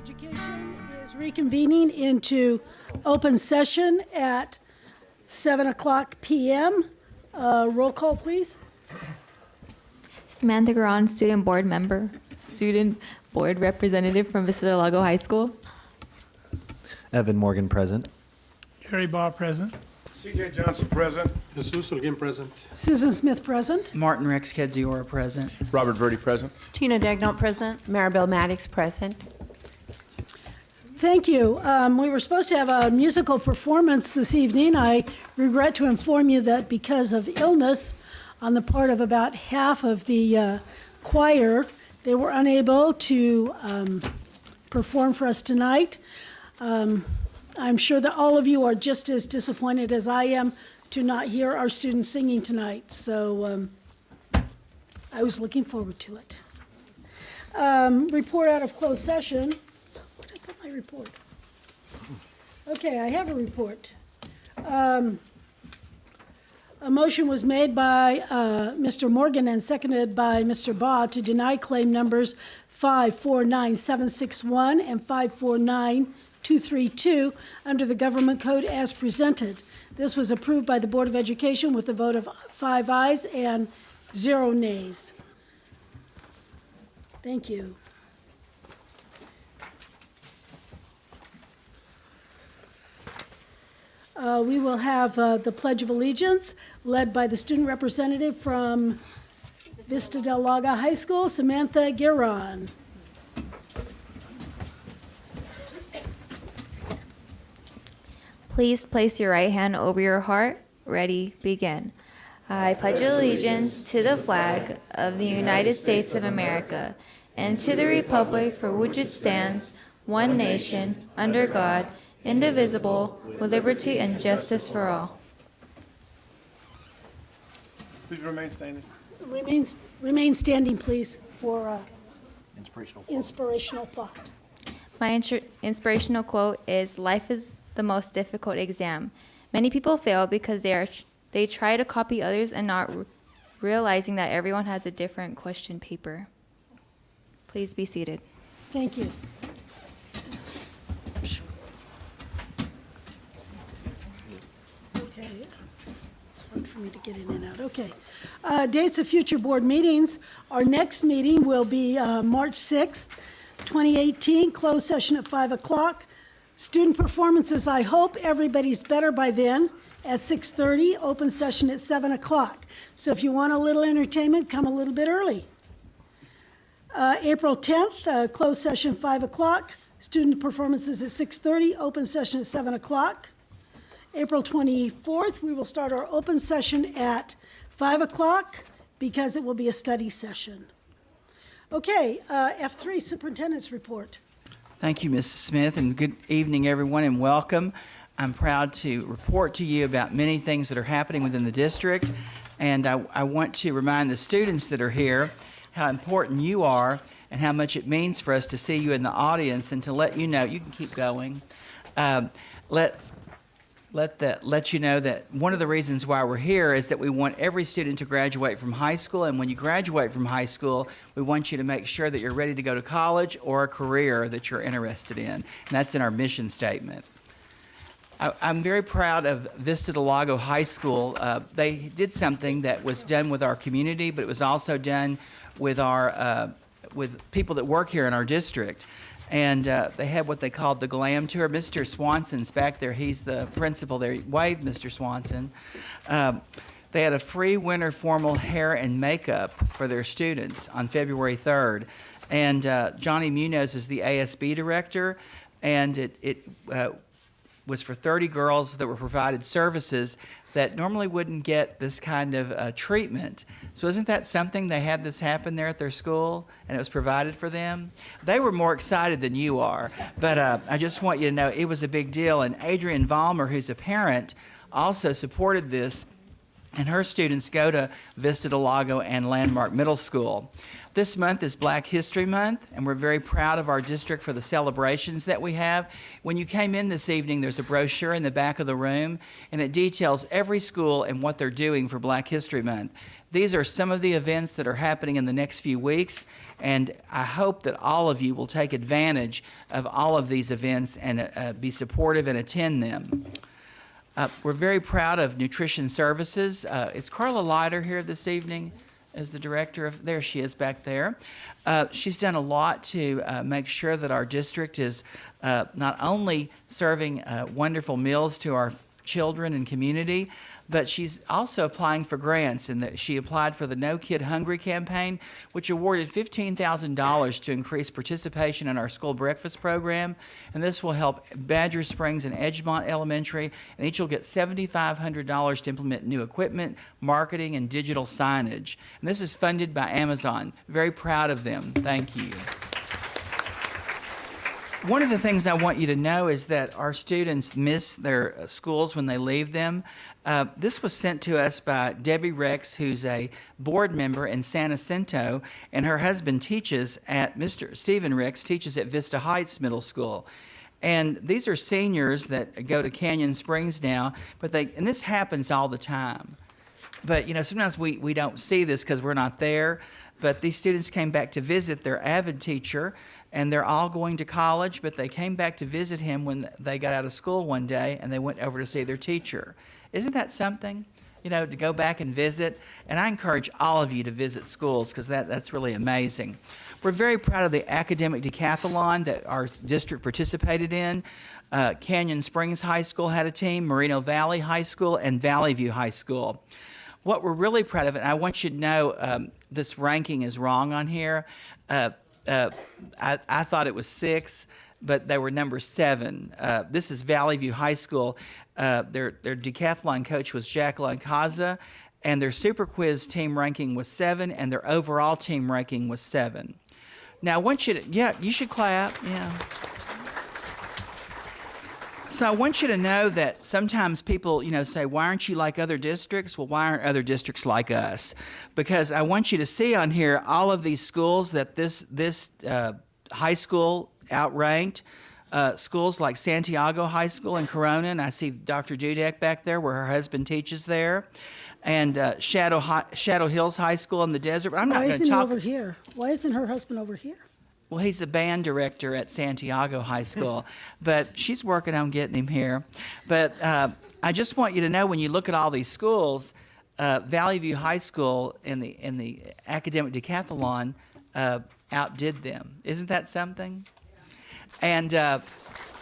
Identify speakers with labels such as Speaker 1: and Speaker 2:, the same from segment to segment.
Speaker 1: Education is reconvening into open session at 7 o'clock p.m. Roll call, please.
Speaker 2: Samantha Garan, student board member, student board representative from Vista Del Lago High School.
Speaker 3: Evan Morgan, present.
Speaker 4: Gary Baugh, present.
Speaker 5: C.J. Johnson, present.
Speaker 6: Jesus Holguin, present.
Speaker 1: Susan Smith, present.
Speaker 7: Martin Rex Kedziora, present.
Speaker 5: Robert Verdi, present.
Speaker 8: Tina Dagnall, present.
Speaker 9: Maribel Maddox, present.
Speaker 1: Thank you. We were supposed to have a musical performance this evening. I regret to inform you that because of illness on the part of about half of the choir, they were unable to perform for us tonight. I'm sure that all of you are just as disappointed as I am to not hear our students singing tonight. So I was looking forward to it. Report out of closed session. Where did I put my report? Okay, I have a report. A motion was made by Mr. Morgan and seconded by Mr. Baugh to deny claim numbers 549761 and 549232 under the government code as presented. This was approved by the Board of Education with a vote of 5 ayes and 0 nays. Thank you. We will have the Pledge of Allegiance led by the student representative from Vista Del Lago High School, Samantha Garan.
Speaker 2: Please place your right hand over your heart. Ready, begin. I pledge allegiance to the flag of the United States of America and to the republic for which it stands, one nation, under God, indivisible, with liberty and justice for all.
Speaker 5: Please remain standing.
Speaker 1: Remain standing, please, for
Speaker 3: Inspirational.
Speaker 1: inspirational thought.
Speaker 2: My inspirational quote is, "Life is the most difficult exam. Many people fail because they try to copy others and not realizing that everyone has a different question paper." Please be seated.
Speaker 1: Thank you. Okay. It's hard for me to get in and out. Okay. Dates of future board meetings. Our next meeting will be March 6th, 2018, closed session at 5 o'clock. Student performances, I hope everybody's better by then, at 6:30, open session at 7 o'clock. So if you want a little entertainment, come a little bit early. April 10th, closed session 5 o'clock. Student performances at 6:30, open session at 7 o'clock. April 24th, we will start our open session at 5 o'clock because it will be a study session. Okay, F3, Superintendent's Report.
Speaker 7: Thank you, Mrs. Smith, and good evening, everyone, and welcome. I'm proud to report to you about many things that are happening within the district, and I want to remind the students that are here how important you are and how much it means for us to see you in the audience, and to let you know, you can keep going, let you know that one of the reasons why we're here is that we want every student to graduate from high school, and when you graduate from high school, we want you to make sure that you're ready to go to college or a career that you're interested in, and that's in our mission statement. I'm very proud of Vista Del Lago High School. They did something that was done with our community, but it was also done with with people that work here in our district. And they had what they called the Glam Tour. Mr. Swanson's back there. He's the principal there. Wave, Mr. Swanson. They had a free winter formal hair and makeup for their students on February 3rd. And Johnny Munoz is the ASB director. And it was for 30 girls that were provided services that normally wouldn't get this kind of treatment. So isn't that something? They had this happen there at their school, and it was provided for them. They were more excited than you are, but I just want you to know it was a big deal. And Adrian Vollmer, who's a parent, also supported this and her students go to Vista Del Lago and Landmark Middle School. This month is Black History Month, and we're very proud of our district for the celebrations that we have. When you came in this evening, there's a brochure in the back of the room, and it details every school and what they're doing for Black History Month. These are some of the events that are happening in the next few weeks, and I hope that all of you will take advantage of all of these events and be supportive and attend them. We're very proud of Nutrition Services. Is Carla Leiter here this evening as the director of, there she is back there. She's done a lot to make sure that our district is not only serving wonderful meals to our children and community, but she's also applying for grants, and she applied for the No Kid Hungry campaign, which awarded $15,000 to increase participation in our school breakfast program, and this will help Badger Springs and Edgemont Elementary, and each will get $7,500 to implement new equipment, marketing, and digital signage. And this is funded by Amazon. Very proud of them. Thank you. One of the things I want you to know is that our students miss their schools when they leave them. This was sent to us by Debbie Rex, who's a board member in San Jacinto, and her husband teaches at, Mr. Stephen Rex teaches at Vista Heights Middle School. And these are seniors that go to Canyon Springs now, and this happens all the time. But, you know, sometimes we don't see this because we're not there, but these students came back to visit their avid teacher, and they're all going to college, but they came back to visit him when they got out of school one day, and they went over to see their teacher. Isn't that something, you know, to go back and visit? And I encourage all of you to visit schools because that's really amazing. We're very proud of the academic decathlon that our district participated in. Canyon Springs High School had a team, Moreno Valley High School, and Valley View High School. What we're really proud of, and I want you to know this ranking is wrong on here. I thought it was 6, but they were number 7. This is Valley View High School. Their decathlon coach was Jacqueline Kaza, and their Super Quiz team ranking was 7, and their overall team ranking was 7. Now, I want you to, yeah, you should clap, yeah. So I want you to know that sometimes people, you know, say, why aren't you like other districts? Well, why aren't other districts like us? Because I want you to see on here all of these schools that this high school outranked. Schools like Santiago High School in Corona, and I see Dr. Dudek back there where her husband teaches there, and Shadow Hills High School in the desert. But I'm not
Speaker 1: Why
Speaker 7: going to
Speaker 1: isn't he
Speaker 7: talk.
Speaker 1: over here? Why isn't her husband over here?
Speaker 7: Well, he's the band director at Santiago High School, but she's working on getting him here. But I just want you to know when you look at all these schools, Valley View High School in the academic decathlon outdid them. Isn't that something? And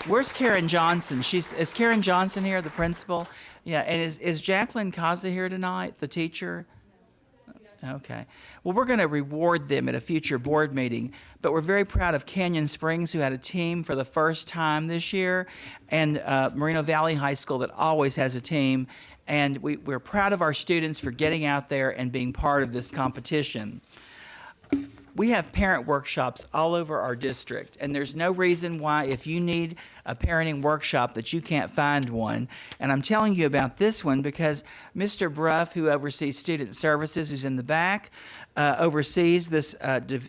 Speaker 7: where's Karen Johnson? Is Karen Johnson here, the principal? Yeah, and is Jacqueline Kaza here tonight, the teacher? Okay. Well, we're going to reward them at a future board meeting, but we're very proud of Canyon Springs, who had a team for the first time this year, and Moreno Valley High School that always has a team, and we're proud of our students for getting out there and being part of this competition. We have parent workshops all over our district, and there's no reason why if you need a parenting workshop that you can't find one. And I'm telling you about this one because Mr. Bruff, who oversees student services, who's in the back, oversees this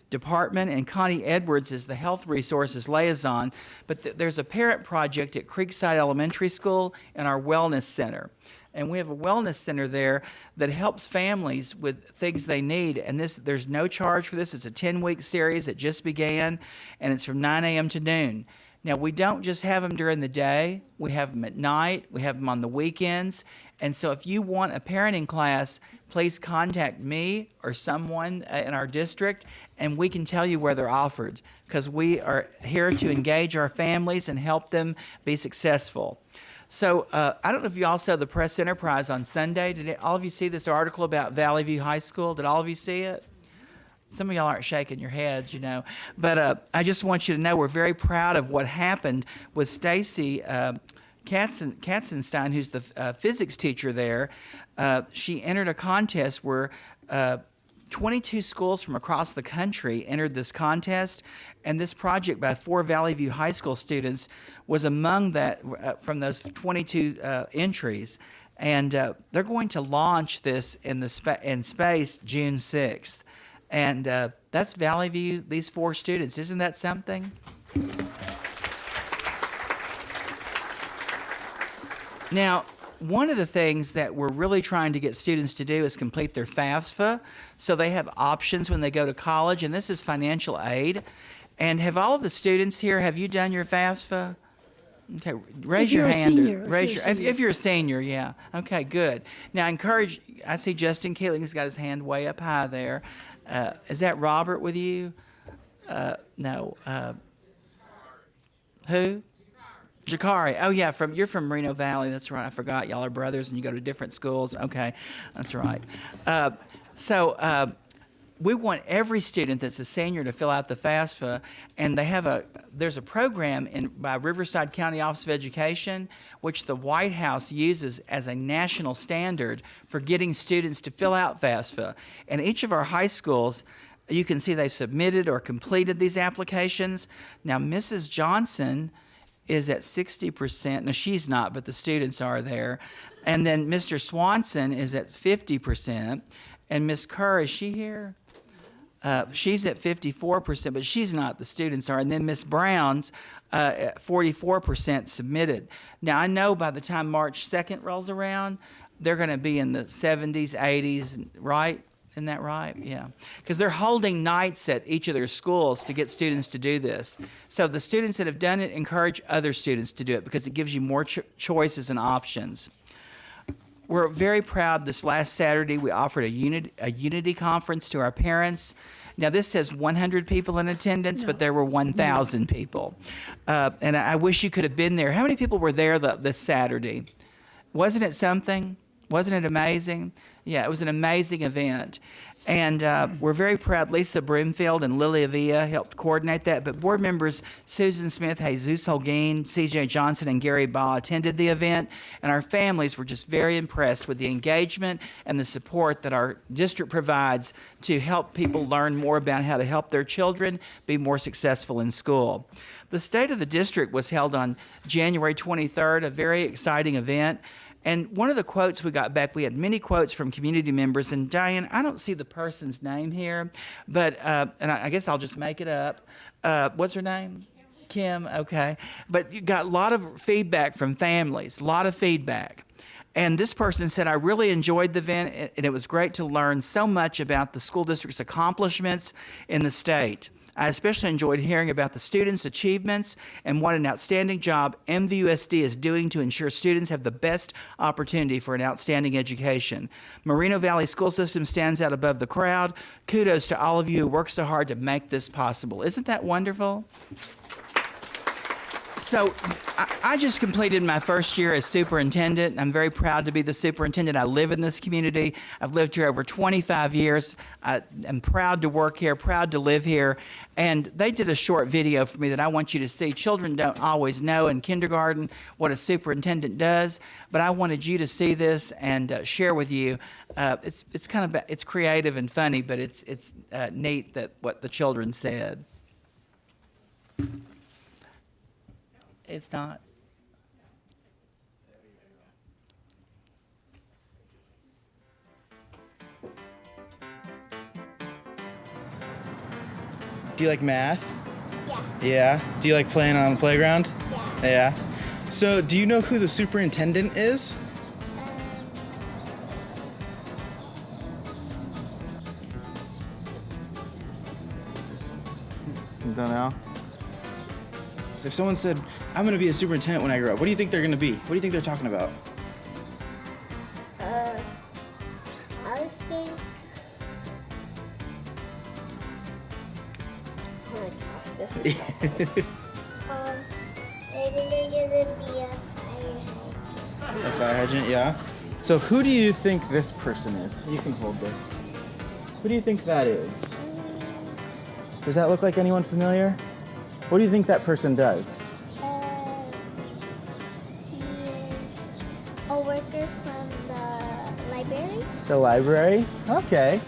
Speaker 7: department, and Connie Edwards is the health resources liaison. But there's a parent project at Creekside Elementary School in our wellness center. And we have a wellness center there that helps families with things they need. And there's no charge for this. It's a 10-week series that just began, and it's from 9 a.m. to noon. Now, we don't just have them during the day. We have them at night. We have them on the weekends. And so if you want a parenting class, please contact me or someone in our district, and we can tell you where they're offered, because we are here to engage our families and help them be successful. So I don't know if you all saw the Press Enterprise on Sunday. Did all of you see this article about Valley View High School? Did all of you see it? Some of y'all aren't shaking your heads, you know. But I just want you to know we're very proud of what happened with Stacy Katzenstein, who's the physics teacher there. She entered a contest where 22 schools from across the country entered this contest, and this project by 4 Valley View High School students was among that from those 22 entries. And they're going to launch this in space June 6th. And that's Valley View, these 4 students. Isn't that something? Now, one of the things that we're really trying to get students to do is complete their FAFSA, so they have options when they go to college, and this is financial aid. And have all of the students here, have you done your FAFSA? Okay, raise your hand. If you're a senior, yeah. Okay, good. Now, I see Justin Keeling's got his hand way up high there. Is that Robert with you? No. Who? Jakari. Oh, yeah, you're from Moreno Valley. That's right. I forgot. Y'all are brothers and you go to different schools. Okay, that's right. We want every student that's a senior to fill out the FAFSA, and there's a program by Riverside County Office of Education, which the White House uses as a national standard for getting students to fill out FAFSA. And each of our high schools, you can see they've submitted or completed these applications. Now, Mrs. Johnson is at 60%. No, she's not, but the students are there. And then Mr. Swanson is at 50%. And Miss Kerr, is she here? She's at 54%, but she's not. The students are. And then Miss Brown's at 44% submitted. Now, I know by the time March 2nd rolls around, they're going to be in the 70s, 80s, right? Isn't that right? Yeah. Because they're holding nights at each of their schools to get students to do this. So the students that have done it encourage other students to do it because it gives you more choices and options. We're very proud. This last Saturday, we offered a unity conference to our parents. Now, this says 100 people in attendance, but there were 1,000 people. And I wish you could have been there. How many people were there this Saturday? Wasn't it something? Wasn't it amazing? Yeah, it was an amazing event. And we're very proud. Lisa Broomfield and Lily Avia helped coordinate that. But board members Susan Smith, Jesus Holguin, C.J. Johnson, and Gary Baugh attended the event. And our families were just very impressed with the engagement and the support that our district provides to help people learn more about how to help their children be more successful in school. The State of the District was held on January 23rd, a very exciting event. And one of the quotes we got back, we had many quotes from community members. And Diane, I don't see the person's name here, but and I guess I'll just make it up. What's her name? Kim. Okay. But you got a lot of feedback from families, a lot of feedback. And this person said, I really enjoyed the event, and it was great to learn so much about the school district's accomplishments in the state. I especially enjoyed hearing about the students' achievements and what an outstanding job MVUSD is doing to ensure students have the best opportunity for an outstanding education. Moreno Valley School System stands out above the crowd. Kudos to all of you who work so hard to make this possible. Isn't that wonderful? So I just completed my first year as superintendent. I'm very proud to be the superintendent. I live in this community. I've lived here over 25 years. I'm proud to work here, proud to live here. And they did a short video for me that I want you to see. Children don't always know in kindergarten what a superintendent does, but I wanted you to see this and share with you. It's creative and funny, but it's neat that what the children said. It's not.
Speaker 6: Do you like math?
Speaker 8: Yeah.
Speaker 6: Yeah. Do you like playing on the playground?
Speaker 8: Yeah.
Speaker 6: Yeah. So, do you know who the superintendent is? You don't know? So if someone said, I'm going to be a superintendent when I grow up, what do you think they're going to be? What do you think they're talking about?
Speaker 8: I think. Oh my gosh, this is so hard. Maybe they're gonna be a fire hydrant.
Speaker 6: A fire hydrant, yeah. So who do you think this person is? You can hold this. Who do you think that is? Does that look like anyone familiar? What do you think that person does?
Speaker 8: He is a worker from the library.
Speaker 6: The library? Okay.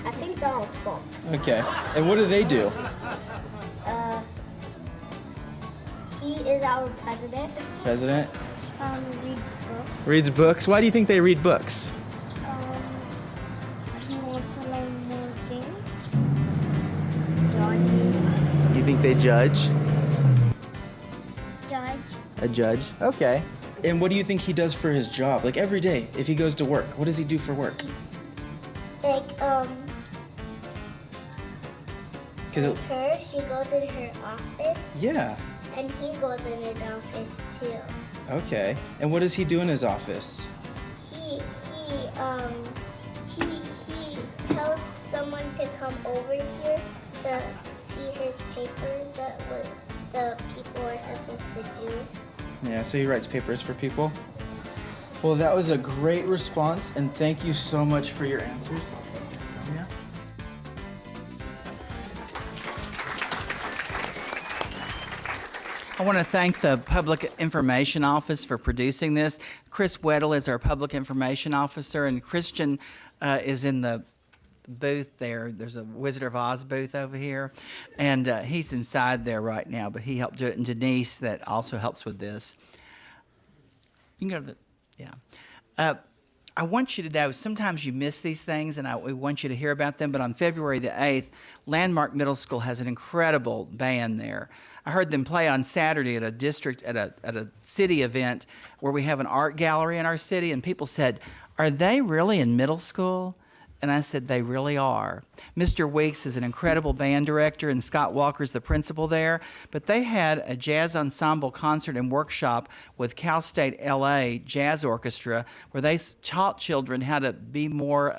Speaker 8: I think Donald Trump.
Speaker 6: Okay. And what do they do?
Speaker 8: He is our president.
Speaker 6: President?
Speaker 8: Read books.
Speaker 6: Reads books. Why do you think they read books?
Speaker 8: He wants to learn more things. Judges.
Speaker 6: You think they judge?
Speaker 8: Judge.
Speaker 6: A judge. Okay. And what do you think he does for his job? Like every day, if he goes to work, what does he do for work?
Speaker 8: Like,
Speaker 6: Because
Speaker 8: she goes in her office,
Speaker 6: yeah.
Speaker 8: and he goes in his office too.
Speaker 6: Okay. And what does he do in his office?
Speaker 8: He tells someone to come over here to see his papers that what the people are supposed to do.
Speaker 6: Yeah, so he writes papers for people. Well, that was a great response, and thank you so much for your answers. Yeah.
Speaker 7: I want to thank the Public Information Office for producing this. Chris Weddle is our Public Information Officer, and Christian is in the booth there. There's a Wizard of Oz booth over here, and he's inside there right now, but he helped do it, and Denise that also helps with this. You can go to the, yeah. I want you to know, sometimes you miss these things, and we want you to hear about them, but on February the 8th, Landmark Middle School has an incredible band there. I heard them play on Saturday at a city event where we have an art gallery in our city, and people said, "Are they really in middle school?" And I said, they really are. Mr. Weeks is an incredible band director, and Scott Walker's the principal there. But they had a jazz ensemble concert and workshop with Cal State LA Jazz Orchestra, where they taught children how to be more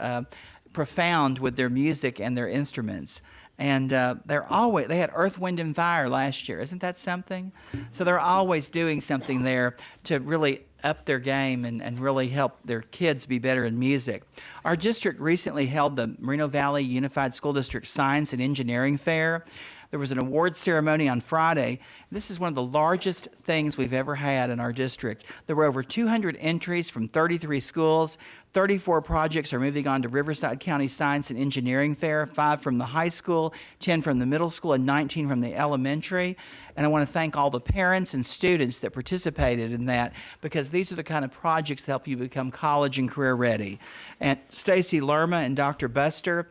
Speaker 7: profound with their music and their instruments. And they had Earth, Wind, and Fire last year. Isn't that something? So they're always doing something there to really up their game and really help their kids be better in music. Our district recently held the Moreno Valley Unified School District Science and Engineering Fair. There was an awards ceremony on Friday. This is one of the largest things we've ever had in our district. There were over 200 entries from 33 schools. 34 projects are moving on to Riverside County Science and Engineering Fair, 5 from the high school, 10 from the middle school, and 19 from the elementary. And I want to thank all the parents and students that participated in that, because these are the kind of projects that help you become college and career ready. And Stacy Lerma and Dr. Buster,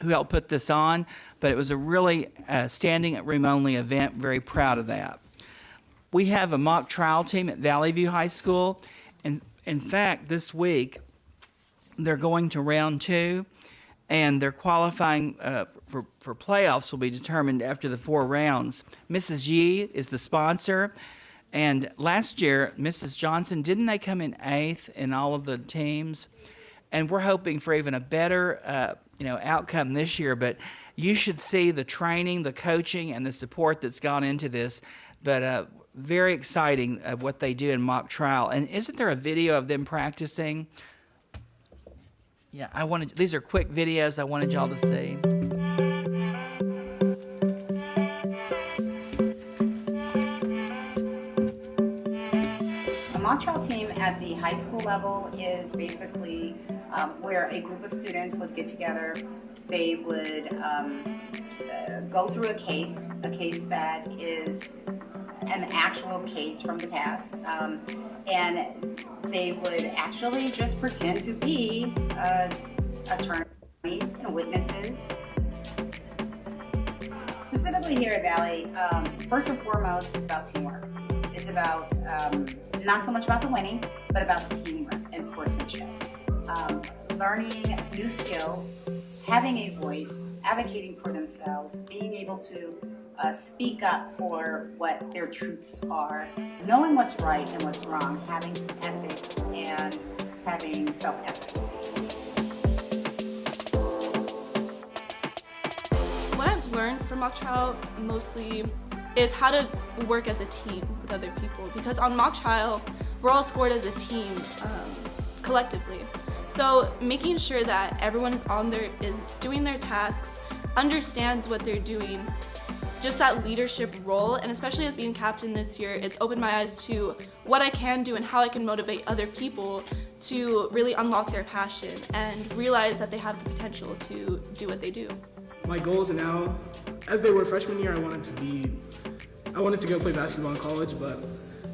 Speaker 7: who helped put this on, but it was a really standing room only event. Very proud of that. We have a mock trial team at Valley View High School, and in fact, this week they're going to round 2, and their qualifying for playoffs will be determined after the 4 rounds. Mrs. Yee is the sponsor, and last year, Mrs. Johnson, didn't they come in 8th in all of the teams? And we're hoping for even a better outcome this year, but you should see the training, the coaching, and the support that's gone into this. But very exciting what they do in mock trial. And isn't there a video of them practicing? Yeah, these are quick videos I wanted y'all to see.
Speaker 9: A mock trial team at the high school level is basically where a group of students would get together. They would go through a case that is an actual case from the past, and they would actually just pretend to be attorneys and witnesses. Specifically here at Valley, first and foremost, it's about teamwork. It's about not so much about the winning, but about teamwork and sportsmanship. Learning new skills, having a voice, advocating for themselves, being able to speak up for what their truths are, knowing what's right and what's wrong, having some ethics, and having self-efficacy.
Speaker 10: What I've learned from mock trial mostly is how to work as a team with other people, because on mock trial, we're all scored as a team collectively. So making sure that everyone is doing their tasks, understands what they're doing, just that leadership role, and especially as being captain this year, it's opened my eyes to what I can do and how I can motivate other people to really unlock their passion and realize that they have the potential to do what they do.
Speaker 11: My goals now, as they were freshman year, I wanted to go play basketball in college, but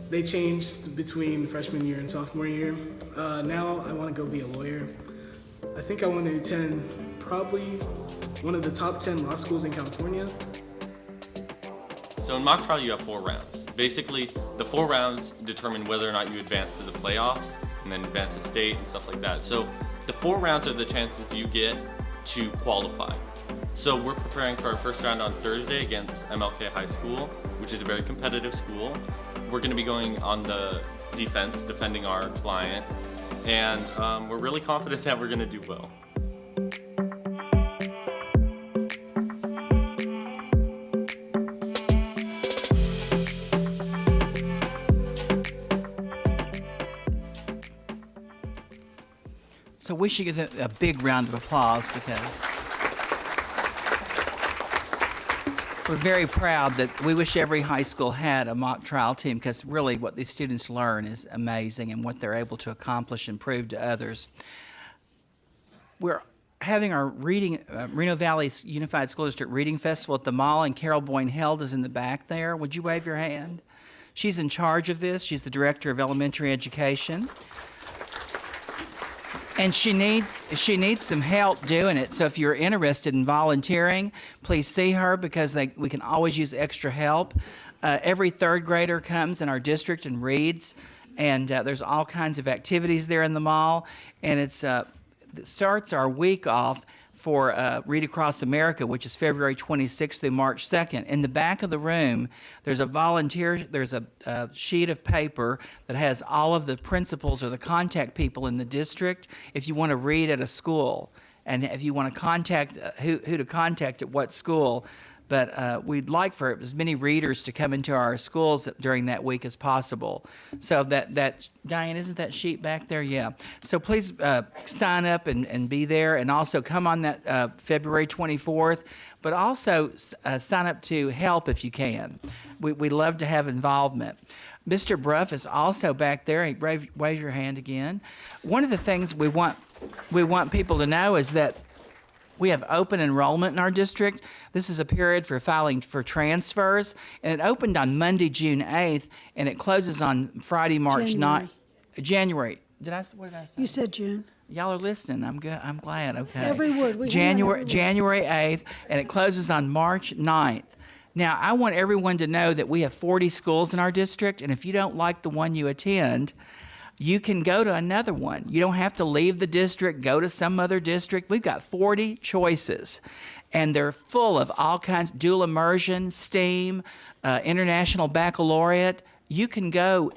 Speaker 11: they changed between freshman year and sophomore year. Now I want to go be a lawyer. I think I want to attend probably one of the top 10 law schools in California.
Speaker 12: So in mock trial, you have 4 rounds. Basically, the 4 rounds determine whether or not you advance to the playoffs and then advance to state and stuff like that. So the 4 rounds are the chances you get to qualify. So we're preparing for our first round on Thursday against MLK High School, which is a very competitive school. We're going to be going on the defense, defending our client, and we're really confident that we're going to do well.
Speaker 7: So we should give them a big round of applause because we're very proud that we wish every high school had a mock trial team, because really what these students learn is amazing and what they're able to accomplish and prove to others. We're having our Reno Valley Unified School District Reading Festival at the mall, and Carol Boyne Held is in the back there. Would you wave your hand? She's in charge of this. She's the Director of Elementary Education. And she needs some help doing it. So if you're interested in volunteering, please see her, because we can always use extra help. Every 3rd grader comes in our district and reads, and there's all kinds of activities there in the mall. And it starts our week off for Read Across America, which is February 26th through March 2nd. In the back of the room, there's a sheet of paper that has all of the principals or the contact people in the district if you want to read at a school, and if you want to contact who to contact at what school. But we'd like for as many readers to come into our schools during that week as possible. So that Diane, isn't that sheet back there? Yeah. So please sign up and be there, and also come on that February 24th. But also sign up to help if you can. We love to have involvement. Mr. Bruff is also back there. Raise your hand again. One of the things we want people to know is that we have open enrollment in our district. This is a period for filing for transfers, and it opened on Monday, June 8th, and it closes on Friday, March 9th. January. What did I say?
Speaker 1: You said June.
Speaker 7: Y'all are listening. I'm good. I'm glad. Okay.
Speaker 1: Every word. We
Speaker 7: January 8th, and it closes on March 9th. Now, I want everyone to know that we have 40 schools in our district, and if you don't like the one you attend, you can go to another one. You don't have to leave the district, go to some other district. We've got 40 choices, and they're full of all kinds, dual immersion, STEAM, international baccalaureate. You can go,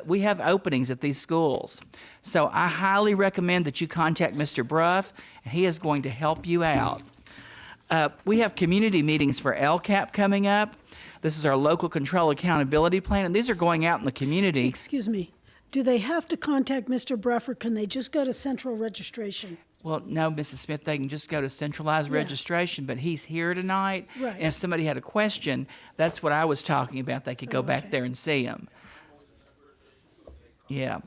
Speaker 7: we have openings at these schools. So I highly recommend that you contact Mr. Bruff, and he is going to help you out. We have community meetings for LCAP coming up. This is our local control accountability plan, and these are going out in the community.
Speaker 1: Excuse me. Do they have to contact Mr. Bruff, or can they just go to central registration?
Speaker 7: Well, no, Mrs. Smith, they can just go to centralized registration, but he's here tonight.
Speaker 1: Right.
Speaker 7: And if somebody had a question, that's what I was talking about. They could go back there and see him. Yeah.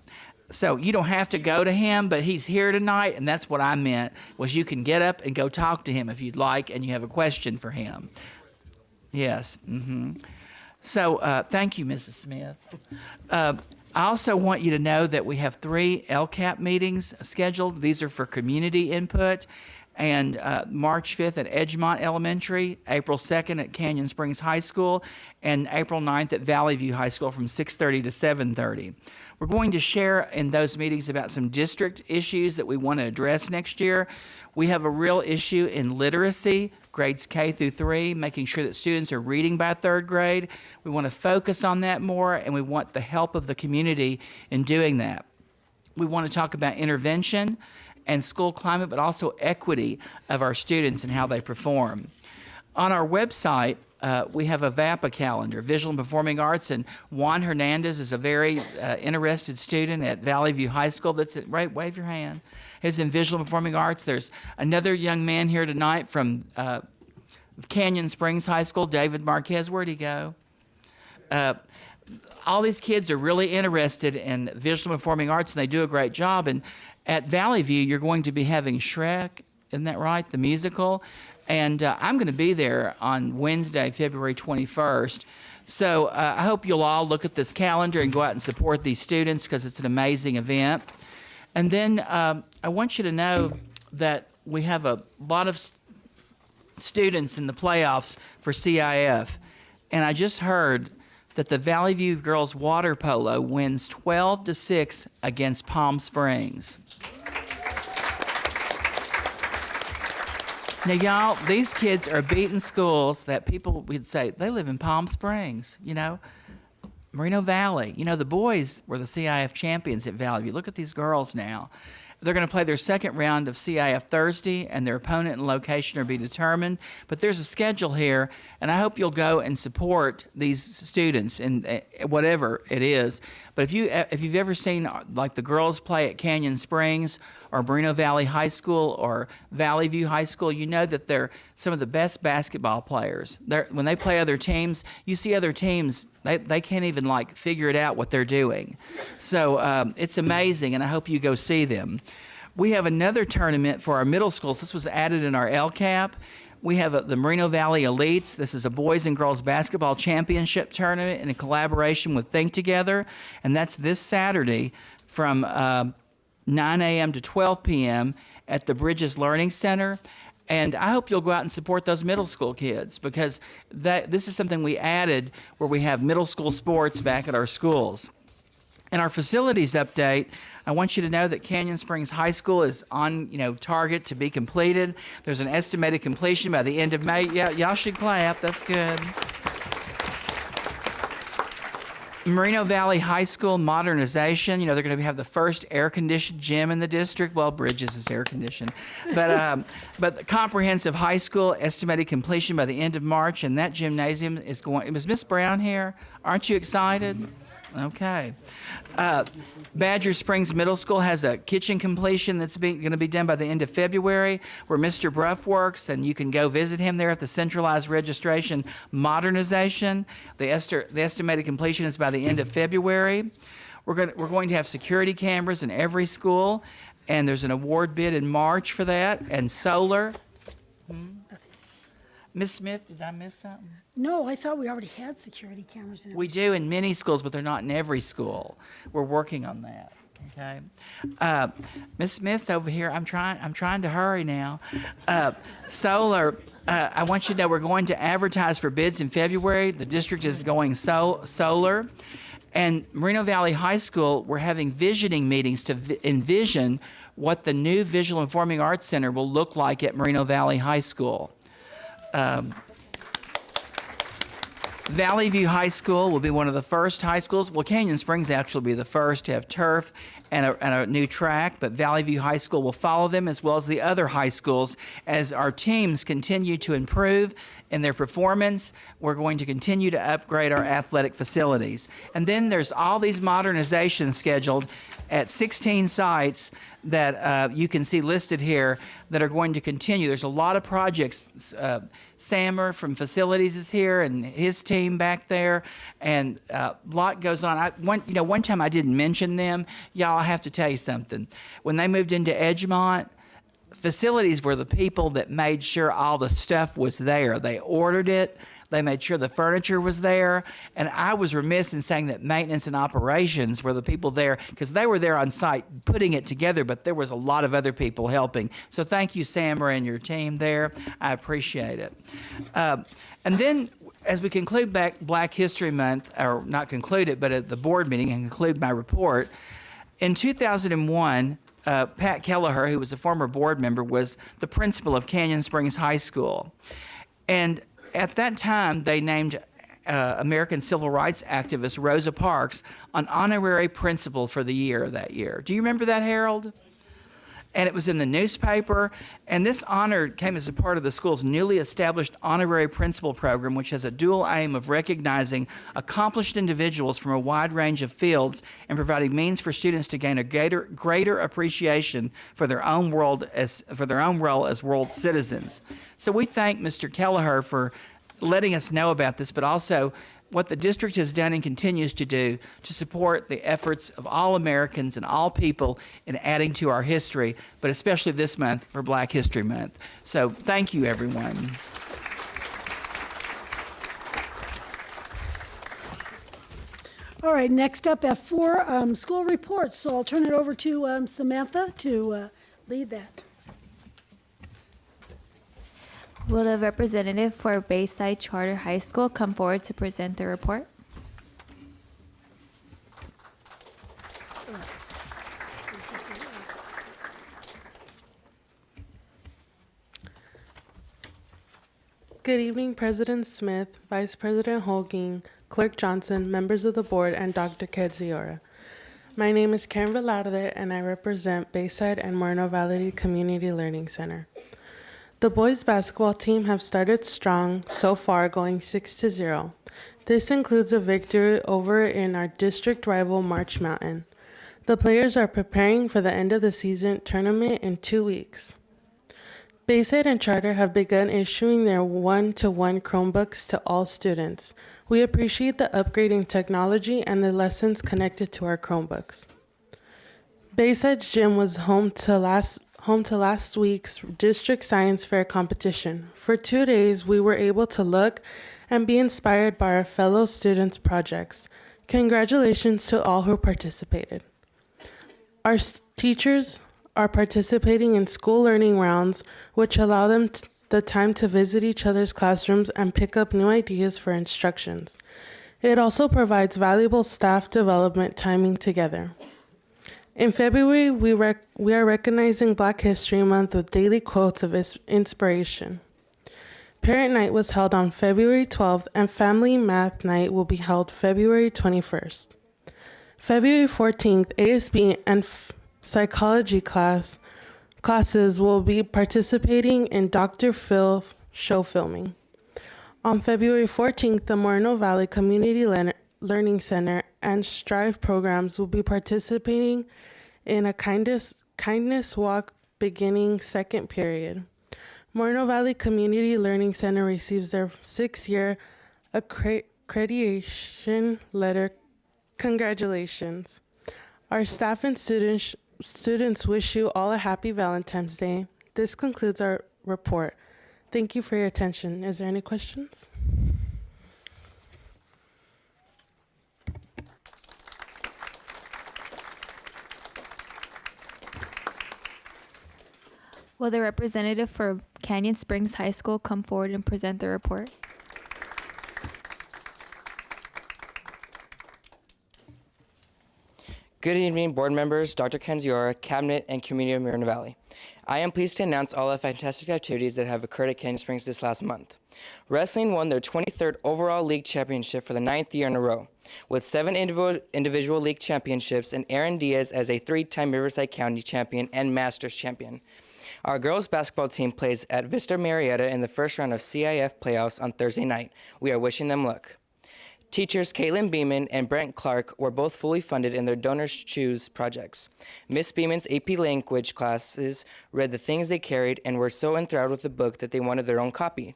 Speaker 7: So you don't have to go to him, but he's here tonight, and that's what I meant, was you can get up and go talk to him if you'd like, and you have a question for him. Yes. Mm-hmm. So thank you, Mrs. Smith. I also want you to know that we have 3 LCAP meetings scheduled. These are for community input, and March 5th at Edgemont Elementary, April 2nd at Canyon Springs High School, and April 9th at Valley View High School from 6:30 to 7:30. We're going to share in those meetings about some district issues that we want to address next year. We have a real issue in literacy, grades K through 3, making sure that students are reading by 3rd grade. We want to focus on that more, and we want the help of the community in doing that. We want to talk about intervention and school climate, but also equity of our students and how they perform. On our website, we have a VAPA calendar, Visual and Performing Arts, and Juan Hernandez is a very interested student at Valley View High School. Right, wave your hand. He's in Visual and Performing Arts. There's another young man here tonight from Canyon Springs High School, David Marquez. Where'd he go? All these kids are really interested in Visual and Performing Arts, and they do a great job. And at Valley View, you're going to be having Shrek, isn't that right, the musical? And I'm going to be there on Wednesday, February 21st. So I hope you'll all look at this calendar and go out and support these students because it's an amazing event. And then I want you to know that we have a lot of students in the playoffs for CIF. And I just heard that the Valley View girls water polo wins 12-6 against Palm Springs. Now, y'all, these kids are beating schools that people would say, they live in Palm Springs, you know. Moreno Valley. You know, the boys were the CIF champions at Valley View. Look at these girls now. They're going to play their second round of CIF Thursday, and their opponent and location are to be determined. But there's a schedule here, and I hope you'll go and support these students in whatever it is. But if you've ever seen like the girls play at Canyon Springs or Moreno Valley High School or Valley View High School, you know that they're some of the best basketball players. When they play other teams, you see other teams, they can't even like figure it out what they're doing. So it's amazing, and I hope you go see them. We have another tournament for our middle schools. This was added in our LCAP. We have the Moreno Valley Elites. This is a boys and girls basketball championship tournament in a collaboration with Think Together, and that's this Saturday from 9 a.m. to 12 p.m. at the Bridges Learning Center. And I hope you'll go out and support those middle school kids because this is something we added where we have middle school sports back at our schools. In our facilities update, I want you to know that Canyon Springs High School is on, target to be completed. There's an estimated completion by the end of May. Yeah, y'all should clap. That's good. Moreno Valley High School modernization. They're going to have the first air-conditioned gym in the district. Well, Bridges is air-conditioned. But the comprehensive high school estimated completion by the end of March, and that gymnasium is going. Was Miss Brown here? Aren't you excited? Okay. Badger Springs Middle School has a kitchen completion that's going to be done by the end of February, where Mr. Bruff works, and you can go visit him there at the centralized registration modernization. The estimated completion is by the end of February. We're going to have security cameras in every school, and there's an award bid in March for that, and solar. Miss Smith, did I miss something?
Speaker 1: No, I thought we already had security cameras in every
Speaker 7: We do in many schools, but they're not in every school. We're working on that. Okay, Miss Smith's over here. I'm trying to hurry now. Solar. I want you to know we're going to advertise for bids in February. The district is going solar. And Moreno Valley High School, we're having visioning meetings to envision what the new Visual Informing Arts Center will look like at Moreno Valley High School. Valley View High School will be one of the first high schools. Well, Canyon Springs actually will be the first to have turf and a new track, but Valley View High School will follow them as well as the other high schools. As our teams continue to improve in their performance, we're going to continue to upgrade our athletic facilities. And then there's all these modernizations scheduled at 16 sites that you can see listed here that are going to continue. There's a lot of projects. Sammer from Facilities is here and his team back there, and a lot goes on. One time I didn't mention them. Y'all, I have to tell you something. When they moved into Edgemont, Facilities were the people that made sure all the stuff was there. They ordered it. They made sure the furniture was there. And I was remiss in saying that maintenance and operations were the people there because they were there on site putting it together, but there was a lot of other people helping. So thank you, Sammer, and your team there. I appreciate it. And then as we conclude Black History Month, or not conclude it, but at the board meeting and conclude my report, in 2001, Pat Kelleher, who was a former board member, was the principal of Canyon Springs High School. And at that time, they named American civil rights activist Rosa Parks an honorary principal for the year that year. Do you remember that, Harold? And it was in the newspaper. And this honor came as a part of the school's newly established honorary principal program, which has a dual aim of recognizing accomplished individuals from a wide range of fields and providing means for students to gain a greater appreciation for their own role as world citizens. So we thank Mr. Kelleher for letting us know about this, but also what the district has done and continues to do to support the efforts of all Americans and all people in adding to our history, but especially this month for Black History Month. So thank you, everyone.
Speaker 1: All right, next up, F4, school reports. So I'll turn it over to Samantha to lead that.
Speaker 2: Will the representative for Bayside Charter High School come forward to present the report?
Speaker 13: Good evening, President Smith, Vice President Holguin, Clerk Johnson, members of the board, and Dr. Kedziora. My name is Karen Velarde, and I represent Bayside and Moreno Valley Community Learning Center. The boys basketball team have started strong so far, going 6-0. This includes a victory over in our district rival March Mountain. The players are preparing for the end of the season tournament in 2 weeks. Bayside and Charter have begun issuing their one-to-one Chromebooks to all students. We appreciate the upgrading technology and the lessons connected to our Chromebooks. Bayside's gym was home to last week's district science fair competition. For 2 days, we were able to look and be inspired by our fellow students' projects. Congratulations to all who participated. Our teachers are participating in school learning rounds, which allow them the time to visit each other's classrooms and pick up new ideas for instructions. It also provides valuable staff development timing together. In February, we are recognizing Black History Month with daily quotes of inspiration. Parent Night was held on February 12th, and Family Math Night will be held February 21st. February 14th, ASB and psychology classes will be participating in Dr. Phil show filming. On February 14th, the Moreno Valley Community Learning Center and Strive programs will be participating in a kindness walk beginning second period. Moreno Valley Community Learning Center receives their 6-year accreditation letter. Congratulations. Our staff and students wish you all a happy Valentine's Day. This concludes our report. Thank you for your attention. Is there any questions?
Speaker 2: Will the representative for Canyon Springs High School come forward and present the report?
Speaker 14: Good evening, board members, Dr. Kenziora, Cabinet, and community of Moreno Valley. I am pleased to announce all the fantastic activities that have occurred at Canyon Springs this last month. Wrestling won their 23rd overall league championship for the 9th year in a row, with 7 individual league championships and Aaron Diaz as a 3-time Riverside County champion and Masters champion. Our girls basketball team plays at Vista Marietta in the first round of CIF playoffs on Thursday night. We are wishing them luck. Teachers Caitlin Beeman and Brent Clark were both fully funded in their Donors Choose projects. Miss Beeman's AP language classes read The Things They Carried and were so enthralled with the book that they wanted their own copy.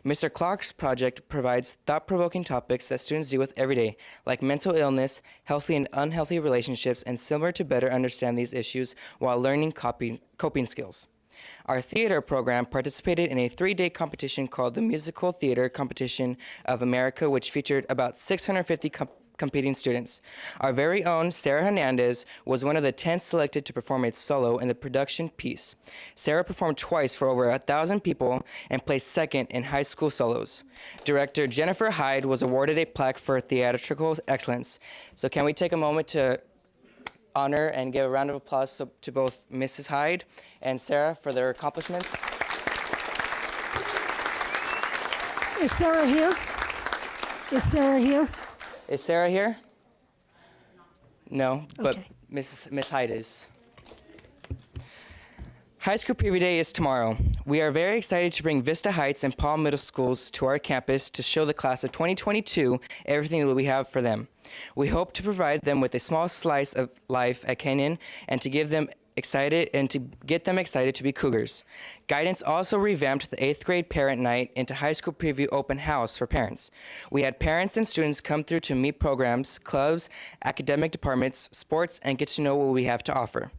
Speaker 14: Mr. Clark's project provides thought-provoking topics that students deal with every day, like mental illness, healthy and unhealthy relationships, and similar to better understand these issues while learning coping skills. Our theater program participated in a 3-day competition called the Musical Theater Competition of America, which featured about 650 competing students. Our very own Sarah Hernandez was one of the 10 selected to perform a solo in the production piece. Sarah performed twice for over 1,000 people and placed second in high school solos. Director Jennifer Hyde was awarded a plaque for theatrical excellence. So can we take a moment to honor and give a round of applause to both Mrs. Hyde and Sarah for their accomplishments.
Speaker 1: Is Sarah here? Is Sarah here?
Speaker 14: Is Sarah here? No, but
Speaker 1: Okay.
Speaker 14: Miss Hyde is. High School Preview Day is tomorrow. We are very excited to bring Vista Heights and Palm Middle Schools to our campus to show the class of 2022 everything that we have for them. We hope to provide them with a small slice of life at Canyon and to get them excited to be Cougars. Guidance also revamped the 8th grade parent night into High School Preview open house for parents. We had parents and students come through to meet programs, clubs, academic departments, sports, and get to know what we have to offer.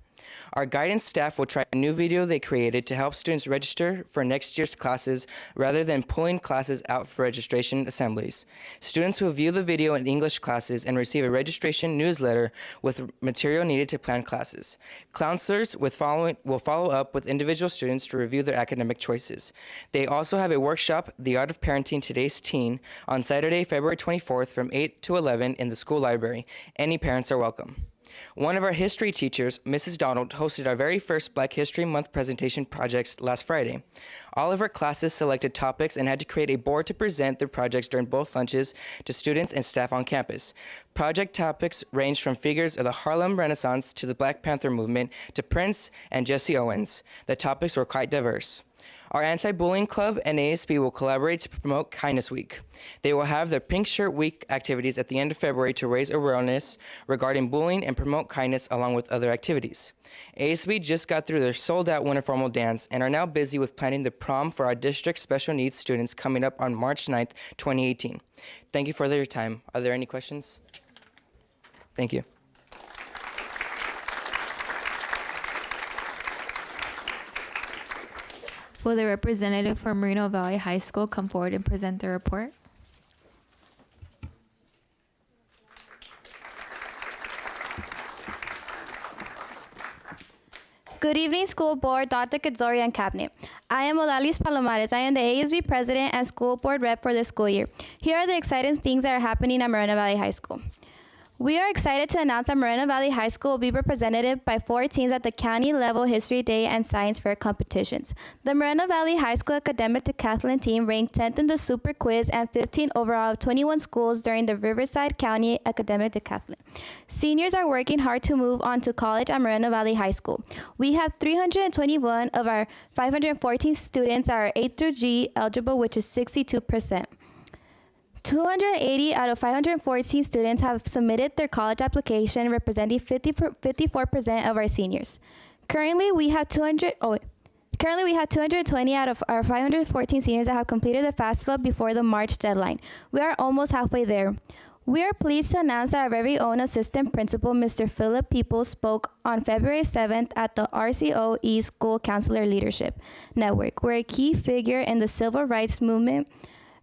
Speaker 14: Our guidance staff will try a new video they created to help students register for next year's classes rather than pulling classes out for registration assemblies. Students will view the video in English classes and receive a registration newsletter with material needed to plan classes. Counselors will follow up with individual students to review their academic choices. They also have a workshop, The Art of Parenting Today's Teen, on Saturday, February 24th from 8 to 11 in the school library. Any parents are welcome. One of our history teachers, Mrs. Donald, hosted our very first Black History Month presentation projects last Friday. All of our classes selected topics and had to create a board to present their projects during both lunches to students and staff on campus. Project topics ranged from figures of the Harlem Renaissance to the Black Panther movement to Prince and Jesse Owens. The topics were quite diverse. Our Anti-Bullying Club and ASB will collaborate to promote Kindness Week. They will have their Pink Shirt Week activities at the end of February to raise awareness regarding bullying and promote kindness along with other activities. ASB just got through their sold-out winter formal dance and are now busy with planning the prom for our district's special needs students coming up on March 9th, 2018. Thank you for your time. Are there any questions? Thank you.
Speaker 2: Will the representative from Moreno Valley High School come forward and present the report?
Speaker 15: Good evening, School Board, Dr. Kadzori, and Cabinet. I am Odalis Palomares. I am the ASB President and School Board Rep for this school year. Here are the exciting things that are happening at Moreno Valley High School. We are excited to announce that Moreno Valley High School will be represented by 4 teams at the county level History Day and Science Fair competitions. The Moreno Valley High School Academic Decathlon team ranked 10th in the Super Quiz and 15th overall of 21 schools during the Riverside County Academic Decathlon. Seniors are working hard to move on to college at Moreno Valley High School. We have 321 of our 514 students that are A through G eligible, which is 62%. 280 out of 514 students have submitted their college application, representing 54% of our seniors. Currently, we have 220 out of our 514 seniors that have completed the FAFSA before the March deadline. We are almost halfway there. We are pleased to announce that our very own assistant principal, Mr. Philip Peoples, spoke on February 7th at the RCOE School Counselor Leadership Network, where a key figure in the civil rights movement,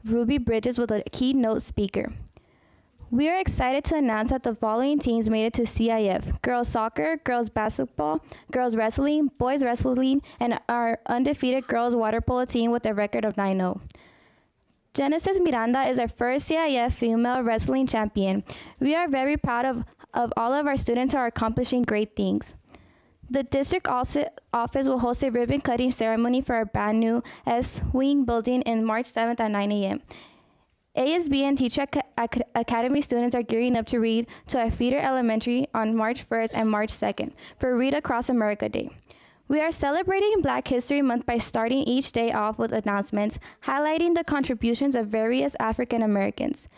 Speaker 15: Ruby Bridges, was a keynote speaker. We are excited to announce that the following teams made it to CIF: girls soccer, girls basketball, girls wrestling, boys wrestling, and our undefeated girls water polo team with a record of 9-0. Genesis Miranda is our first CIF female wrestling champion. We are very proud of all of our students who are accomplishing great things. The district office will host a ribbon cutting ceremony for our brand new S-Wing building in March 7th at 9 a.m. ASB and Teacher Academy students are gearing up to read to our feeder elementary on March 1st and March 2nd for Read Across America Day. We are celebrating Black History Month by starting each day off with announcements highlighting the contributions of various African Americans.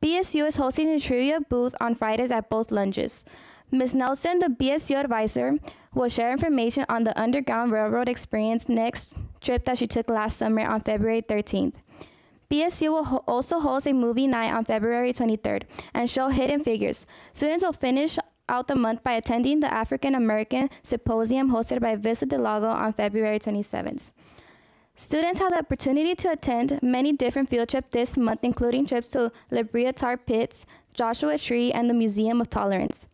Speaker 15: BSU is hosting a trivia booth on Fridays at both lunches. Ms. Nelson, the BSU advisor, will share information on the Underground Railroad experience next trip that she took last summer on February 13th. BSU will also host a movie night on February 23rd and show Hidden Figures. Students will finish out the month by attending the African American Symposium hosted by Vista Del Lago on February 27th. Students have the opportunity to attend many different field trips this month, including trips to La Brea Tar Pits, Joshua Tree, and the Museum of Tolerance.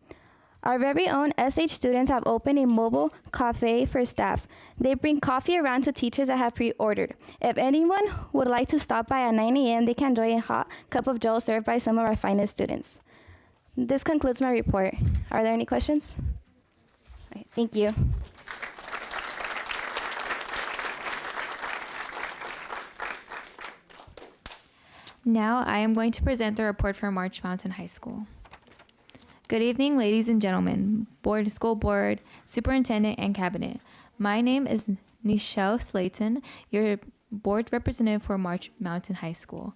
Speaker 15: Our very own SH students have opened a mobile cafe for staff. They bring coffee around to teachers that have pre-ordered. If anyone would like to stop by at 9 a.m., they can enjoy a hot cup of joe served by some of our finest students. This concludes my report. Are there any questions? Okay, thank you.
Speaker 2: Now I am going to present the report for March Mountain High School. Good evening, ladies and gentlemen, school board, superintendent, and cabinet. My name is Nichelle Slayton, your board representative for March Mountain High School.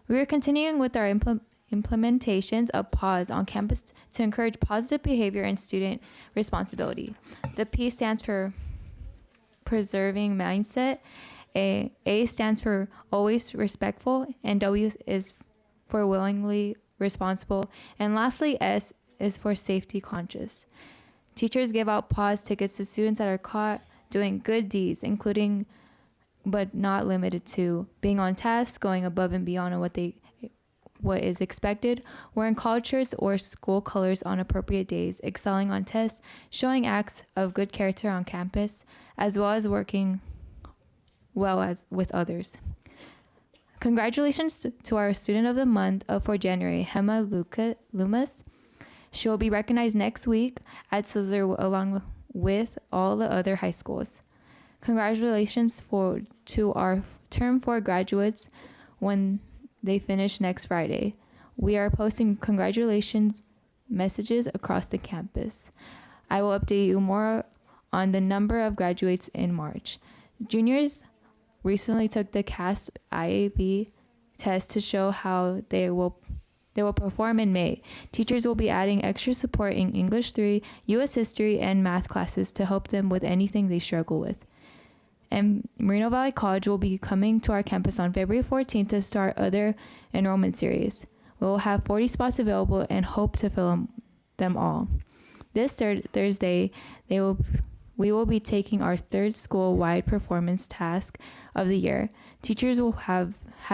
Speaker 2: We are continuing with our implementations of PAWS on campus to encourage positive behavior and student responsibility. The P stands for preserving mindset, A stands for always respectful, and W is for willingly responsible, and lastly S is for safety conscious. Teachers give out pause tickets to students that are caught doing good deeds, including but not limited to being on task, going above and beyond on what is expected, wearing collared shirts or school colors on appropriate days, excelling on tests, showing acts of good character on campus, as well as working well as with others. Congratulations to our Student of the Month for January, Hema Loomis. She will be recognized next week at Sizzler along with all the other high schools. Congratulations to our Term 4 graduates when they finish next Friday. We are posting congratulations messages across the campus. I will update you more on the number of graduates in March. Juniors recently took the CASP IAB test to show how they will perform in May. Teachers will be adding extra support in English 3, U.S. History, and math classes to help them with anything they struggle with. And Moreno Valley College will be coming to our campus on February 14th to start other enrollment series. We will have 40 spots available and hope to fill them all. This Thursday, we will be taking our third school-wide performance task of the year. Teachers will have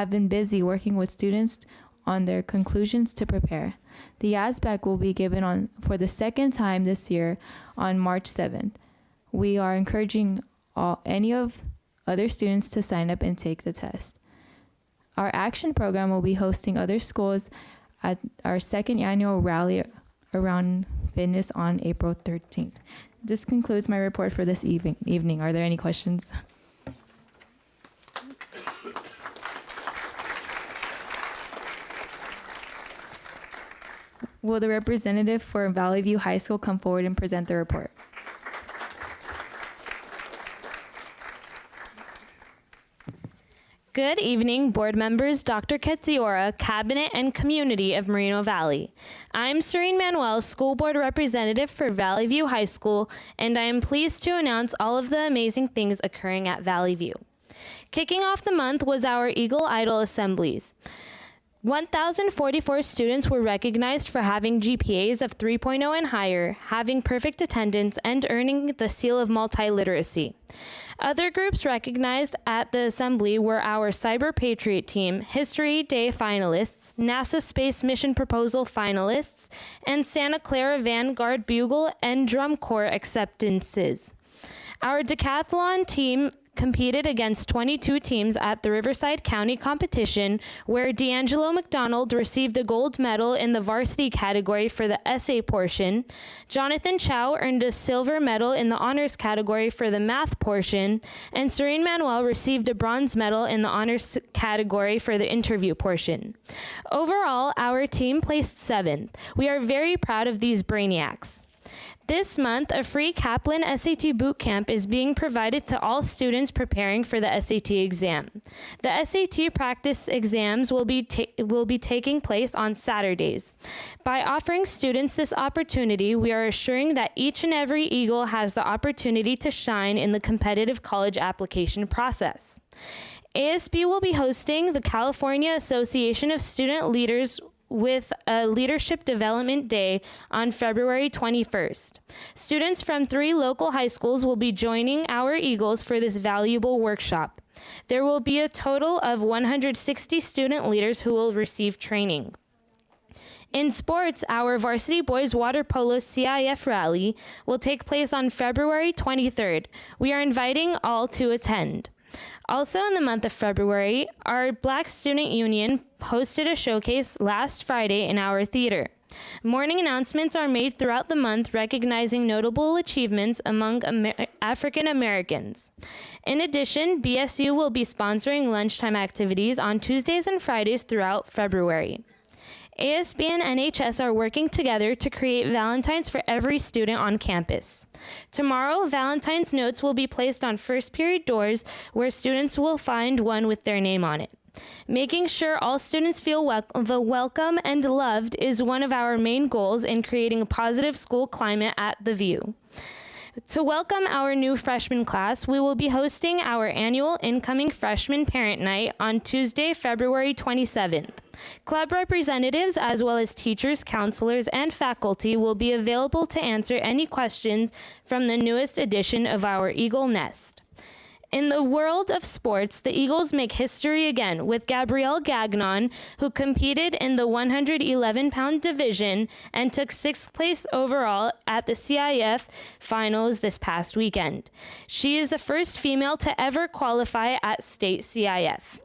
Speaker 2: been busy working with students on their conclusions to prepare. The ASBAC will be given for the second time this year on March 7th. We are encouraging any of other students to sign up and take the test. Our action program will be hosting other schools at our second annual rally around fitness on April 13th. This concludes my report for this evening. Are there any questions? Will the representative for Valley View High School come forward and present the report?
Speaker 16: Good evening, board members, Dr. Ketziora, cabinet and community of Moreno Valley. I'm Serene Manuel, school board representative for Valley View High School, and I am pleased to announce all of the amazing things occurring at Valley View. Kicking off the month was our Eagle Idol assemblies. 1,044 students were recognized for having GPAs of 3.0 and higher, having perfect attendance, and earning the seal of multiliteracy. Other groups recognized at the assembly were our Cyber Patriot Team, History Day finalists, NASA Space Mission Proposal finalists, and Santa Clara Vanguard Bugle and Drum Corps acceptances. Our decathlon team competed against 22 teams at the Riverside County competition, where D'Angelo McDonald received a gold medal in the varsity category for the essay portion. Jonathan Chow earned a silver medal in the honors category for the math portion, and Serene Manuel received a bronze medal in the honors category for the interview portion. Overall, our team placed 7th. We are very proud of these brainiacs. This month, a free Kaplan SAT boot camp is being provided to all students preparing for the SAT exam. The SAT practice exams will be taking place on Saturdays. By offering students this opportunity, we are assuring that each and every Eagle has the opportunity to shine in the competitive college application process. ASB will be hosting the California Association of Student Leaders with a Leadership Development Day on February 21st. Students from 3 local high schools will be joining our Eagles for this valuable workshop. There will be a total of 160 student leaders who will receive training. In sports, our Varsity Boys Water Polo CIF Rally will take place on February 23rd. We are inviting all to attend. Also in the month of February, our Black Student Union hosted a showcase last Friday in our theater. Morning announcements are made throughout the month recognizing notable achievements among African Americans. In addition, BSU will be sponsoring lunchtime activities on Tuesdays and Fridays throughout February. ASB and NHS are working together to create Valentines for every student on campus. Tomorrow, Valentine's notes will be placed on first period doors where students will find one with their name on it. Making sure all students feel welcome and loved is one of our main goals in creating a positive school climate at the View. To welcome our new freshman class, we will be hosting our annual Incoming Freshman Parent Night on Tuesday, February 27th. Club representatives, as well as teachers, counselors, and faculty, will be available to answer any questions from the newest edition of our Eagle Nest. In the world of sports, the Eagles make history again with Gabrielle Gagnon, who competed in the 111-pound division and took 6th place overall at the CIF finals this past weekend. She is the first female to ever qualify at state CIF.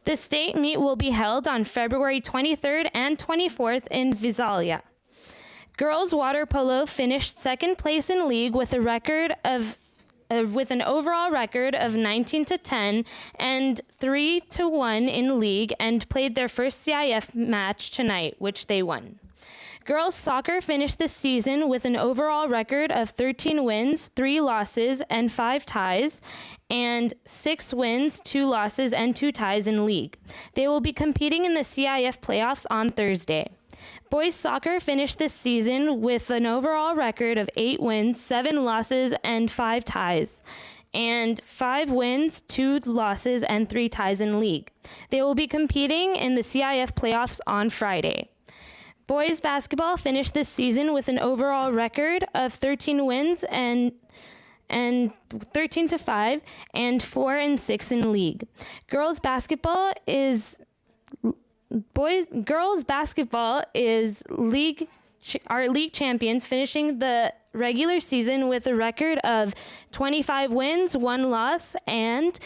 Speaker 16: The state meet will be held on February 23rd and 24th in Visalia. Girls water polo finished 2nd place in league with a record of with an overall record of 19-10 and 3-1 in league, and played their first CIF match tonight, which they won. Girls soccer finished the season with an overall record of 13 wins, 3 losses, and 5 ties, and 6 wins, 2 losses, and 2 ties in league. They will be competing in the CIF playoffs on Thursday. Boys soccer finished this season with an overall record of 8 wins, 7 losses, and 5 ties, and 5 wins, 2 losses, and 3 ties in league. They will be competing in the CIF playoffs on Friday. Boys basketball finished this season with an overall record of 13 wins and 13-5 and 4-6 in league. Girls basketball is our league champions, finishing the regular season with a record of 25 wins, 1 loss, and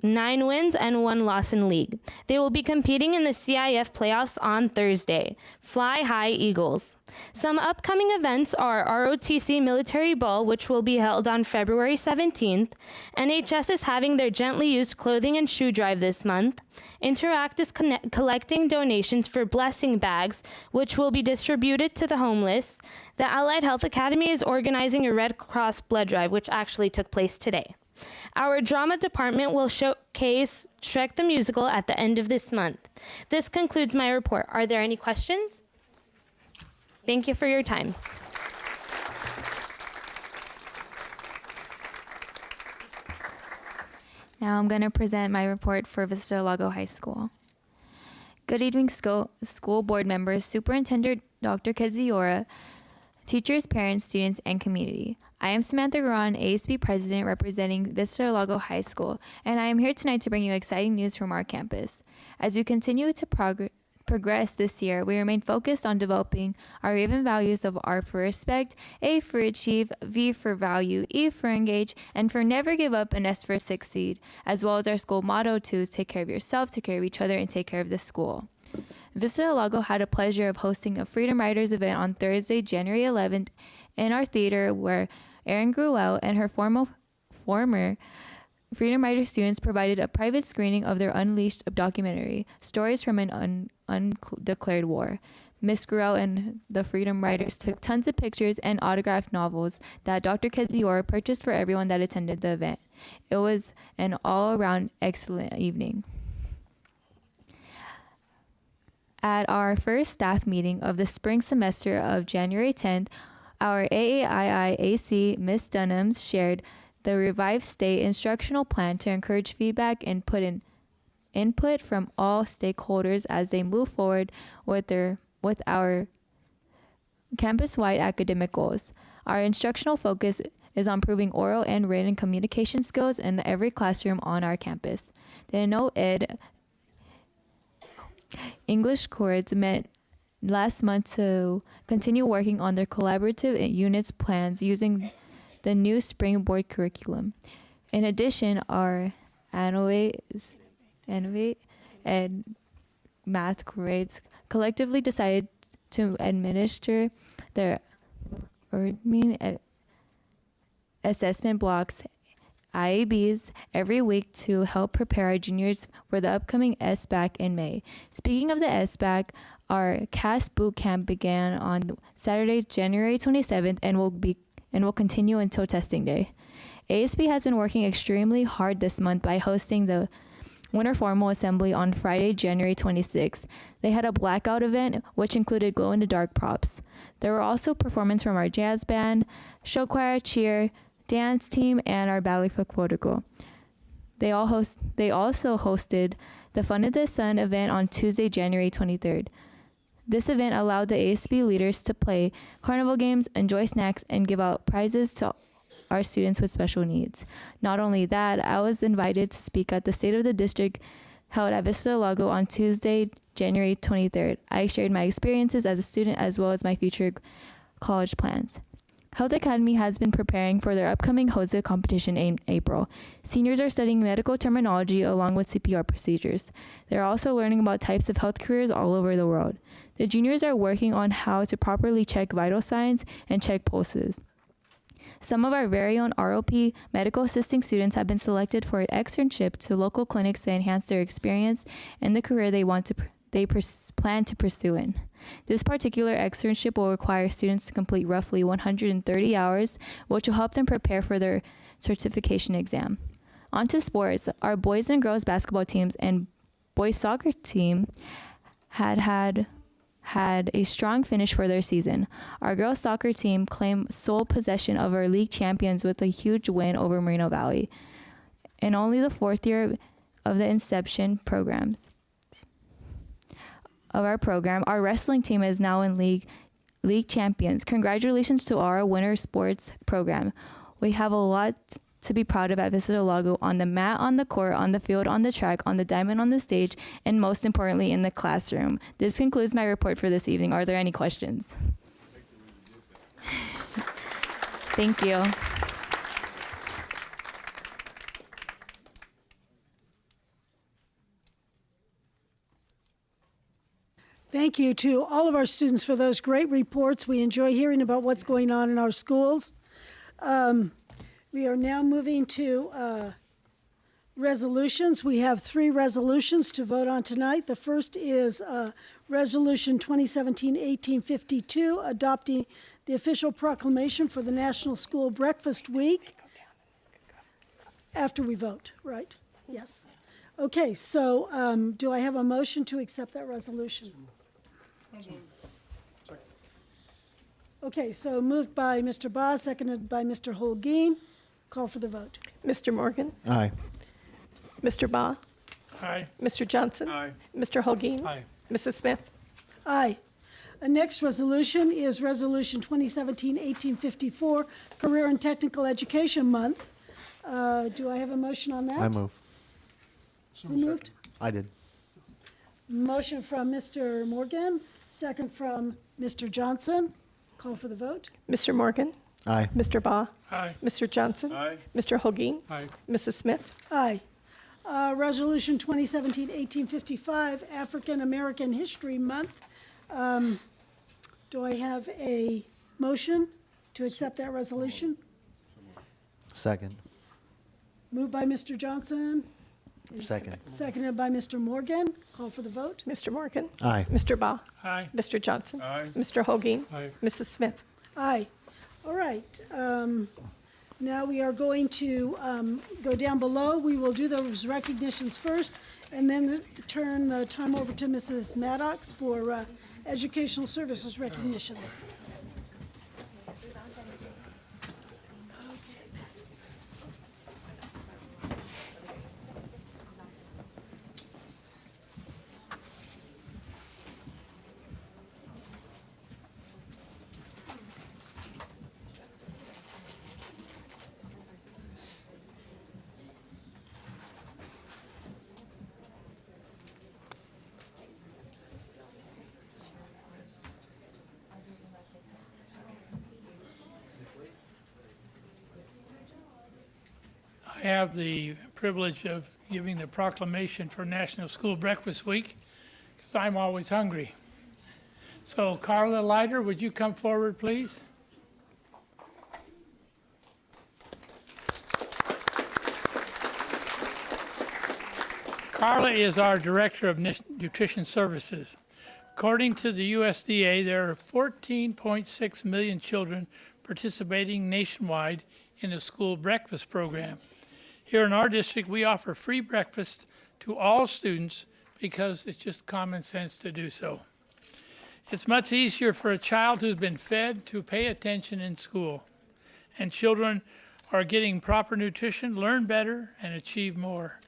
Speaker 16: 9 wins and 1 loss in league. They will be competing in the CIF playoffs on Thursday. Fly high, Eagles. Some upcoming events are ROTC Military Ball, which will be held on February 17th. NHS is having their gently used clothing and shoe drive this month. Interact is collecting donations for blessing bags, which will be distributed to the homeless. The Allied Health Academy is organizing a Red Cross blood drive, which actually took place today. Our drama department will showcase Shrek the Musical at the end of this month. This concludes my report. Are there any questions? Thank you for your time.
Speaker 2: Now I'm going to present my report for Vista Del Lago High School. Good evening, school board members, Superintendent Dr. Kedziora, teachers, parents, students, and community. I am Samantha Garan, ASB President representing Vista Del Lago High School, and I am here tonight to bring you exciting news from our campus. As we continue to progress this year, we remain focused on developing our Raven values of R for respect, A for achieve, V for value, E for engage, and for never give up, and S for succeed, as well as our school motto to take care of yourself, take care of each other, and take care of the school. Vista Del Lago had a pleasure of hosting a Freedom Riders event on Thursday, January 11th in our theater, where Erin Gruel and her former Freedom Rider students provided a private screening of their Unleashed documentary, Stories from an Undeclared War. Miss Gruel and the Freedom Riders took tons of pictures and autographed novels that Dr. Kedziora purchased for everyone that attended the event. It was an all-around excellent evening. At our first staff meeting of the spring semester of January 10th, our AAII-AC Miss Dunhams shared the revised state instructional plan to encourage feedback and input from all stakeholders as they move forward with our campus-wide academic goals. Our instructional focus is on improving oral and written communication skills in every classroom on our campus. The Note Ed English cohorts met last month to continue working on their collaborative units plans using the new Springboard curriculum. In addition, our Innovate and math grades collectively decided to administer their assessment blocks, IABs, every week to help prepare our juniors for the upcoming SBAC in May. Speaking of the SBAC, our CAS boot camp began on Saturday, January 27th, and will continue until testing day. ASB has been working extremely hard this month by hosting the Winter Formal Assembly on Friday, January 26th. They had a blackout event, which included glow-in-the-dark props. There were also performances from our jazz band, show choir, cheer,
Speaker 15: dance team, and our ballet folklorico. They also hosted the Fun of the Sun event on Tuesday, January 23rd. This event allowed the ASB leaders to play carnival games, enjoy snacks, and give out prizes to our students with special needs. Not only that, I was invited to speak at the State of the District held at Vista del Lago on Tuesday, January 23rd. I shared my experiences as a student as well as my future college plans. Health Academy has been preparing for their upcoming HOSA competition in April. Seniors are studying medical terminology along with CPR procedures. They're also learning about types of health careers all over the world. The juniors are working on how to properly check vital signs and check pulses. Some of our very own ROP medical assisting students have been selected for an externship to local clinics to enhance their experience and the career they plan to pursue in. This particular externship will require students to complete roughly 130 hours, which will help them prepare for their certification exam. On to sports. Our boys and girls basketball teams and boys soccer team had a strong finish for their season. Our girls soccer team claimed sole possession of our league champions with a huge win over Moreno Valley. In only the 4th year of the inception of our program, our wrestling team is now in league champions. Congratulations to our winter sports program. We have a lot to be proud of at Vista del Lago, on the mat, on the court, on the field, on the track, on the diamond, on the stage, and most importantly, in the classroom. This concludes my report for this evening. Are there any questions? Thank you.
Speaker 1: Thank you to all of our students for those great reports. We enjoy hearing about what's going on in our schools. We are now moving to resolutions. We have 3 resolutions to vote on tonight. The first is Resolution 2017-1852, adopting the official proclamation for the National School Breakfast Week. After we vote, right? Yes. Okay, so do I have a motion to accept that resolution? Okay, so moved by Mr. Baugh, seconded by Mr. Holguin. Call for the vote.
Speaker 17: Mr. Morgan?
Speaker 3: Aye.
Speaker 17: Mr. Baugh?
Speaker 4: Aye.
Speaker 17: Mr. Johnson?
Speaker 5: Aye.
Speaker 17: Mr. Holguin?
Speaker 4: Aye.
Speaker 17: Mrs. Smith?
Speaker 1: Aye. The next resolution is Resolution 2017-1854, Career and Technical Education Month. Do I have a motion on that?
Speaker 3: I move.
Speaker 1: Who moved?
Speaker 3: I did.
Speaker 1: Motion from Mr. Morgan, second from Mr. Johnson. Call for the vote.
Speaker 17: Mr. Morgan?
Speaker 3: Aye.
Speaker 17: Mr. Baugh?
Speaker 4: Aye.
Speaker 17: Mr. Johnson?
Speaker 5: Aye.
Speaker 17: Mr. Holguin?
Speaker 4: Aye.
Speaker 17: Mrs. Smith?
Speaker 1: Aye. Resolution 2017-1855, African American History Month. Do I have a motion to accept that resolution?
Speaker 3: Second.
Speaker 1: Moved by Mr. Johnson,
Speaker 3: Second.
Speaker 1: seconded by Mr. Morgan. Call for the vote.
Speaker 17: Mr. Morgan?
Speaker 3: Aye.
Speaker 17: Mr. Baugh?
Speaker 4: Aye.
Speaker 17: Mr. Johnson?
Speaker 5: Aye.
Speaker 17: Mr. Holguin?
Speaker 4: Aye.
Speaker 17: Mrs. Smith?
Speaker 1: Aye. All right. Now we are going to go down below. We will do those recognitions first, and then turn the time over to Mrs. Maddox for educational services recognitions.
Speaker 4: I have the privilege of giving the proclamation for National School Breakfast Week because I'm always hungry. So Carla Leiter, would you come forward, please? Carla is our Director of Nutrition Services. According to the USDA, there are 14.6 million children participating nationwide in the school breakfast program. Here in our district, we offer free breakfast to all students because it's just common sense to do so. It's much easier for a child who's been fed to pay attention in school. And children are getting proper nutrition, learn better, and achieve more.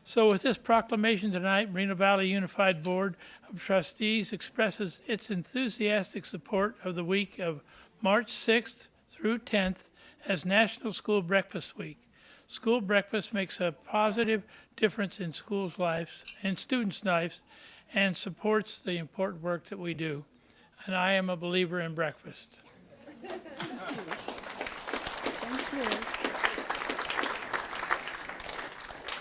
Speaker 4: So with this proclamation tonight, Moreno Valley Unified Board of Trustees expresses its enthusiastic support of the week of March 6th through 10th as National School Breakfast Week. School breakfast makes a positive difference in schools' lives and students' lives and supports the important work that we do. And I am a believer in breakfast.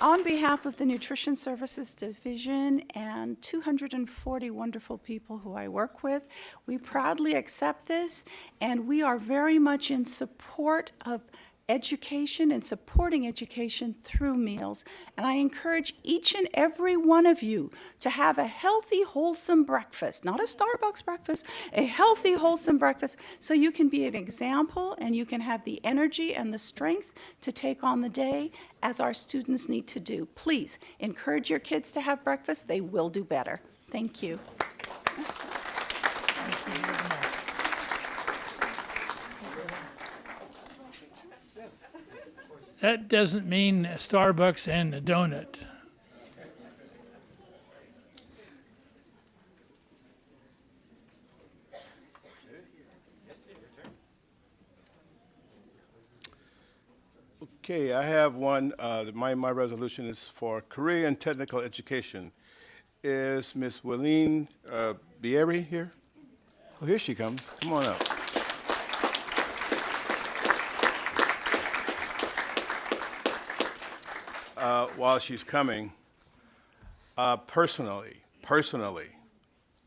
Speaker 18: On behalf of the Nutrition Services Division and 240 wonderful people who I work with, we proudly accept this, and we are very much in support of education and supporting education through meals. And I encourage each and every one of you to have a healthy, wholesome breakfast, not a Starbucks breakfast, a healthy, wholesome breakfast, so you can be an example and you can have the energy and the strength to take on the day as our students need to do. Please encourage your kids to have breakfast. They will do better. Thank you.
Speaker 4: That doesn't mean Starbucks and a donut.
Speaker 5: Okay, I have one. My resolution is for career and technical education. Is Ms. Wileen Bieri here? Oh, here she comes. Come on up. While she's coming, personally,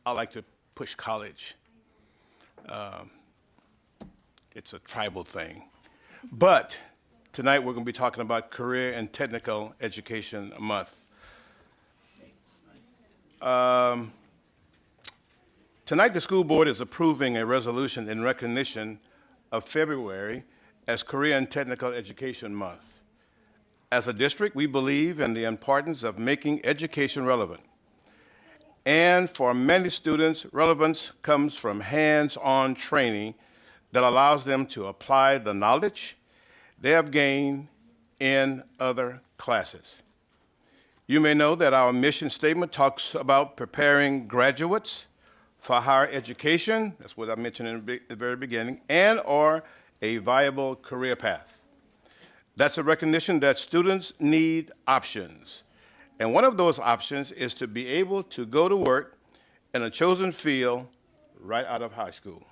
Speaker 5: I like to push college. It's a tribal thing. But tonight we're going to be talking about Career and Technical Education Month. Tonight the school board is approving a resolution in recognition of February as Career and Technical Education Month. As a district, we believe in the importance of making education relevant. And for many students, relevance comes from hands-on training that allows them to apply the knowledge they have gained in other classes. You may know that our mission statement talks about preparing graduates for higher education, that's what I mentioned in the very beginning, and or a viable career path. That's a recognition that students need options. And one of those options is to be able to go to work in a chosen field right out of high school.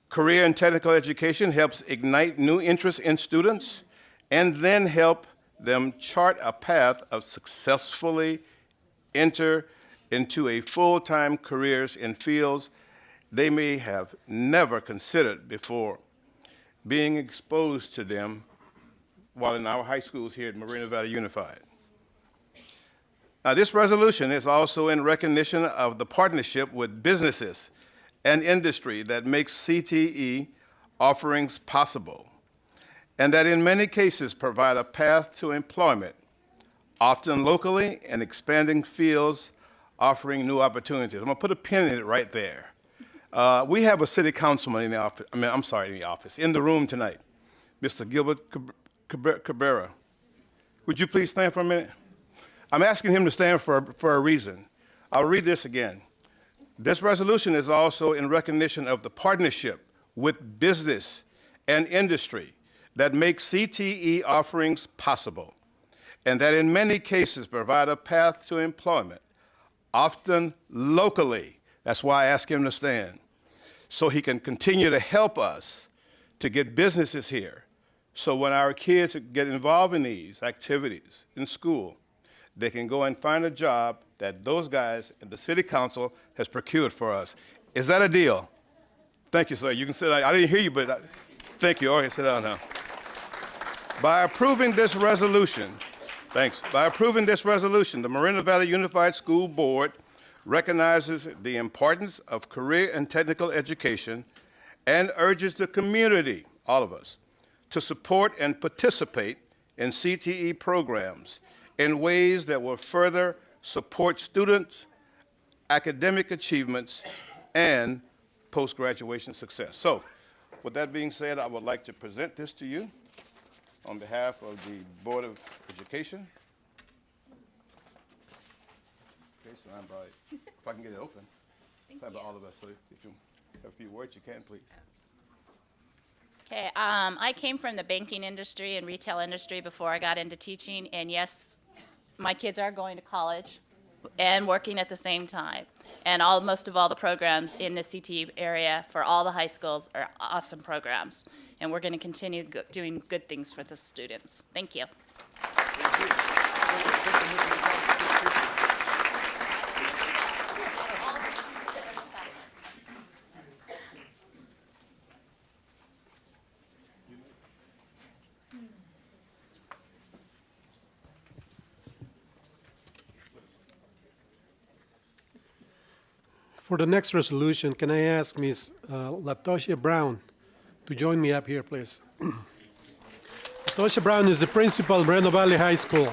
Speaker 5: Career and technical education helps ignite new interest in students and then help them chart a path of successfully enter into a full-time careers in fields they may have never considered before. Being exposed to them while in our high schools here at Moreno Valley Unified. Now, this resolution is also in recognition of the partnership with businesses and industry that makes CTE offerings possible, and that in many cases provide a path to employment, often locally and expanding fields offering new opportunities. I'm gonna put a pin in it right there. We have a city councilman in the office, in the room tonight, Mr. Gilbert Cabrera. Would you please stand for a minute? I'm asking him to stand for a reason. I'll read this again. This resolution is also in recognition of the partnership with business and industry that makes CTE offerings possible, and that in many cases provide a path to employment, often locally. That's why I ask him to stand, so he can continue to help us to get businesses here. So when our kids get involved in these activities in school, they can go and find a job that those guys in the city council has procured for us. Is that a deal? Thank you, sir. You can sit down. I didn't hear you, but thank you. Okay, sit down now. By approving this resolution, the Moreno Valley Unified School Board recognizes the importance of career and technical education and urges the community, all of us, to support and participate in CTE programs in ways that will further support students' academic achievements and post-graduation success. So, with that being said, I would like to present this to you. on behalf of the Board of Education. Okay, so I'm by, if I can get it open. By all of us, so if you have a few words, you can, please.
Speaker 19: Okay, I came from the banking industry and retail industry before I got into teaching, and yes, my kids are going to college and working at the same time. And most of all the programs in the CT area for all the high schools are awesome programs. And we're going to continue doing good things for the students. Thank you.
Speaker 20: For the next resolution, can I ask Ms. Latosha Brown to join me up here, please? Latosha Brown is the principal of Moreno Valley High School.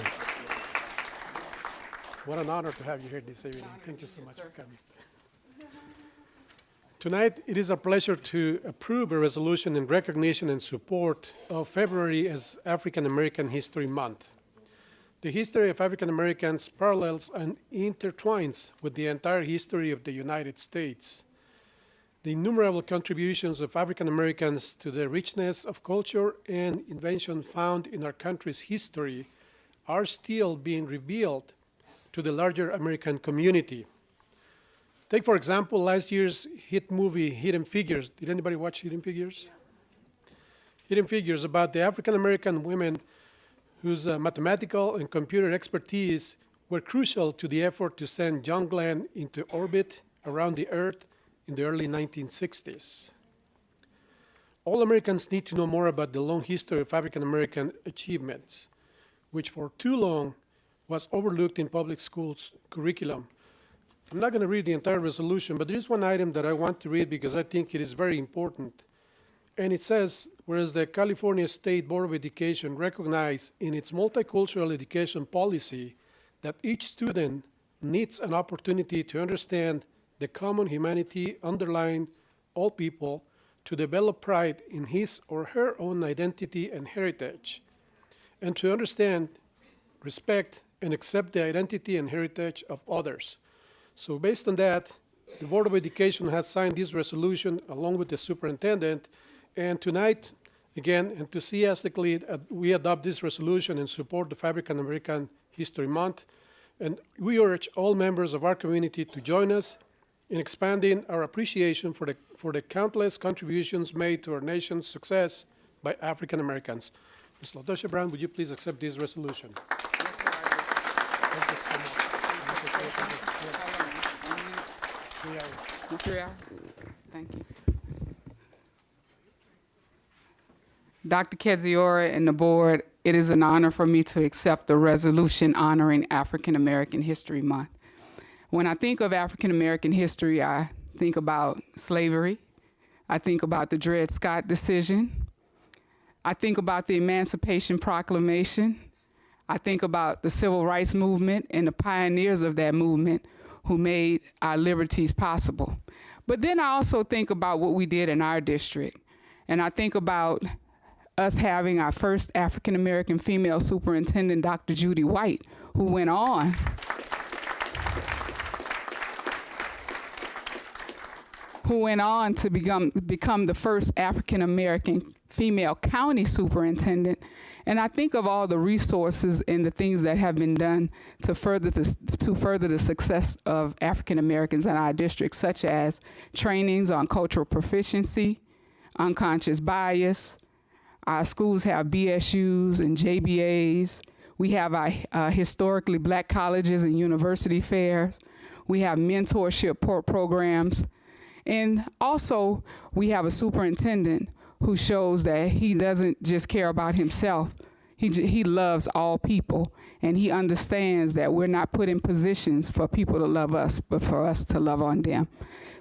Speaker 20: What an honor to have you here this evening. Thank you so much for coming. Tonight, it is a pleasure to approve a resolution in recognition and support of February as African American History Month. The history of African Americans parallels and intertwines with the entire history of the United States. The innumerable contributions of African Americans to the richness of culture and invention found in our country's history are still being revealed to the larger American community. Take, for example, last year's hit movie, Hidden Figures. Did anybody watch Hidden Figures? Hidden Figures, about the African American women whose mathematical and computer expertise were crucial to the effort to send John Glenn into orbit around the Earth in the early 1960s. All Americans need to know more about the long history of African American achievements, which for too long was overlooked in public schools curriculum. I'm not going to read the entire resolution, but there is one item that I want to read because I think it is very important. And it says, whereas the California State Board of Education recognized in its multicultural education policy that each student needs an opportunity to understand the common humanity underlying all people, to develop pride in his or her own identity and heritage, and to understand, respect, and accept the identity and heritage of others. So based on that, the Board of Education has signed this resolution along with the superintendent. And tonight, again, enthusiastically, we adopt this resolution in support of African American History Month. And we urge all members of our community to join us in expanding our appreciation for the countless contributions made to our nation's success by African Americans. Ms. Latosha Brown, would you please accept this resolution?
Speaker 18: Yes, sir.
Speaker 20: Thank you so much.
Speaker 21: 3 hours. Thank you. Dr. Keziora and the board, it is an honor for me to accept the resolution honoring African American History Month. When I think of African American history, I think about slavery. I think about the Dred Scott decision. I think about the Emancipation Proclamation. I think about the Civil Rights Movement and the pioneers of that movement who made our liberties possible. But then I also think about what we did in our district. And I think about us having our first African American female superintendent, Dr. Judy White, who went on to become the first African American female county superintendent. And I think of all the resources and the things that have been done to further the success of African Americans in our district, such as trainings on cultural proficiency, unconscious bias. Our schools have BSUs and JBAs. We have our historically black colleges and university fairs. We have mentorship programs. And also, we have a superintendent who shows that he doesn't just care about himself. He loves all people, and he understands that we're not put in positions for people to love us, but for us to love on them.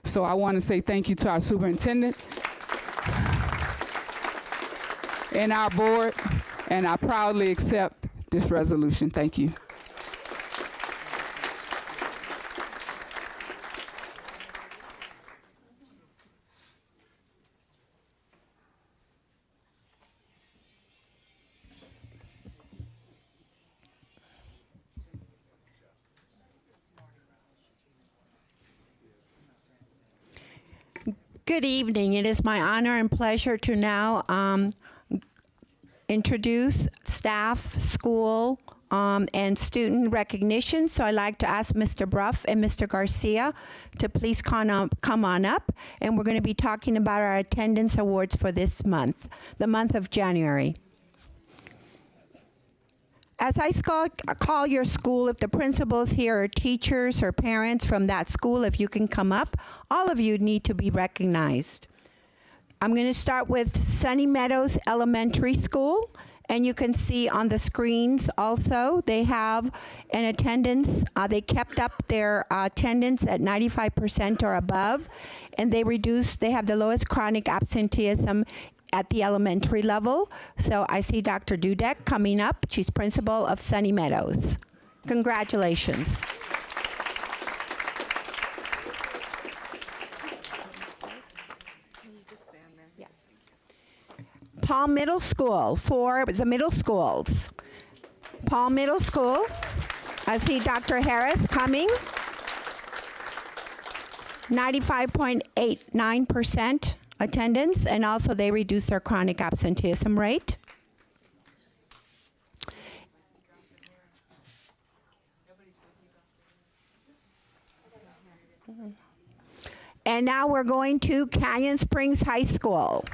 Speaker 21: So I want to say thank you to our superintendent and our board, and I proudly accept this resolution. Thank you.
Speaker 8: Good evening. It is my honor and pleasure to now introduce staff, school, and student recognition. So I'd like to ask Mr. Bruff and Mr. Garcia to please come on up. And we're going to be talking about our attendance awards for this month, the month of January. As I call your school, if the principals here are teachers or parents from that school, if you can come up, all of you need to be recognized. I'm going to start with Sunny Meadows Elementary School, and you can see on the screens also they have an attendance. They kept up their attendance at 95% or above, and they have the lowest chronic absenteeism at the elementary level. So I see Dr. Dudek coming up. She's principal of Sunny Meadows. Congratulations. Palm Middle School, for the middle schools. Palm Middle School, I see Dr. Harris coming. 95.89% attendance, and also they reduce their chronic absenteeism rate. And now we're going to Canyon Springs High School.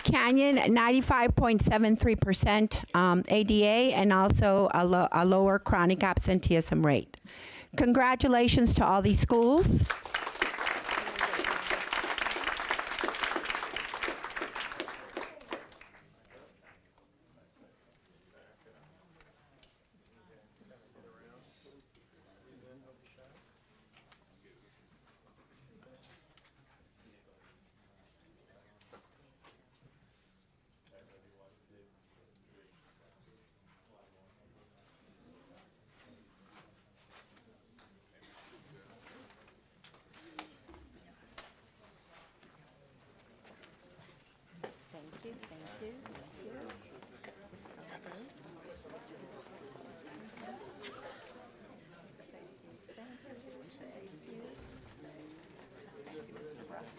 Speaker 8: Canyon, 95.73% ADA, and also a lower chronic absenteeism rate. Congratulations to all these schools.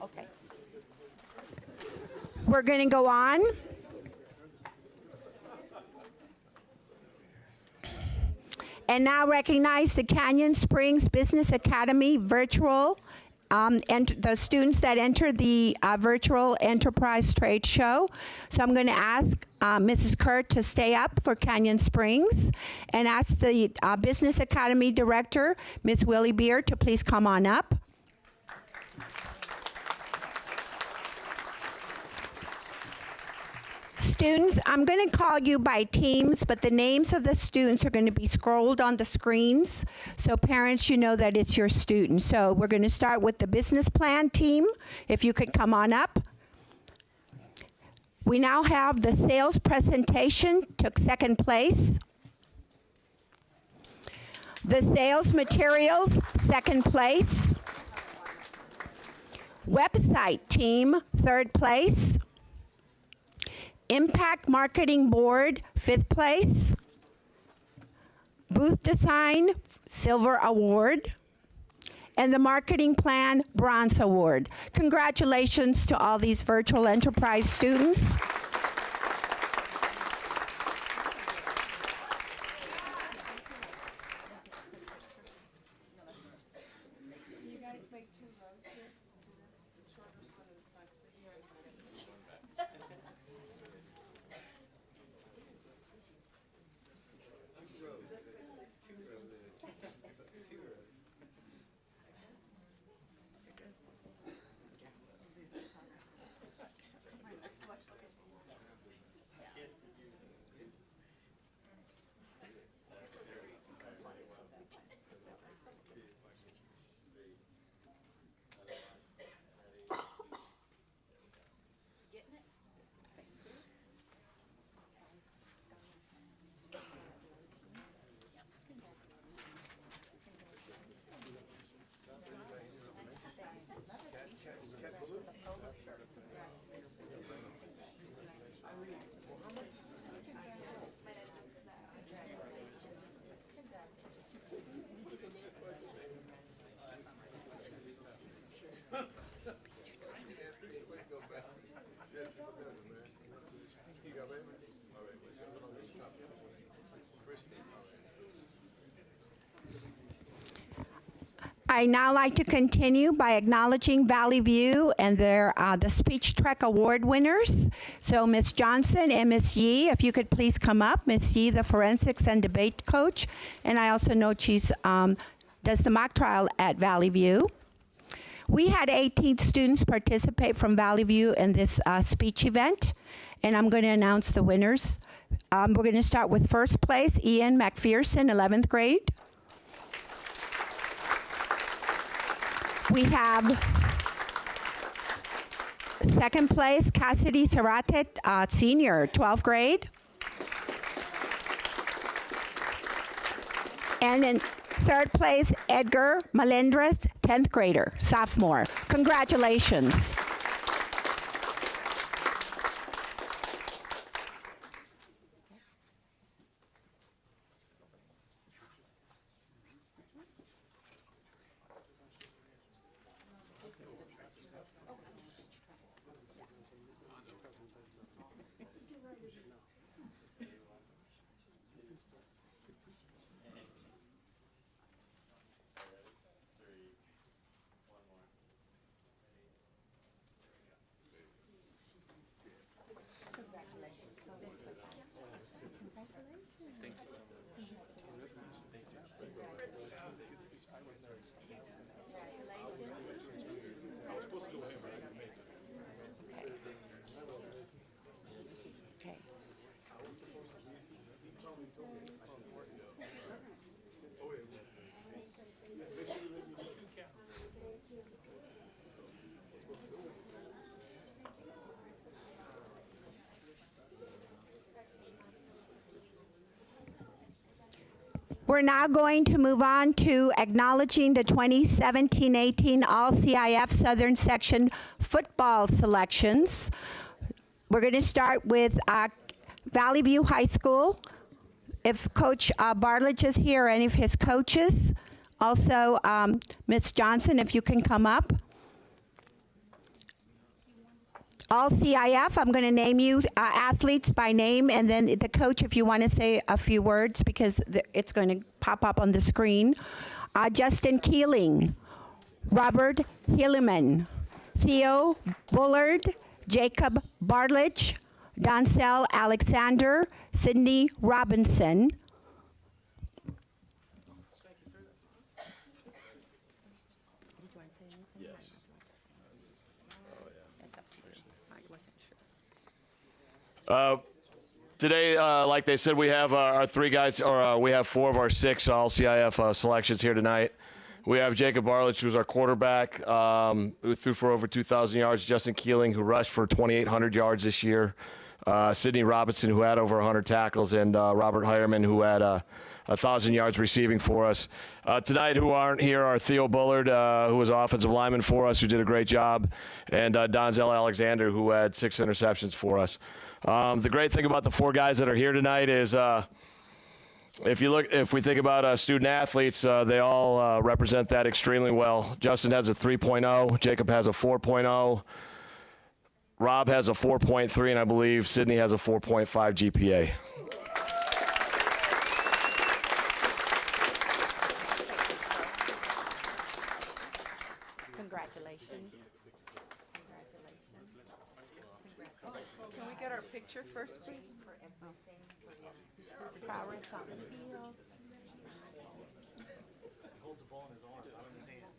Speaker 8: Okay. We're going to go on. And now recognize the Canyon Springs Business Academy virtual and the students that entered the virtual enterprise trade show. So I'm going to ask Mrs. Kurt to stay up for Canyon Springs and ask the Business Academy director, Ms. Willie Beer, to please come on up. Students, I'm going to call you by teams, but the names of the students are going to be scrolled on the screens, so parents, you know that it's your student. So we're going to start with the business plan team, if you could come on up. We now have the sales presentation, took second place. The sales materials, second place. Website team, third place. Impact Marketing Board, 5th place. Booth Design, Silver Award. And the Marketing Plan, Bronze Award. Congratulations to all these virtual enterprise students. I now like to continue by acknowledging Valley View and their the Speech Trek Award winners. So Ms. Johnson and Ms. Yee, if you could please come up. Ms. Yee, the forensics and debate coach, and I also know she's does the mock trial at Valley View. We had 18 students participate from Valley View in this speech event, and I'm going to announce the winners. We're going to start with first place, Ian McPherson, 11th grade. We have second place, Cassidy Serrate, senior, 12th grade. And in third place, Edgar Melendres, 10th grader, sophomore. Congratulations. We're now going to move on to acknowledging the 2017-18 All-CIF Southern Section football selections. We're going to start with Valley View High School. If Coach Bartlett is here, any of his coaches. Also, Ms. Johnson, if you can come up. All CIF, I'm going to name you athletes by name, and then the coach, if you want to say a few words, because it's going to pop up on the screen. Justin Keeling, Robert Hilleman, Theo Bullard, Jacob Bartlett, Doncel Alexander, Sydney Robinson.
Speaker 6: Today, like they said, we have our three guys, or we have four of our six All-CIF selections here tonight. We have Jacob Bartlett, who's our quarterback, who threw for over 2,000 yards. Justin Keeling, who rushed for 2,800 yards this year. Sydney Robinson, who had over 100 tackles, and Robert Hireman, who had 1,000 yards receiving for us. Tonight, who aren't here, are Theo Bullard, who was offensive lineman for us, who did a great job, and Donzel Alexander, who had 6 interceptions for us. The great thing about the four guys that are here tonight is if we think about student athletes, they all represent that extremely well. Justin has a 3.0, Jacob has a 4.0, Rob has a 4.3, and I believe Sydney has a 4.5 GPA.
Speaker 8: Congratulations. Can we get our picture first, please? Prowess on the field.
Speaker 3: He holds the ball in his arm, not in his hand.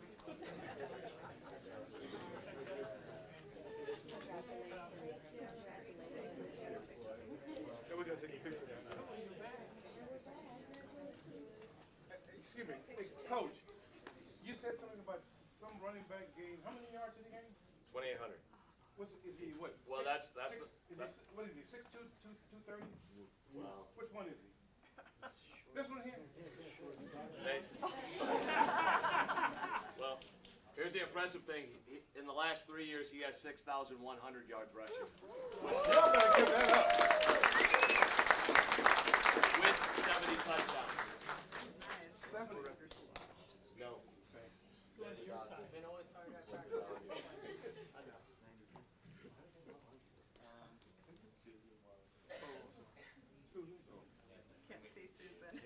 Speaker 5: We're gonna take a picture now. Excuse me, hey, Coach, you said something about some running back gain. How many yards did he gain?
Speaker 6: 2,800.
Speaker 5: Is he what?
Speaker 6: Well,
Speaker 5: what is he? 6'2", 230?
Speaker 6: Wow.
Speaker 5: Which one is he? This one here?
Speaker 6: Well, here's the impressive thing. In the last 3 years, he has 6,100 yards rushing.
Speaker 5: Y'all better give that up.
Speaker 6: With 70 touchdowns.
Speaker 5: 70.
Speaker 6: No.
Speaker 18: Can't see Susan.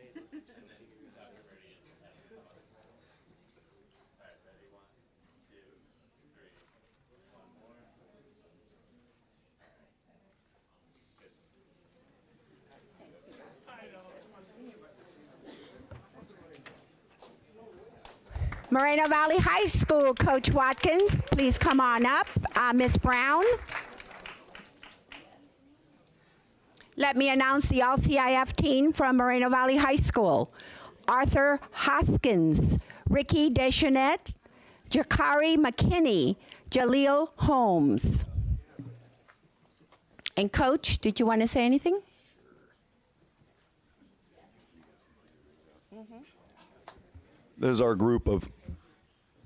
Speaker 8: Moreno Valley High School, Coach Watkins, please come on up. Ms. Brown. Let me announce the All-CIF team from Moreno Valley High School. Arthur Hoskins, Ricky Deschanette, Jakari McKinney, Jaleel Holmes. And Coach, did you want to say anything?
Speaker 9: This is our group of,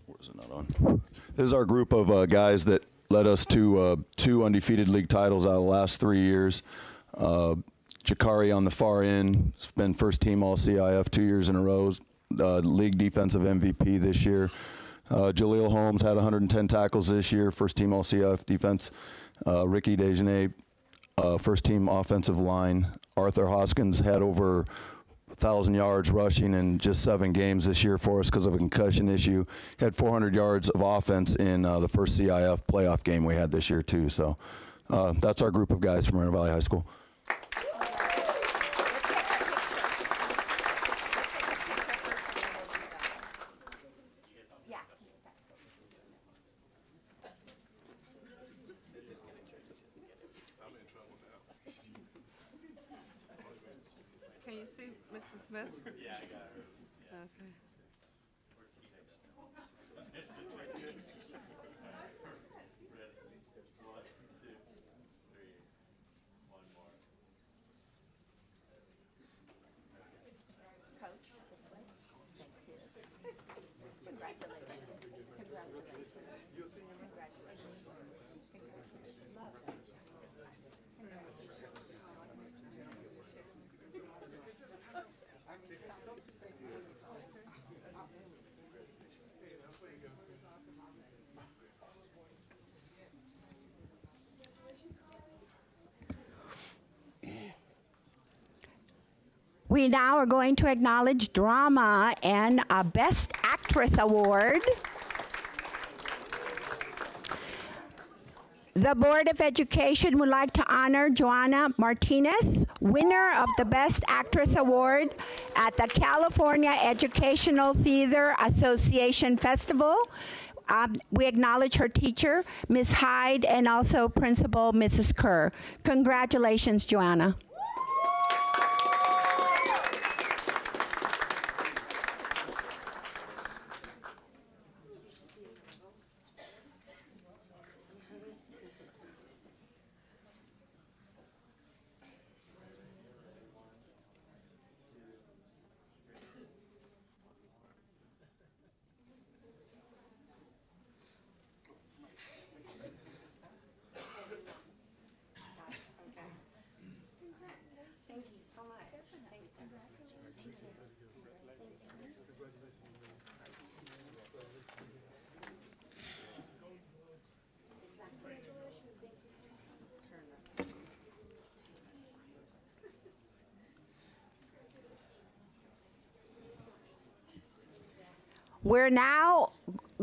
Speaker 9: where's it not on? This is our group of guys that led us to 2 undefeated league titles out of the last 3 years. Jakari on the far end, has been first team All-CIF 2 years in a row, league defensive MVP this year. Jaleel Holmes had 110 tackles this year, first team All-CIF defense. Ricky Dejanay, first team offensive line. Arthur Hoskins had over 1,000 yards rushing in just 7 games this year for us because of a concussion issue. He had 400 yards of offense in the first CIF playoff game we had this year too. So that's our group of guys from Moreno Valley High School.
Speaker 22: Can you see Mrs. Smith? Yeah, I got her. Okay.
Speaker 8: We now are going to acknowledge drama and a Best Actress Award. The Board of Education would like to honor Joanna Martinez, winner of the Best Actress Award at the California Educational Theater Association Festival. We acknowledge her teacher, Ms. Hyde, and also Principal Mrs. Kerr. Congratulations, Joanna. We're now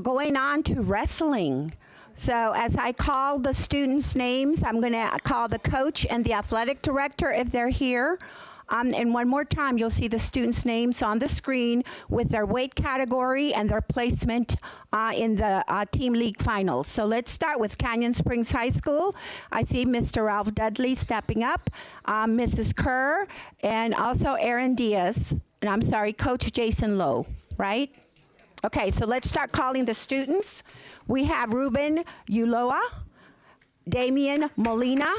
Speaker 8: going on to wrestling. So as I call the students' names, I'm going to call the coach and the athletic director if they're here. And one more time, you'll see the students' names on the screen with their weight category and their placement in the Team League Finals. So let's start with Canyon Springs High School. I see Mr. Ralph Dudley stepping up, Mrs. Kerr, and also Aaron Diaz. And I'm sorry, Coach Jason Lowe, right? Okay, so let's start calling the students. We have Ruben Uloa, Damian Molina,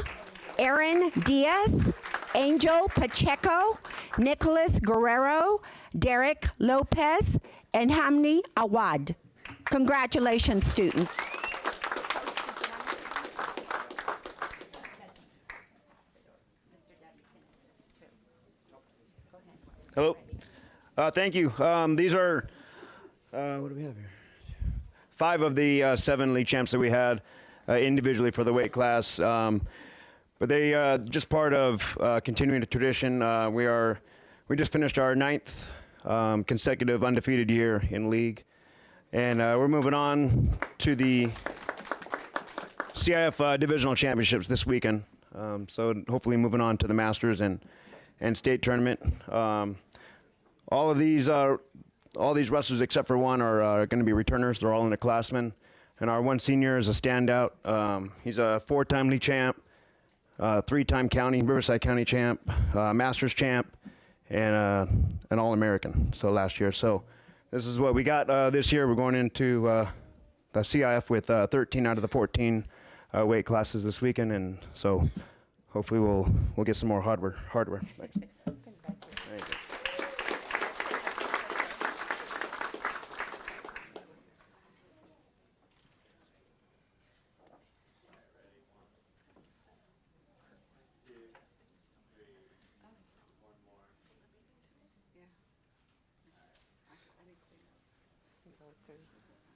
Speaker 8: Aaron Diaz, Angel Pacheco, Nicholas Guerrero, Derek Lopez, and Hamni Awad. Congratulations, students.
Speaker 23: Hello. Thank you. These are, what do we have here? 5 of the 7 league champs that we had individually for the weight class. But they just part of continuing the tradition. We just finished our 9th consecutive undefeated year in league, and we're moving on to the CIF divisional championships this weekend. So hopefully moving on to the Masters and state tournament. All of all these wrestlers except for one are going to be returners. They're all underclassmen. And our one senior is a standout. He's a 4-time league champ, 3-time county, Riverside County champ, Masters champ, and an All-American, so last year. So this is what we got this year. We're going into the CIF with 13 out of the 14 weight classes this weekend, and so hopefully we'll get some more hardware. Thanks. Thank you.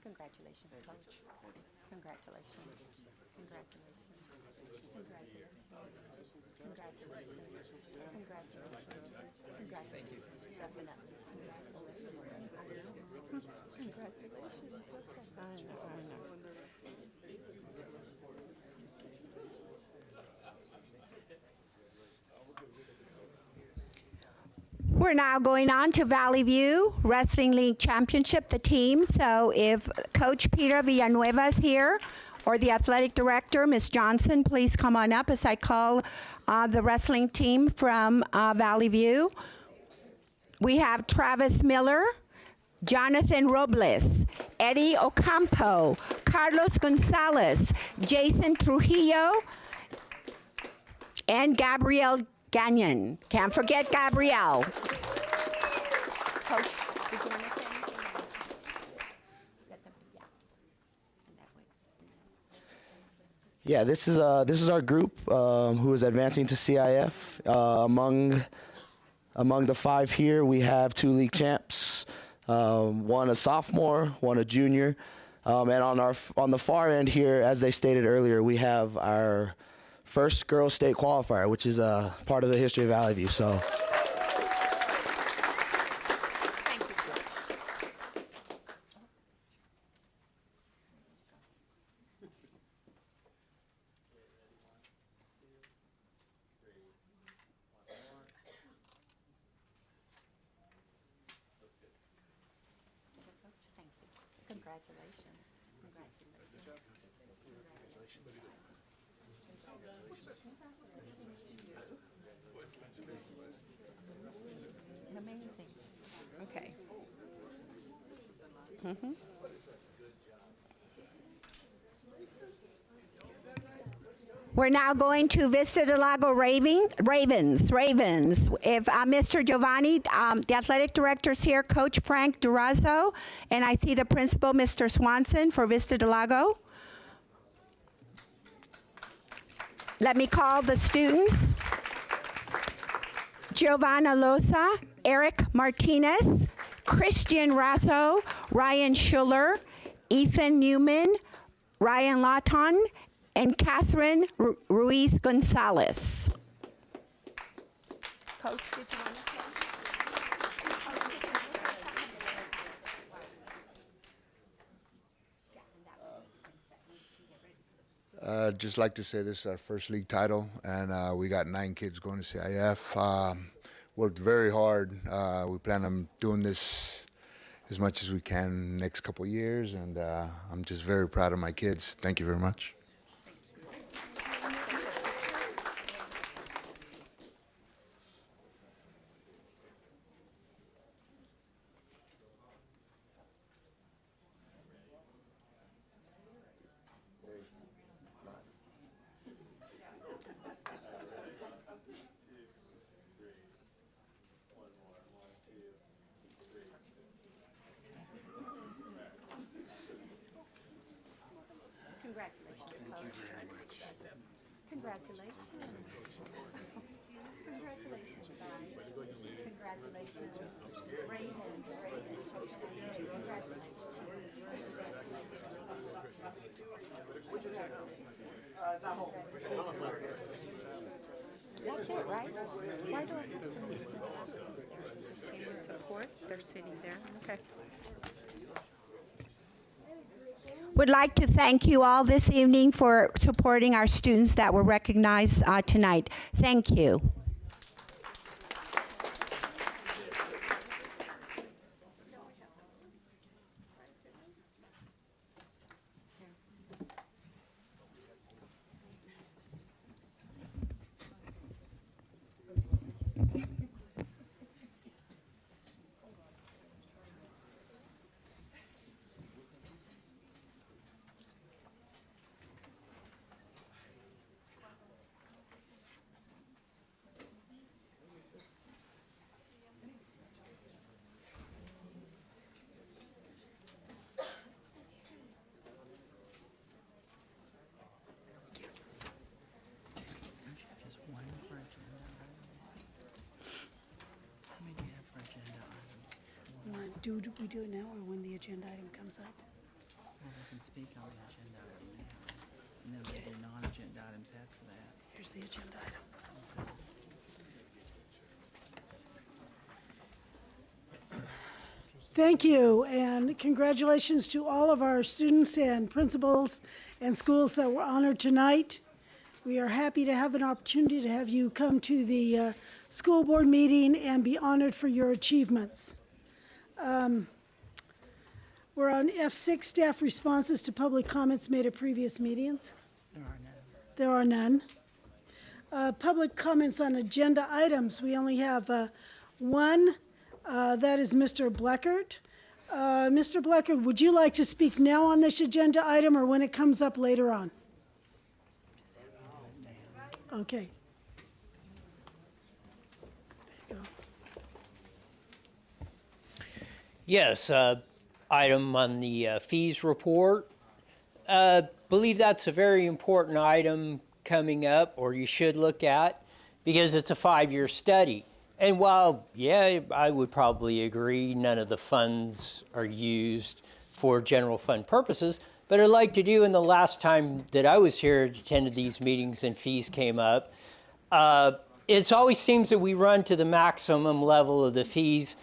Speaker 8: Congratulations, Coach. Congratulations. Congratulations. Congratulations. Congratulations. Congratulations. Thank you. Stepping up. Congratulations. I know. We're now going on to Valley View Wrestling League Championship, the team. So if Coach Peter Villanueva is here, or the athletic director, Ms. Johnson, please come on up as I call the wrestling team from Valley View. We have Travis Miller, Jonathan Robles, Eddie Ocampo, Carlos Gonzalez, Jason Trujillo, and Gabrielle Gagnon. Can't forget Gabrielle. Coach, did you want to say anything?
Speaker 10: Yeah, this is our group who is advancing to CIF. Among the 5 here, we have 2 league champs, one a sophomore, one a junior, and on the far end here, as they stated earlier, we have our first girls state qualifier, which is a part of the history of Valley View. So.
Speaker 8: Congratulations. Amazing. Okay. We're now going to Vista del Lago Ravens. If Mr. Giovanni, the athletic director is here, Coach Frank Durazo, and I see the principal, Mr. Swanson, for Vista del Lago. Let me call the students. Giovanna Loza, Eric Martinez, Christian Rasso, Ryan Schuller, Ethan Newman, Ryan Lawton, and Catherine Ruiz Gonzalez. Coach, did you want to
Speaker 11: Just like to say this is our first league title, and we got 9 kids going to CIF. Worked very hard. We plan on doing this as much as we can next couple years, and I'm just very proud of my kids. Thank you very much.
Speaker 8: Congratulations, Coach. Congratulations. Congratulations, guys. Congratulations. Ravens. That's it, right? Why do I support? They're sitting there. Okay. Would like to thank you all this evening for supporting our students that were recognized tonight. Thank you.
Speaker 1: Do we do it now or when the agenda item comes up?
Speaker 7: Well, we can speak on the agenda item now, and then we'll do non-agenda items after that.
Speaker 1: Here's the agenda item. Thank you, and congratulations to all of our students and principals and schools that were honored tonight. We are happy to have an opportunity to have you come to the school board meeting and be honored for your achievements. We're on F6, staff responses to public comments made at previous meetings. There are none. Public comments on agenda items, we only have one. That is Mr. Bleckert. Mr. Bleckert, would you like to speak now on this agenda item or when it comes up later on? Okay. There you go.
Speaker 12: Yes, item on the fees report. Believe that's a very important item coming up, or you should look at, because it's a 5-year study. And while, yeah, I would probably agree none of the funds are used for general fund purposes, but I'd like to do, in the last time that I was here, attended these meetings and fees came up, it always seems that we run to the maximum level of the fees,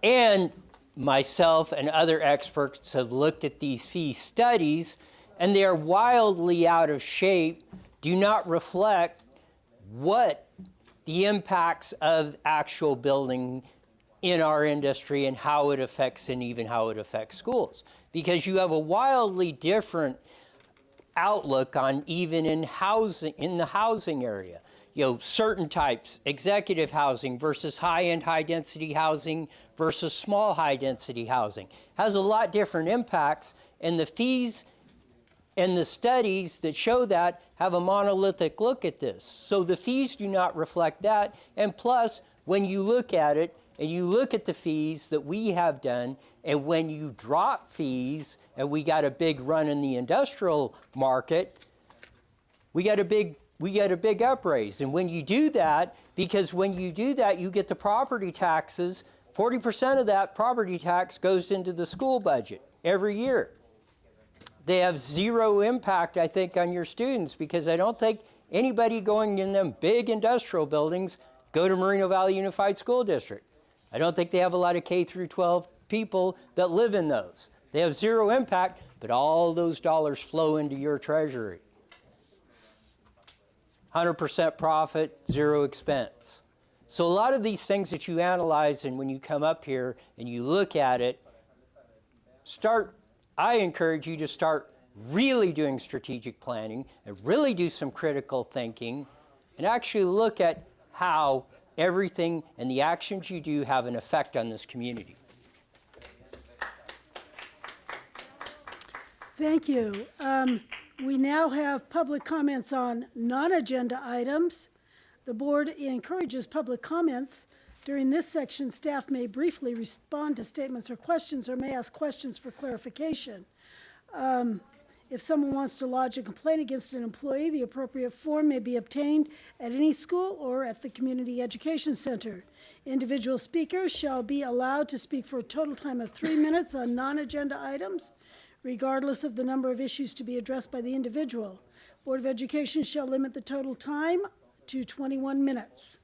Speaker 12: and myself and other experts have looked at these fee studies, and they are wildly out of shape, do not reflect what the impacts of actual building in our industry and how it affects, and even how it affects schools. Because you have a wildly different outlook on, even in housing, in the housing area. You know, certain types, executive housing versus high-end high-density housing versus small high-density housing, has a lot different impacts, and the fees and the studies that show that have a monolithic look at this. So the fees do not reflect that. And plus, when you look at it and you look at the fees that we have done, and when you drop fees, and we got a big run in the industrial market, we got a big upraise. And when you do that, because when you do that, you get the property taxes, 40% of that property tax goes into the school budget every year. They have zero impact, I think, on your students, because I don't think anybody going in them big industrial buildings go to Moreno Valley Unified School District. I don't think they have a lot of K through 12 people that live in those. They have zero impact, but all those dollars flow into your treasury. 100% profit, zero expense. So a lot of these things that you analyze, and when you come up here and you look at it, I encourage you to start really doing strategic planning and really do some critical thinking and actually look at how everything and the actions you do have an effect on this community.
Speaker 1: Thank you. We now have public comments on non-agenda items. The board encourages public comments. During this section, staff may briefly respond to statements or questions, or may ask questions for clarification. If someone wants to lodge a complaint against an employee, the appropriate form may be obtained at any school or at the Community Education Center. Individual speakers shall be allowed to speak for a total time of 3 minutes on non-agenda items, regardless of the number of issues to be addressed by the individual. Board of Education shall limit the total time to 21 minutes.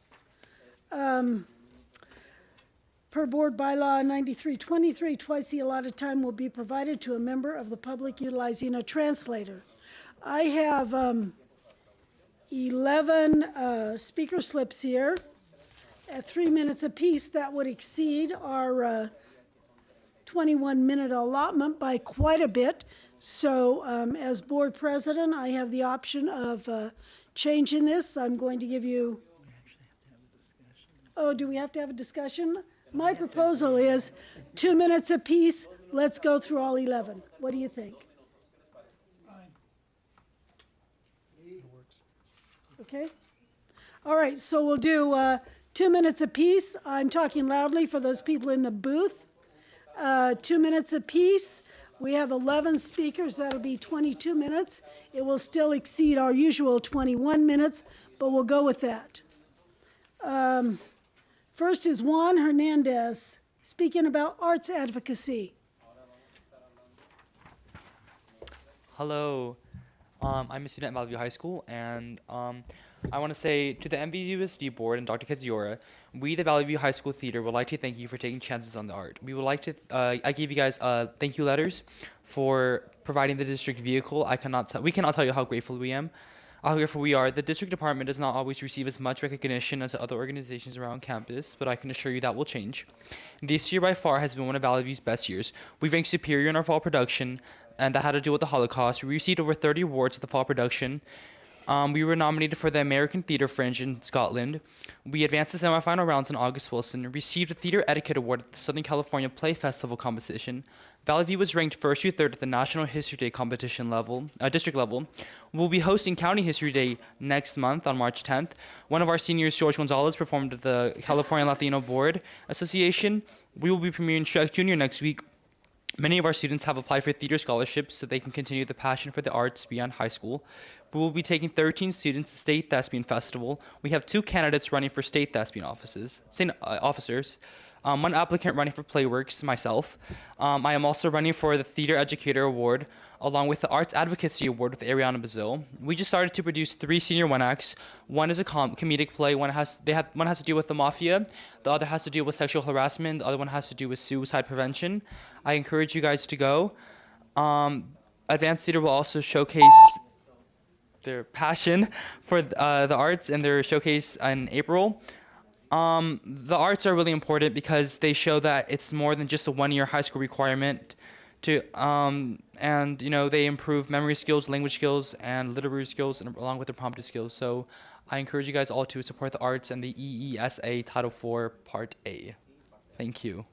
Speaker 1: Per Board Bylaw 9323, twice the allotted time will be provided to a member of the public utilizing a translator. I have 11 speaker slips here. At 3 minutes apiece, that would exceed our 21-minute allotment by quite a bit. So as board president, I have the option of changing this. I'm going to give you... Oh, do we have to have a discussion? My proposal is 2 minutes apiece. Let's go through all 11. What do you think? Okay. All right, so we'll do 2 minutes apiece. I'm talking loudly for those people in the booth. 2 minutes apiece. We have 11 speakers. That'll be 22 minutes. It will still exceed our usual 21 minutes, but we'll go with that. First is Juan Hernandez. speaking about arts advocacy.
Speaker 13: Hello, I'm a student at Valley View High School, and I want to say to the MVUSD board and Dr. Kaziora, we, the Valley View High School Theater, would like to thank you for taking chances on the art. We would like to, I gave you guys thank you letters for providing the district vehicle. We cannot tell you how grateful we are. The district department does not always receive as much recognition as other organizations around campus, but I can assure you that will change. This year by far has been one of Valley View's best years. We ranked superior in our fall production, and that had to do with the Holocaust. We received over 30 awards at the fall production. We were nominated for the American Theatre Fringe in Scotland. We advanced to semifinal rounds in August Wilson, received a Theatre Etiquette Award at the Southern California Play Festival competition. Valley View was ranked first through third at the National History Day competition level, district level. We'll be hosting County History Day next month on March 10th. One of our seniors, George Gonzalez, performed at the California Latino Board Association. We will be premiering Shrek Jr. next week. Many of our students have applied for theater scholarships so they can continue the passion for the arts beyond high school. We will be taking 13 students to State Thespian Festival. We have 2 candidates running for State Thespian officers. One applicant running for Playworks, myself. I am also running for the Theater Educator Award, along with the Arts Advocacy Award with Ariana Bazil. We just started to produce 3 senior one-acts. One is a comedic play. One has to deal with the mafia. The other has to deal with sexual harassment. The other one has to do with suicide prevention. I encourage you guys to go. Advanced Theater will also showcase their passion for the arts and their showcase in April. The arts are really important because they show that it's more than just a one-year high school requirement to, and they improve memory skills, language skills, and literary skills, and along with the prompted skills. So I encourage you guys all to support the arts and the EESA Title IV Part A. Thank you.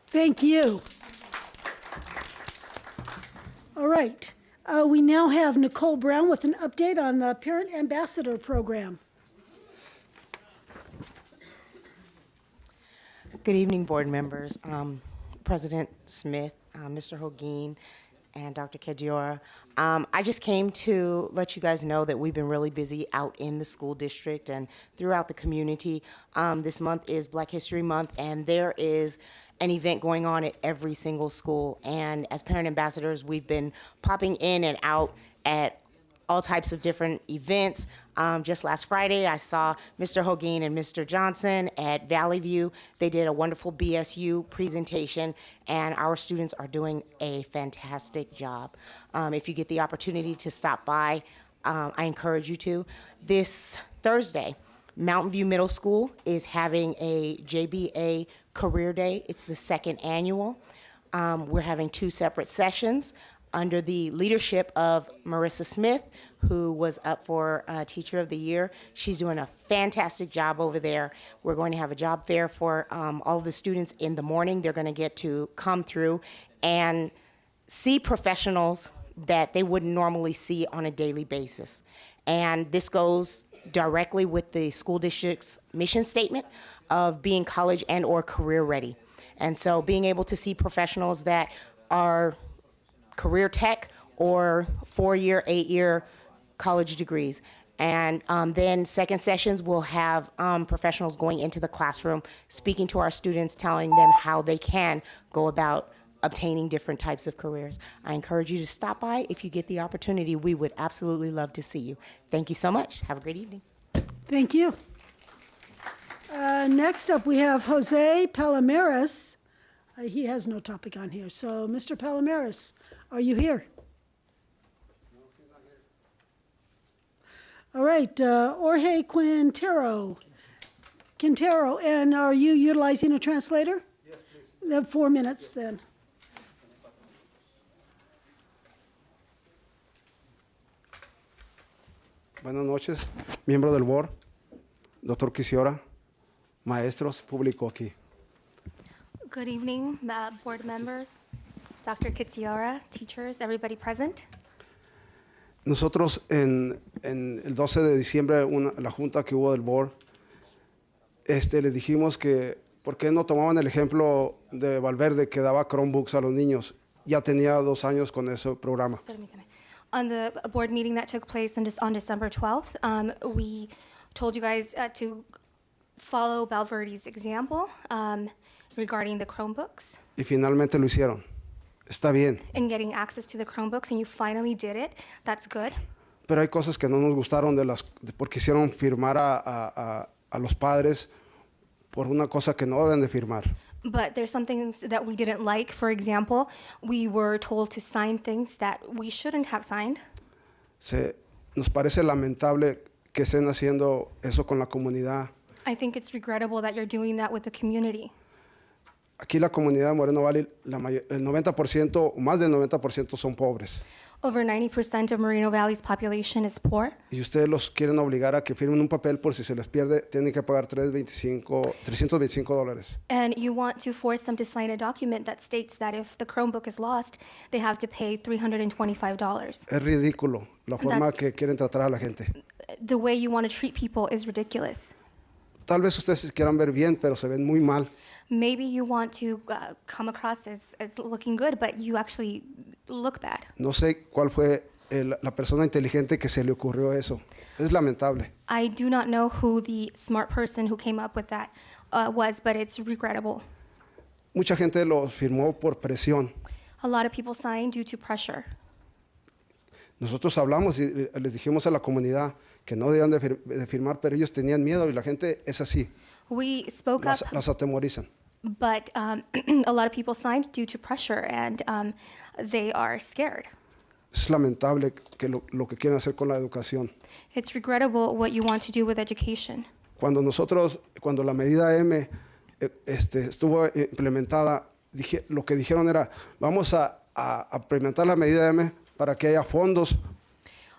Speaker 1: Thank you. All right. We now have Nicole Brown with an update on the Parent Ambassador Program.
Speaker 14: Good evening, board members, President Smith, Mr. Hogin, and Dr. Kajiora. I just came to let you guys know that we've been really busy out in the school district and throughout the community. This month is Black History Month, and there is an event going on at every single school. And as parent ambassadors, we've been popping in and out at all types of different events. Just last Friday, I saw Mr. Hogin and Mr. Johnson at Valley View. They did a wonderful BSU presentation, and our students are doing a fantastic job. If you get the opportunity to stop by, I encourage you to. This Thursday, Mountain View Middle School is having a JBA Career Day. It's the 2nd annual. We're having 2 separate sessions under the leadership of Marissa Smith, who was up for Teacher of the Year. She's doing a fantastic job over there. We're going to have a job fair for all of the students in the morning. They're going to get to come through and see professionals that they wouldn't normally see on a daily basis. And this goes directly with the school district's mission statement of being college and or career ready. And so being able to see professionals that are career tech or 4-year, 8-year college degrees. And then second sessions will have professionals going into the classroom, speaking to our students, telling them how they can go about obtaining different types of careers. I encourage you to stop by if you get the opportunity. We would absolutely love to see you. Thank you so much. Have a great evening.
Speaker 1: Thank you. Next up, we have Jose Palomares. He has no topic on here. So, Mr. Palomares, are you here? All right, Jorge Quintero, and are you utilizing a translator? Yes, please. 4 minutes then.
Speaker 16: Buenas noches, miembro del board, Dr. Quisiora, maestros, público aquí.
Speaker 24: Good evening, board members, Dr. Kitsiora, teachers, everybody present.
Speaker 16: Nosotros en el 12 de diciembre, la junta que hubo del board, les dijimos que por qué no tomaban el ejemplo de Valverde que daba Chromebooks a los niños. Ya tenía 2 años con ese programa.
Speaker 24: On the board meeting that took place on December 12th, we told you guys to follow Valverde's example. regarding the Chromebooks
Speaker 16: y finalmente lo hicieron. Está bien,
Speaker 24: and getting access to the Chromebooks, and you finally did it. That's good.
Speaker 16: pero hay cosas que no nos gustaron porque hicieron firmar a los padres por una cosa que no deben de firmar.
Speaker 24: But there's some things that we didn't like. For example, we were told to sign things that we shouldn't have signed.
Speaker 16: Nos parece lamentable que estén haciendo eso con la comunidad.
Speaker 24: I think it's regrettable that you're doing that with the community.
Speaker 16: Aquí la comunidad de Moreno Valley, el 90% o más del 90% son pobres.
Speaker 24: Over 90% of Moreno Valley's population is poor.
Speaker 16: Y ustedes los quieren obligar a que firmen un papel por si se les pierde, tienen que pagar $325.
Speaker 24: And you want to force them to sign a document that states that if the Chromebook is lost, they have to pay $325.
Speaker 16: Es ridículo la forma que quieren tratar a la gente.
Speaker 24: The way you want to treat people is ridiculous.
Speaker 16: Tal vez ustedes se quieran ver bien, pero se ven muy mal.
Speaker 24: Maybe you want to come across as looking good, but you actually look bad.
Speaker 16: No sé cuál fue la persona inteligente que se le ocurrió eso. Es lamentable.
Speaker 24: I do not know who the smart person who came up with that was, but it's regrettable.
Speaker 16: Mucha gente lo firmó por presión.
Speaker 24: A lot of people signed due to pressure.
Speaker 16: Nosotros hablamos y les dijimos a la comunidad que no debían de firmar, pero ellos tenían miedo y la gente es así.
Speaker 24: We spoke up,
Speaker 16: Las atemorizan.
Speaker 24: but a lot of people signed due to pressure, and they are scared.
Speaker 16: Es lamentable que lo que quieren hacer con la educación.
Speaker 24: It's regrettable what you want to do with education.
Speaker 16: Cuando la medida M estuvo implementada, lo que dijeron era, vamos a implementar la medida M para que haya fondos.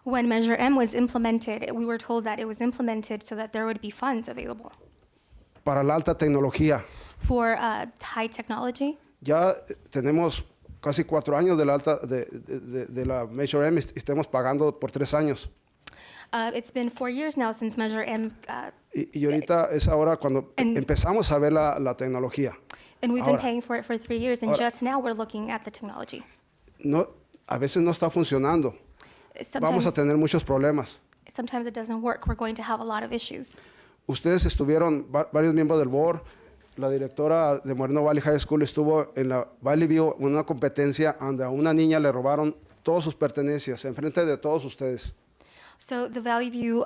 Speaker 24: When Measure M was implemented, we were told that it was implemented so that there would be funds available
Speaker 16: Para la alta tecnología.
Speaker 24: for high technology.
Speaker 16: Ya tenemos casi 4 años de la Measure M y estamos pagando por 3 años.
Speaker 24: It's been 4 years now since Measure M,
Speaker 16: Y ahorita es ahora cuando empezamos a ver la tecnología.
Speaker 24: and we've
Speaker 16: Ahora.
Speaker 24: been paying for it for 3 years, and
Speaker 16: Ahora.
Speaker 24: just now we're looking at the technology.
Speaker 16: A veces no está funcionando. Vamos a tener muchos problemas.
Speaker 24: Sometimes it doesn't work. We're going to have a lot of issues.
Speaker 16: Ustedes estuvieron, varios miembros del board, la directora de Moreno Valley High School estuvo en la Valley View, en una competencia donde a una niña le robaron todas sus pertenencias enfrente de todos ustedes.
Speaker 24: So the Valley View,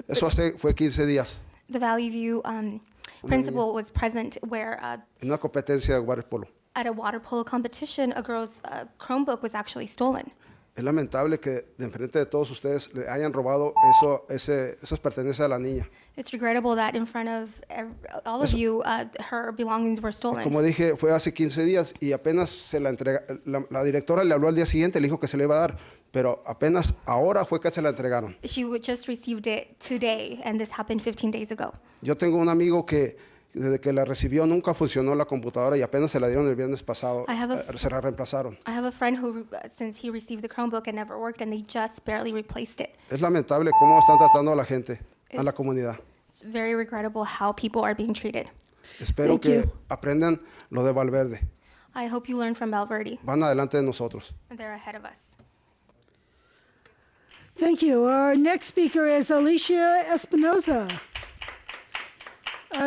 Speaker 16: Eso fue 15 días,
Speaker 24: the Valley View principal was present where
Speaker 16: en una competencia de waterpolo.
Speaker 24: at a water polo competition, a girl's Chromebook was actually stolen.
Speaker 16: Es lamentable que de enfrente de todos ustedes le hayan robado esas pertenencias a la niña.
Speaker 24: It's regrettable that in front of all of you, her belongings were stolen.
Speaker 16: Como dije, fue hace 15 días y apenas se la entrega, la directora le habló al día siguiente, le dijo que se le iba a dar, pero apenas ahora fue que se la entregaron.
Speaker 24: She just received it today, and this happened 15 days ago.
Speaker 16: Yo tengo un amigo que desde que la recibió nunca funcionó la computadora y apenas se la dieron el viernes pasado, se la reemplazaron.
Speaker 24: I have a friend who, since he received the Chromebook, it never worked, and they just barely replaced it.
Speaker 16: Es lamentable cómo están tratando a la gente, a la comunidad.
Speaker 24: It's very regrettable how people are being treated.
Speaker 16: Espero que aprendan lo de Valverde.
Speaker 24: I hope you learn from Valverde.
Speaker 16: Van adelante de nosotros.
Speaker 24: They're ahead of us.
Speaker 1: Thank you. Our next speaker is Alicia Espinoza.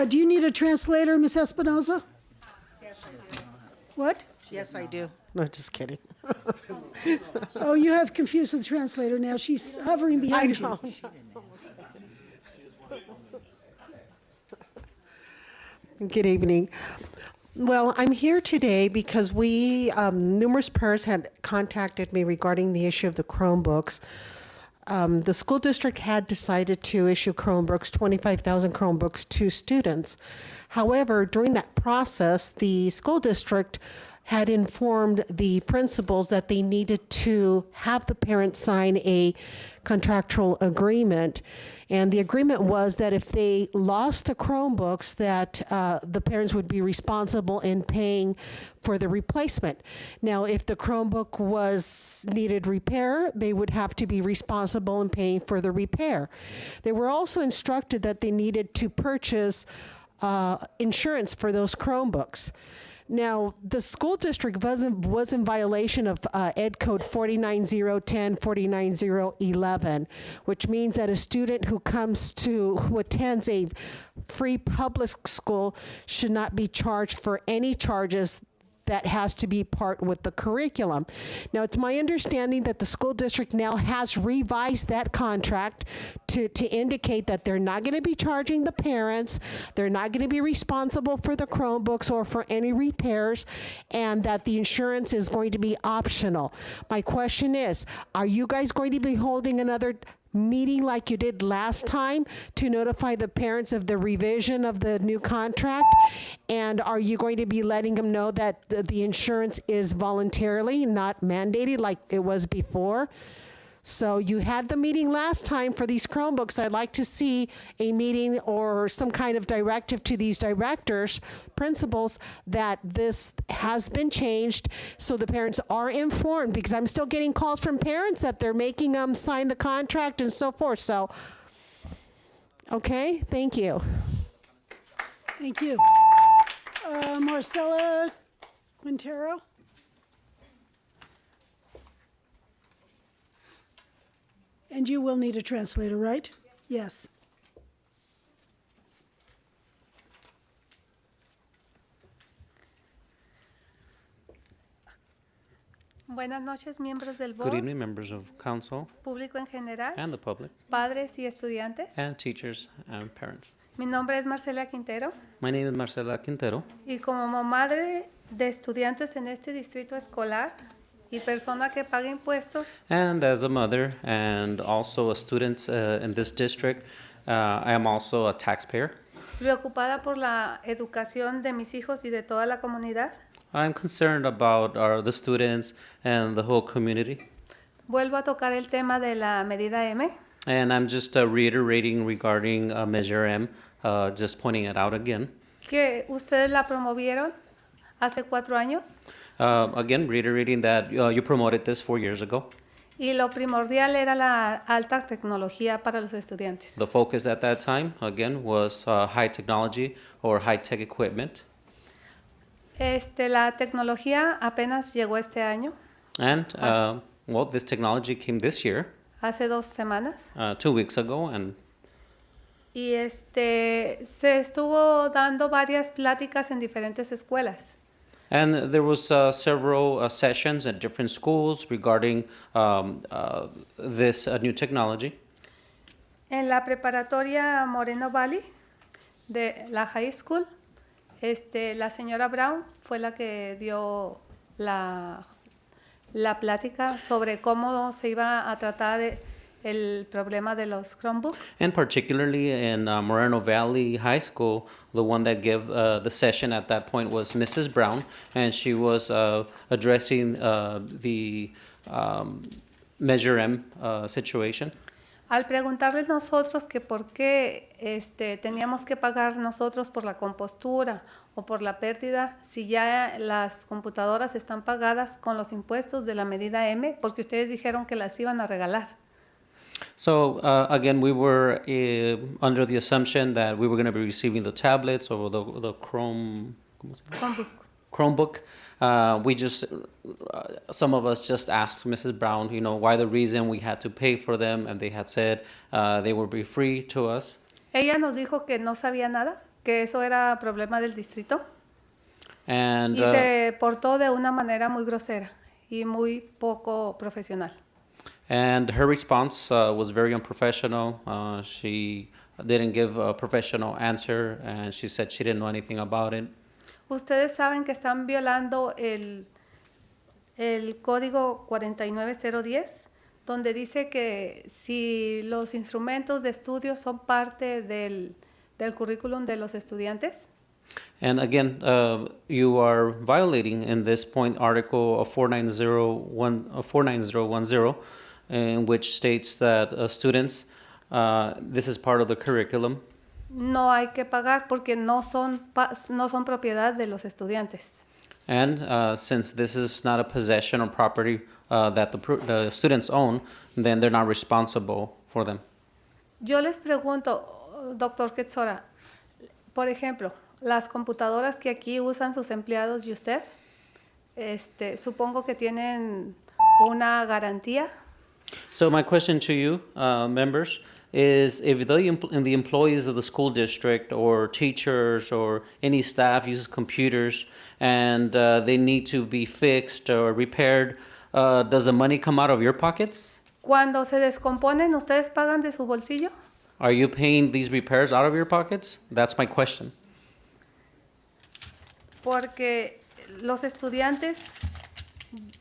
Speaker 1: Do you need a translator, Ms. Espinoza?
Speaker 14: Yes, I do.
Speaker 1: What?
Speaker 14: Yes, I do. No, just kidding.
Speaker 1: Oh, you have confused the translator now. She's hovering behind you.
Speaker 2: Good evening. Well, I'm here today because numerous parents had contacted me regarding the issue of the Chromebooks. The school district had decided to issue Chromebooks, 25,000 Chromebooks to students. However, during that process, the school district had informed the principals that they needed to have the parents sign a contractual agreement. And the agreement was that if they lost the Chromebooks, that the parents would be responsible in paying for the replacement. Now, if the Chromebook needed repair, they would have to be responsible in paying for the repair. They were also instructed that they needed to purchase insurance for those Chromebooks. Now, the school district was in violation of Ed Code 49010, 49011, which means that a student who attends a free public school should not be charged for any charges that has to be part with the curriculum. Now, it's my understanding that the school district now has revised that contract to indicate that they're not going to be charging the parents, they're not going to be responsible for the Chromebooks or for any repairs, and that the insurance is going to be optional. My question is, are you guys going to be holding another meeting like you did last time to notify the parents of the revision of the new contract? And are you going to be letting them know that the insurance is voluntarily, not mandated like it was before? So you had the meeting last time for these Chromebooks. I'd like to see a meeting or some kind of directive to these directors, principals, that this has been changed so the parents are informed, because I'm still getting calls from parents that they're making them sign the contract and so forth. So, okay, thank you.
Speaker 1: Thank you. Marcela Quintero? And you will need a translator, right? Yes.
Speaker 4: Buenas noches, miembros del board.
Speaker 15: Good evening, members of council
Speaker 4: Público en general.
Speaker 15: and the public,
Speaker 4: Padres y estudiantes.
Speaker 15: and teachers and parents.
Speaker 4: Mi nombre es Marcela Quintero
Speaker 15: My name is Marcela Quintero,
Speaker 4: y como madre de estudiantes en este distrito escolar y persona que paga impuestos,
Speaker 15: and as a mother and also a student in this district, I am also a taxpayer.
Speaker 4: preocupada por la educación de mis hijos y de toda la comunidad,
Speaker 15: I'm concerned about the students and the whole community,
Speaker 4: vuelvo a tocar el tema de la medida M.
Speaker 15: and I'm just reiterating regarding Measure M, just pointing it out again.
Speaker 4: Que ustedes la promovieron hace 4 años
Speaker 15: Again, reiterating that you promoted this 4 years ago.
Speaker 4: y lo primordial era la alta tecnología para los estudiantes.
Speaker 15: The focus at that time, again, was high technology or high-tech equipment.
Speaker 4: La tecnología apenas llegó este año,
Speaker 15: And, well, this technology came this year,
Speaker 4: hace 2 semanas,
Speaker 15: 2 weeks ago, and
Speaker 4: y se estuvo dando varias pláticas en diferentes escuelas.
Speaker 15: there was several sessions at different schools regarding this new technology.
Speaker 4: En la preparatoria Moreno Valley de la high school, la señora Brown fue la que dio la plática sobre cómo se iba a tratar el problema de los Chromebooks.
Speaker 15: And particularly in Moreno Valley High School, the one that gave the session at that point was Mrs. Brown, and she was addressing the Measure M situation.
Speaker 4: Al preguntarles nosotros que por qué teníamos que pagar nosotros por la compostura o por la pérdida, si ya las computadoras están pagadas con los impuestos de la medida M, porque ustedes dijeron que las iban a regalar.
Speaker 15: So again, we were under the assumption that we were going to be receiving the tablets or the Chromebook. We just, some of us just asked Mrs. Brown, why the reason we had to pay for them, and they had said they would be free to us.
Speaker 4: Ella nos dijo que no sabía nada, que eso era problema del distrito,
Speaker 15: And
Speaker 4: y se portó de una manera muy grosera y muy poco profesional.
Speaker 15: and her response was very unprofessional. She didn't give a professional answer, and she said she didn't know anything about it.
Speaker 4: Ustedes saben que están violando el código 49010, donde dice que si los instrumentos de estudio son parte del currículum de los estudiantes,
Speaker 15: And again, you are violating in this point Article 49010, in which states that students, this is part of the curriculum.
Speaker 4: no hay que pagar porque no son propiedad de los estudiantes.
Speaker 15: And since this is not a possession or property that the students own, then they're not responsible for them.
Speaker 4: Yo les pregunto, doctor Quetzora, por ejemplo, las computadoras que aquí usan sus empleados y usted, supongo que tienen una garantía.
Speaker 15: So my question to you, members, is if the employees of the school district or teachers or any staff uses computers and they need to be fixed or repaired, does the money come out of your pockets?
Speaker 4: Cuando se descomponen, ¿ustedes pagan de su bolsillo?
Speaker 15: Are you paying these repairs out of your pockets? That's my question.
Speaker 4: Porque los estudiantes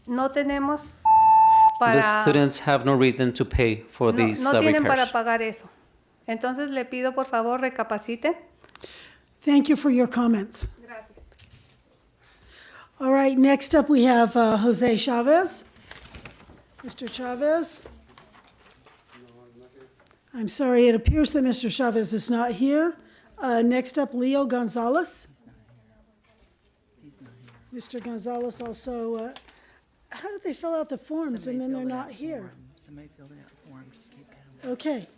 Speaker 4: no tenemos
Speaker 15: The
Speaker 4: para...
Speaker 15: students have no reason to pay for these
Speaker 4: no tienen para
Speaker 15: repairs.
Speaker 4: pagar eso. Entonces le pido por favor recapaciten.
Speaker 1: Thank you for your comments.
Speaker 4: Gracias.
Speaker 1: All right, next up we have Jose Chavez. Mr. Chavez? I'm sorry, it appears that Mr. Chavez is not here. Next up, Leo Gonzalez. Mr. Gonzalez also, how did they fill out the forms and then they're not here?
Speaker 7: Somebody filled out the form, just keep going.
Speaker 1: Okay.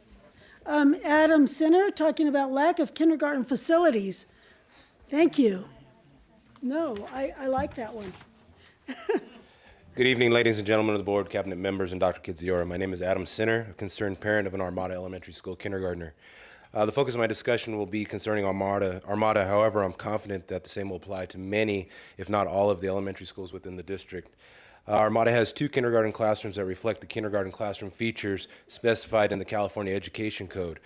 Speaker 1: Adam Sinner, talking about lack of kindergarten facilities. Thank you. No, I like that one.
Speaker 17: Good evening, ladies and gentlemen of the board, cabinet members, and Dr. Kidziora. My name is Adam Sinner, a concerned parent of an Armada Elementary School kindergartner. The focus of my discussion will be concerning Armada. However, I'm confident that the same will apply to many, if not all, of the elementary schools within the district. Armada has 2 kindergarten classrooms that reflect the kindergarten classroom features specified in the California Education Code.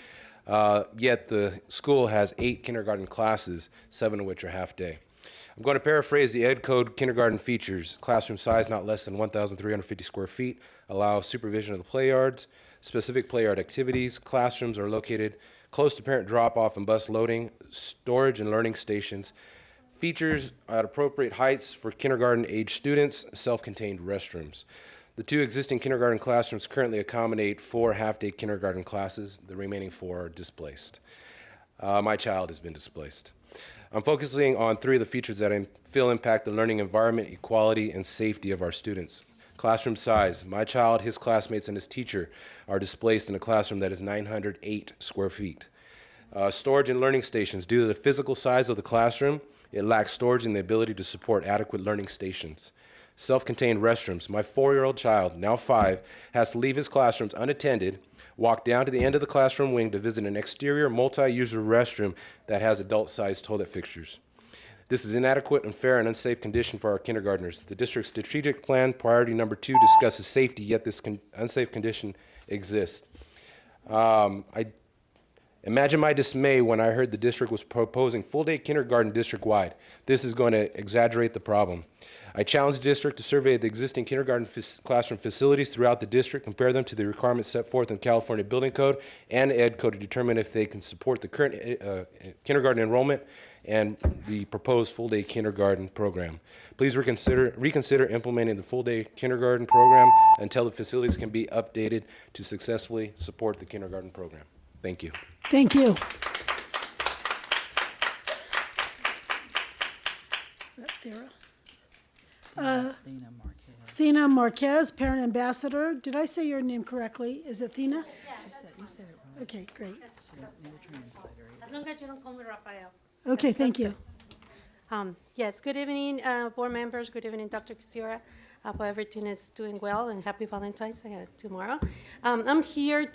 Speaker 17: Yet the school has 8 kindergarten classes, 7 of which are half-day. I'm going to paraphrase the Ed Code kindergarten features. Classroom size not less than 1,350 square feet. Allow supervision of the play yards. Specific play yard activities. Classrooms are located close to parent drop-off and bus loading. Storage and learning stations. Features at appropriate heights for kindergarten-age students. Self-contained restrooms. The 2 existing kindergarten classrooms currently accommodate 4 half-day kindergarten classes. The remaining 4 are displaced. My child has been displaced. I'm focusing on 3 of the features that I feel impact the learning environment, equality, and safety of our students. Classroom size. My child, his classmates, and his teacher are displaced in a classroom that is 908 square feet. Storage and learning stations. Due to the physical size of the classroom, it lacks storage and the ability to support adequate learning stations. Self-contained restrooms. My 4-year-old child, now 5, has to leave his classrooms unattended, walk down to the end of the classroom wing to visit an exterior multi-user restroom that has adult-sized toilet fixtures. This is inadequate, unfair, and unsafe condition for our kindergartners. The district's strategic plan, priority number 2, discusses safety, yet this unsafe condition exists. Imagine my dismay when I heard the district was proposing full-day kindergarten district-wide. This is going to exaggerate the problem. I challenged the district to survey the existing kindergarten classroom facilities throughout the district, compare them to the requirements set forth in California Building Code and Ed Code to determine if they can support the current kindergarten enrollment and the proposed full-day kindergarten program. Please reconsider implementing the full-day kindergarten program until the facilities can be updated to successfully support the kindergarten program. Thank you.
Speaker 1: Thank you. Thina Marquez, Parent Ambassador. Did I say your name correctly? Is it Thina?
Speaker 7: Yeah, you said it right.
Speaker 1: Okay, great.
Speaker 19: As long as you don't call me Rafael.
Speaker 1: Okay, thank you.
Speaker 19: Yes, good evening, board members. Good evening, Dr. Kidziora. Hope everything is doing well, and happy Valentine's Day tomorrow. I'm here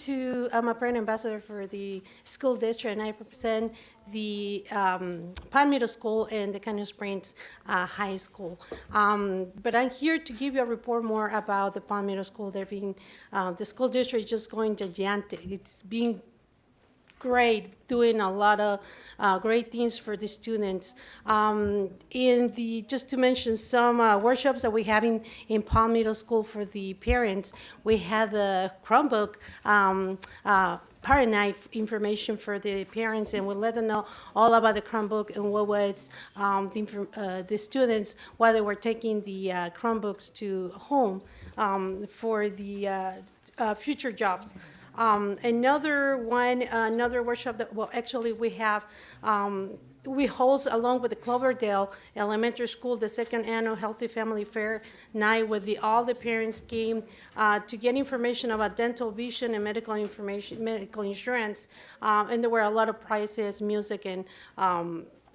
Speaker 19: I'm a parent ambassador for the school district, and I represent the Palm Middle School and the Canyon Springs High School. But I'm here to give you a report more about the Palm Middle School. The school district is just going gigantic. It's being great, doing a lot of great things for the students. Just to mention some workshops that we have in Palm Middle School for the parents, we have the Chromebook parent night information for the parents, and we'll let them know all about the Chromebook and what was the students while they were taking the Chromebooks to home for the future jobs. Another workshop that, well, actually we have, we host along with the Cloverdale Elementary School, the second annual Healthy Family Fair night with all the parents came to get information about dental, vision, and medical insurance. And there were a lot of prizes, music, and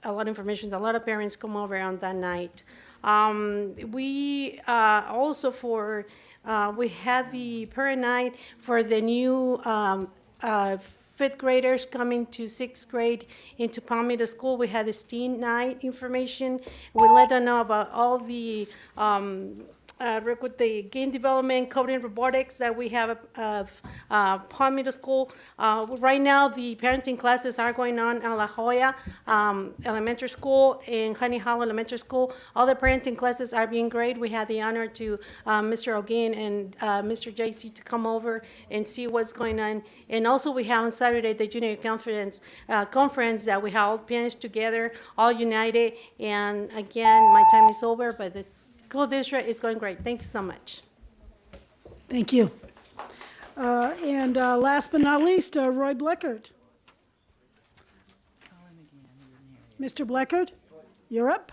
Speaker 19: a lot of information. A lot of parents come over on that night. We also we had the parent night for the new fifth graders coming to sixth grade into Palm Middle School. We had the STEAM night information. We let them know about all the with the game development, coding, robotics that we have of Palm Middle School. Right now, the parenting classes are going on in La Jolla Elementary School, in Honey Hollow Elementary School. All the parenting classes are being great. We had the honor to Mr. O'Gin and Mr. JC to come over and see what's going on. And also, we have on Saturday the junior conference that we have all parents together, all united. And again, my time is over, but the school district is going great. Thank you so much.
Speaker 1: Thank you. And last but not least, Roy Bleckert. Mr. Bleckert, you're up.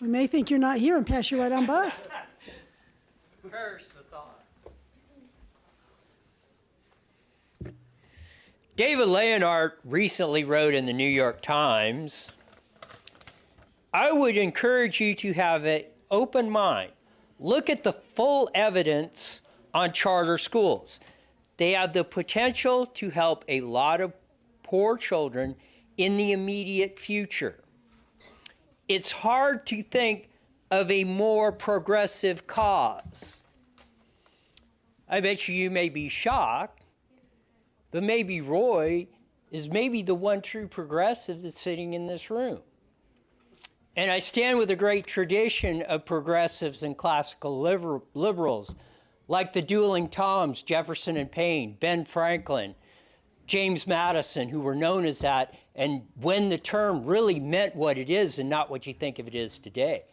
Speaker 1: We may think you're not here and pass you right on by.
Speaker 12: First, the thought. David Leonhardt recently wrote in the New York Times, I would encourage you to have an open mind. Look at the full evidence on charter schools. They have the potential to help a lot of poor children in the immediate future. It's hard to think of a more progressive cause. I bet you may be shocked, but maybe Roy is maybe the one true progressive that's sitting in this room. And I stand with a great tradition of progressives and classical liberals, like the dueling Toms, Jefferson and Payne, Ben Franklin, James Madison, who were known as that, and when the term really meant what it is and not what you think of it as today.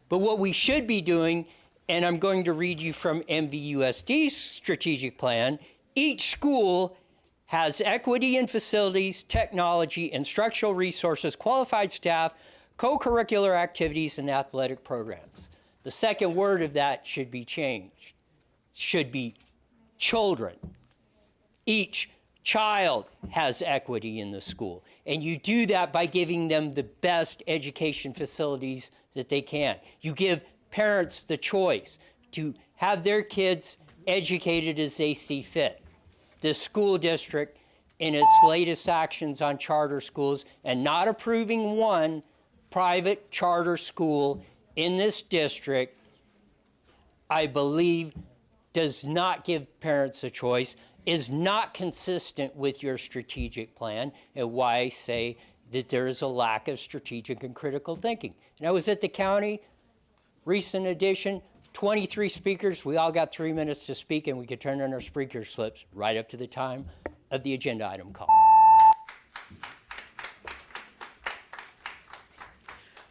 Speaker 12: But what we should be doing, and I'm going to read you from MVUSD's strategic plan, each school has equity in facilities, technology, instructional resources, qualified staff, co-curricular activities, and athletic programs. The second word of that should be changed. Should be children. Each child has equity in the school. And you do that by giving them the best education facilities that they can. You give parents the choice to have their kids educated as they see fit. The school district, in its latest actions on charter schools and not approving one private charter school in this district, I believe does not give parents a choice, is not consistent with your strategic plan, and why I say that there is a lack of strategic and critical thinking. And I was at the county, recent edition, 23 speakers, we all got 3 minutes to speak, and we could turn in our speaker slips right up to the time of the agenda item call.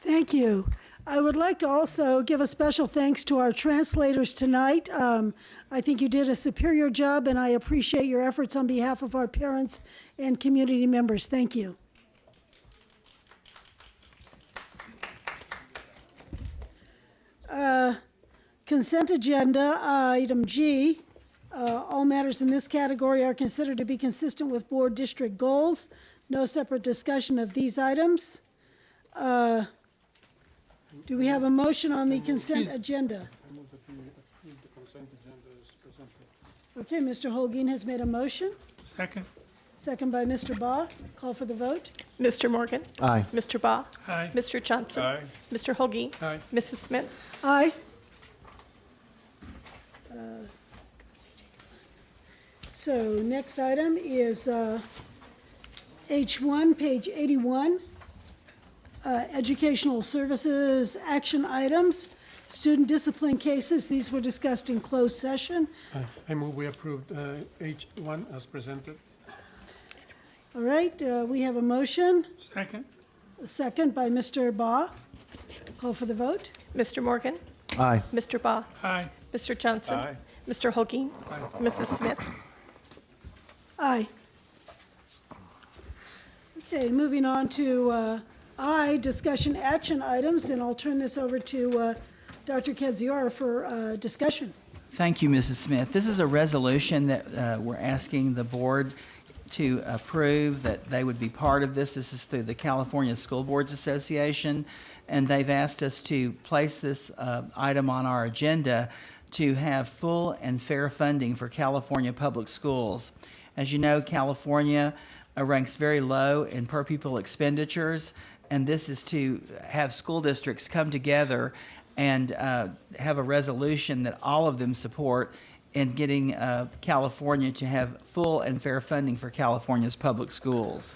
Speaker 1: Thank you. I would like to also give a special thanks to our translators tonight. I think you did a superior job, and I appreciate your efforts on behalf of our parents and community members. Thank you. Consent agenda, item G. All matters in this category are considered to be consistent with board district goals. No separate discussion of these items. Do we have a motion on the consent agenda? Okay, Mr. Holguin has made a motion.
Speaker 3: Second.
Speaker 1: Second by Mr. Baugh. Call for the vote.
Speaker 5: Mr. Morgan.
Speaker 3: Aye.
Speaker 5: Mr. Baugh.
Speaker 3: Aye.
Speaker 5: Mr. Johnson.
Speaker 3: Aye.
Speaker 5: Mr. Holguin.
Speaker 3: Aye.
Speaker 5: Mrs. Smith.
Speaker 1: Aye. So next item is H1, page 81. Educational services action items, student discipline cases. These were discussed in closed session.
Speaker 3: I move we approved H1 as presented.
Speaker 1: All right, we have a motion.
Speaker 3: Second.
Speaker 1: A second by Mr. Baugh. Call for the vote.
Speaker 5: Mr. Morgan.
Speaker 3: Aye.
Speaker 5: Mr. Baugh.
Speaker 3: Aye.
Speaker 5: Mr. Johnson.
Speaker 3: Aye.
Speaker 5: Mr. Holguin.
Speaker 3: Aye.
Speaker 5: Mrs. Smith.
Speaker 1: Aye. Okay, moving on to I, discussion action items, and I'll turn this over to Dr. Kadziora for discussion.
Speaker 20: Thank you, Mrs. Smith. This is a resolution that we're asking the board
Speaker 7: to approve that they would be part of this. This is through the California School Boards Association, and they've asked us to place this item on our agenda to have full and fair funding for California public schools. As you know, California ranks very low in per pupil expenditures, and this is to have school districts come together and have a resolution that all of them support in getting California to have full and fair funding for California's public schools.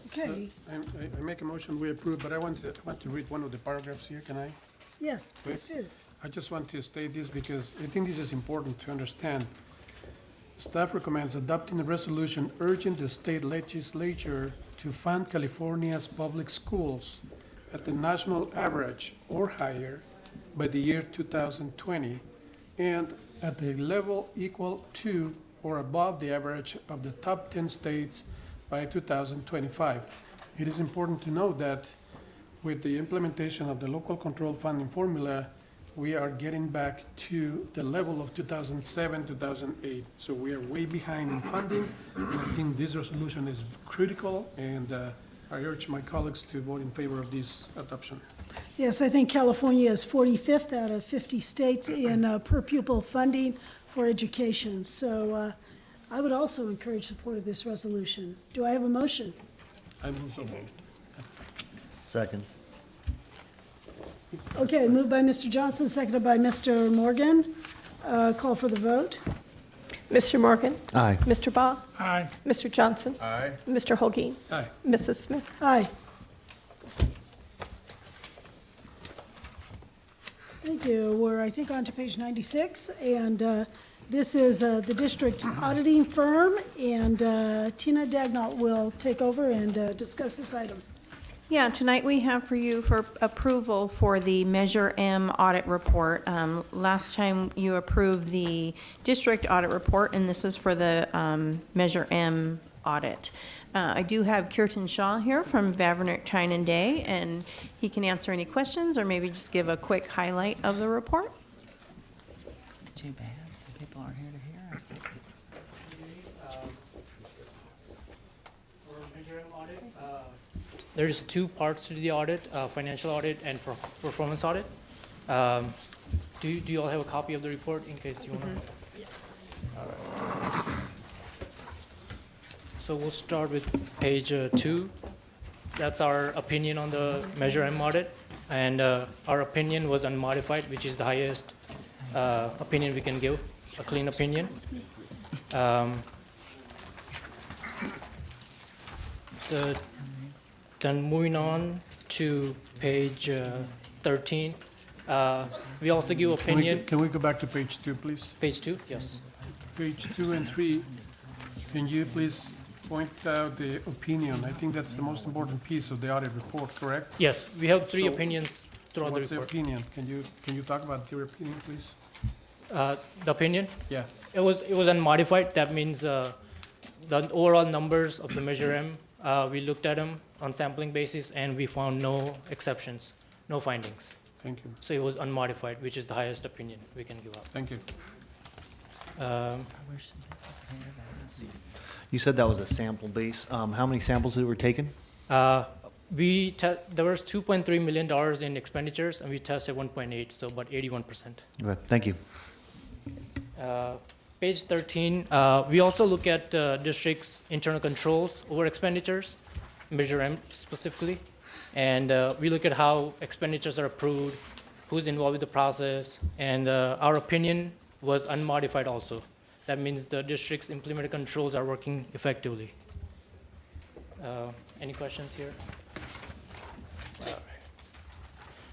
Speaker 1: Okay,
Speaker 3: I make a motion, we approve, but I want to read one of the paragraphs here, can I?
Speaker 1: yes, please do.
Speaker 3: I just want to state this because I think this is important to understand. Staff recommends adopting a resolution urging the state legislature to fund California's public schools at the national average or higher by the year 2020 and at a level equal to or above the average of the top 10 states by 2025. It is important to note that with the implementation of the local control funding formula, we are getting back to the level of 2007, 2008. So we are way behind in funding, and I think this resolution is critical, and I urge my colleagues to vote in favor of this adoption.
Speaker 1: Yes, I think California is 45th out of 50 states in per pupil funding for education. So I would also encourage support of this resolution. Do I have a motion?
Speaker 3: I move so moved.
Speaker 6: Second.
Speaker 1: Okay, moved by Mr. Johnson, seconded by Mr. Morgan. Call for the vote.
Speaker 5: Mr. Morgan?
Speaker 6: Aye.
Speaker 5: Mr. Baugh?
Speaker 3: Aye.
Speaker 5: Mr. Johnson?
Speaker 3: Aye.
Speaker 5: Mr. Holguin?
Speaker 3: Aye.
Speaker 5: Mrs. Smith?
Speaker 1: Aye. Thank you. We're, I think, on to page 96, and this is the district's auditing firm, and Tina Dagnall will take over and discuss this item.
Speaker 18: Yeah, tonight we have for you for approval for the Measure M audit report. Last time you approved the district audit report, and this is for the Measure M audit. I do have Kirtan Shaw here from Vavrnik, Tyne and Day, and he can answer any questions or maybe just give a quick highlight of the report.
Speaker 7: It's too bad, some people aren't here to hear it.
Speaker 20: There's two parts to the audit, financial audit and performance audit. Do you all have a copy of the report in case you want to? So we'll start with page 2. That's our opinion on the Measure M audit. And our opinion was unmodified, which is the highest opinion we can give, a clean opinion. Then moving on to page 13, we also give opinion.
Speaker 3: Can we go back to page 2, please?
Speaker 20: Page 2, yes.
Speaker 3: Page 2 and 3, can you please point out the opinion? I think that's the most important piece of the audit report, correct?
Speaker 20: Yes, we have three
Speaker 3: So-
Speaker 20: opinions throughout the
Speaker 3: What's the
Speaker 20: report.
Speaker 3: opinion? Can you talk about your opinion, please?
Speaker 20: The opinion?
Speaker 3: Yeah.
Speaker 20: It was unmodified. That means the overall numbers of the Measure M, we looked at them on sampling basis and we found no exceptions, no findings.
Speaker 3: Thank you.
Speaker 20: So it was unmodified, which is the highest opinion we can give out.
Speaker 3: Thank you.
Speaker 6: You said that was a sample base. How many samples were taken?
Speaker 20: There was $2.3 million in expenditures and we tested 1.8, so about 81%.
Speaker 6: Okay, thank you.
Speaker 20: Page 13, we also look at district's internal controls over expenditures, Measure M specifically, and we look at how expenditures are approved, who's involved with the process, and our opinion was unmodified also. That means the district's implemented controls are working effectively. Any questions here?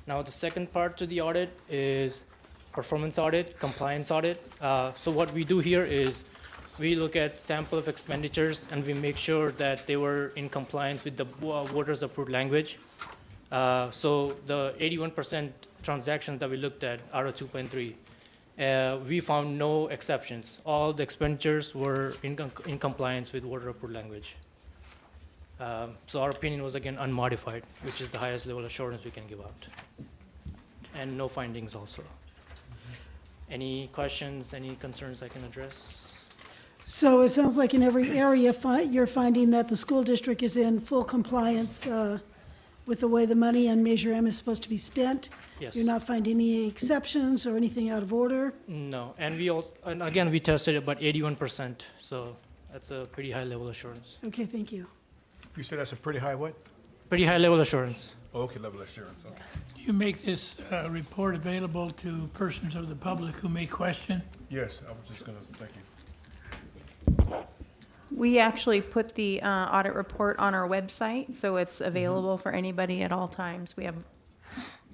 Speaker 20: Now the second part to the audit is performance audit, compliance audit. So what we do here is we look at sample of expenditures and we make sure that they were in compliance with the voters approved language. So the 81% transactions that we looked at out of 2.3, we found no exceptions. All the expenditures were in compliance with voter approved language. So our opinion was again unmodified, which is the highest level of assurance we can give out. And no findings also. Any questions, any concerns I can address?
Speaker 1: So it sounds like in every area, you're finding that the school district is in full compliance with the way the money on Measure M is supposed to be spent?
Speaker 20: Yes.
Speaker 1: You're not finding any exceptions or anything out of order?
Speaker 20: No, and and again, we tested about 81%, so that's a pretty high level assurance.
Speaker 1: Okay, thank you.
Speaker 9: You said that's a pretty high what?
Speaker 20: Pretty high level assurance.
Speaker 9: Oh, okay, level assurance, okay.
Speaker 21: You make this report available to persons of the public who may question?
Speaker 9: Yes, I was just gonna, thank you.
Speaker 18: We actually put the audit report on our website, so it's available for anybody at all times. We have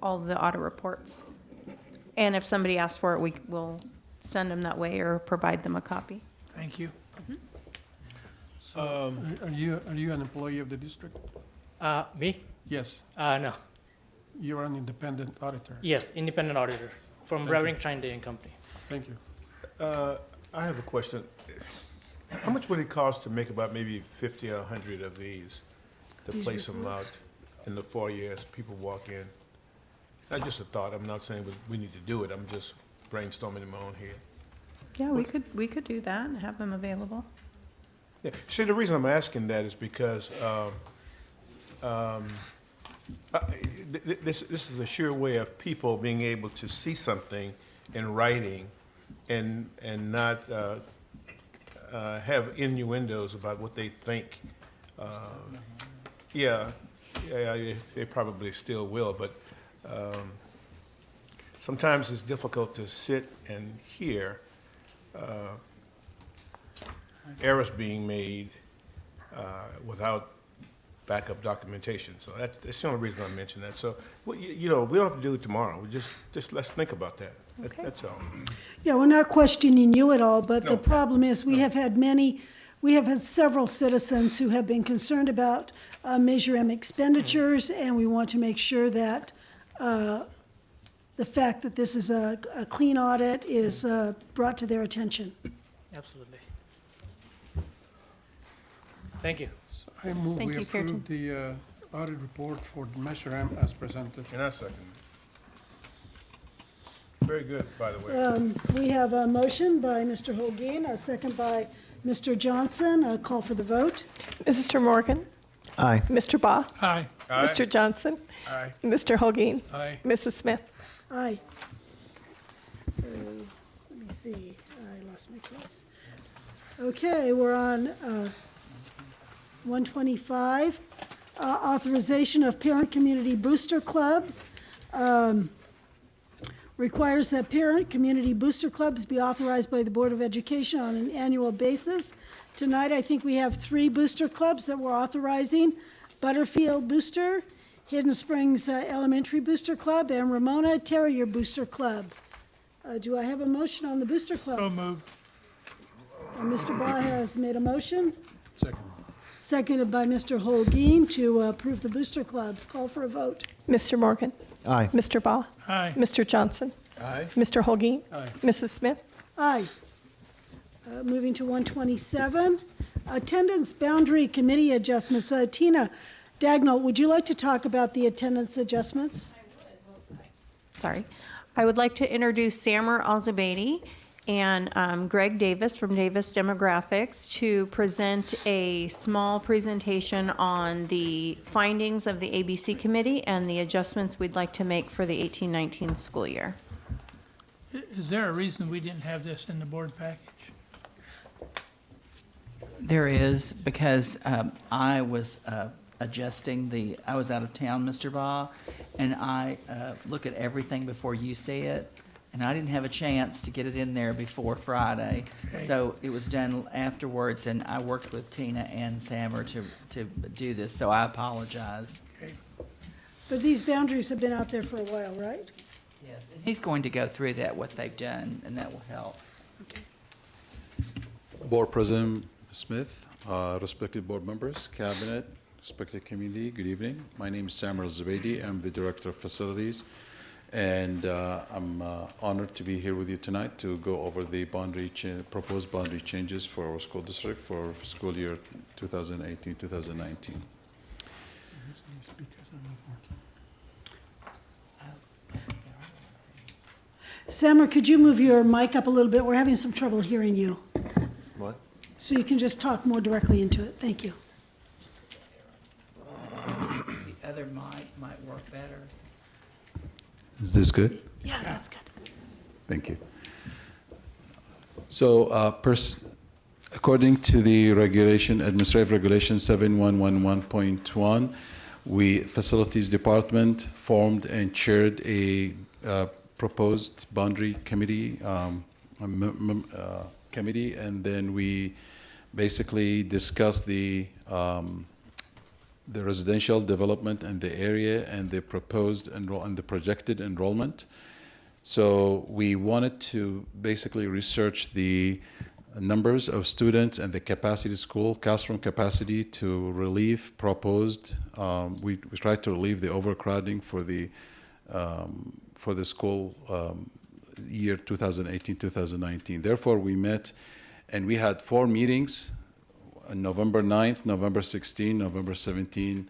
Speaker 18: all the audit reports. And if somebody asks for it, we will send them that way or provide them a copy.
Speaker 21: Thank you.
Speaker 3: Are you an employee of the district?
Speaker 20: Me?
Speaker 3: Yes.
Speaker 20: No.
Speaker 3: You're an independent auditor?
Speaker 20: Yes, independent auditor from Brevering, Trine and Company.
Speaker 3: Thank you.
Speaker 9: I have a question. How much would it cost to make about maybe 50 or 100 of these, to place them out in the foyer as people walk in? Not just a thought, I'm not saying we need to do it, I'm just brainstorming in my own head.
Speaker 18: Yeah, we could do that and have them available.
Speaker 9: Yeah. See, the reason I'm asking that is because this is a sure way of people being able to see something in writing and not have innuendos about what they think. Yeah, they probably still will, but sometimes it's difficult to sit and hear errors being made without backup documentation. So that's the only reason I mentioned that. So, we don't have to do it tomorrow. We just let's think about that. That's all.
Speaker 1: Yeah, we're not questioning you at all, but the
Speaker 9: No.
Speaker 1: problem is we have had several citizens who have been concerned about Measure M expenditures, and we want to make sure that the fact that this is a clean audit is brought to their attention.
Speaker 20: Absolutely. Thank you.
Speaker 3: I move
Speaker 18: Thank
Speaker 3: we
Speaker 18: you, Curtin.
Speaker 3: approve the audit report for Measure M as presented.
Speaker 9: And I second. Very good, by the way.
Speaker 1: We have a motion by Mr. Holguin, a second by Mr. Johnson. A call for the vote.
Speaker 5: Mr. Morgan?
Speaker 6: Aye.
Speaker 5: Mr. Baugh?
Speaker 21: Aye.
Speaker 9: Aye.
Speaker 5: Mr. Johnson?
Speaker 9: Aye.
Speaker 5: Mr. Holguin?
Speaker 21: Aye.
Speaker 5: Mrs. Smith?
Speaker 1: Aye. Let me see, I lost my place. Okay, we're on 125, authorization of parent community booster clubs. Requires that parent community booster clubs be authorized by the Board of Education on an annual basis. Tonight, I think we have 3 booster clubs that we're authorizing: Butterfield Booster, Hidden Springs Elementary Booster Club, and Ramona Terrier Booster Club. Do I have a motion on the booster
Speaker 21: So
Speaker 1: clubs?
Speaker 21: moved.
Speaker 1: Mr. Baugh has made a motion,
Speaker 3: Second.
Speaker 1: seconded by Mr. Holguin to approve the booster clubs. Call for a vote.
Speaker 5: Mr. Morgan?
Speaker 6: Aye.
Speaker 5: Mr. Baugh?
Speaker 21: Aye.
Speaker 5: Mr. Johnson?
Speaker 9: Aye.
Speaker 5: Mr. Holguin?
Speaker 3: Aye.
Speaker 5: Mrs. Smith?
Speaker 1: Aye. Moving to 127, attendance boundary committee adjustments. Tina Dagnall, would you like to talk about the attendance adjustments?
Speaker 18: Sorry. I would like to introduce Samer Alzabeidi and Greg Davis from Davis Demographics to present a small presentation on the findings of the ABC committee and the adjustments we'd like to make for the 18-19 school year.
Speaker 21: Is there a reason we didn't have this in the board package?
Speaker 7: There is, because I was adjusting I was out of town, Mr. Baugh, and I look at everything before you see it, and I didn't have a chance to get it in there before Friday.
Speaker 21: Okay.
Speaker 7: So it was done afterwards, and I worked with Tina and Samer to do this, so I apologize.
Speaker 21: Okay.
Speaker 1: But these boundaries have been out there for a while, right?
Speaker 7: Yes. He's going to go through that, what they've done, and that will help.
Speaker 22: Board President Smith, respected board members, cabinet, respected community, good evening. My name is Samuel Zubaydi. I'm the Director of Facilities, and I'm honored to be here with you tonight to go over the proposed boundary changes for our school district for school year 2018-2019.
Speaker 1: Samer, could you move your mic up a little bit? We're having some trouble hearing you.
Speaker 6: What?
Speaker 1: So you can just talk more directly into it. Thank you.
Speaker 7: The other might work better.
Speaker 22: Is this good?
Speaker 1: Yeah, that's good.
Speaker 22: Thank you. So, according to the regulation, administrative regulation 7111.1, Facilities Department formed and chaired a proposed boundary committee, and then we basically discussed the residential development and the area and the proposed and the projected enrollment. So we wanted to basically research the numbers of students and the capacity classroom capacity to relieve proposed. We tried to relieve the overcrowding for the school year 2018-2019. Therefore, we met and we had 4 meetings on November 9th, November 16, November 17,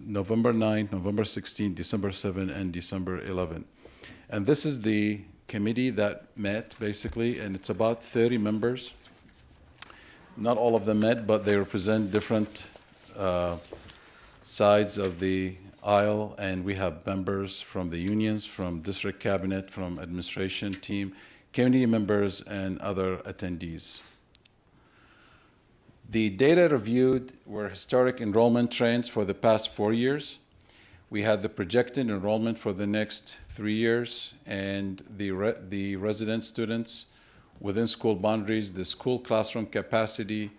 Speaker 22: November 9, November 16, December 7, and December 11. And this is the committee that met, basically, and it's about 30 members. Not all of them met, but they represent different sides of the aisle, and we have members from the unions, from district cabinet, from administration team, community members, and other attendees. The data reviewed were historic enrollment trends for the past 4 years. We had the projected enrollment for the next 3 years, and the resident students within school boundaries, the school classroom capacity,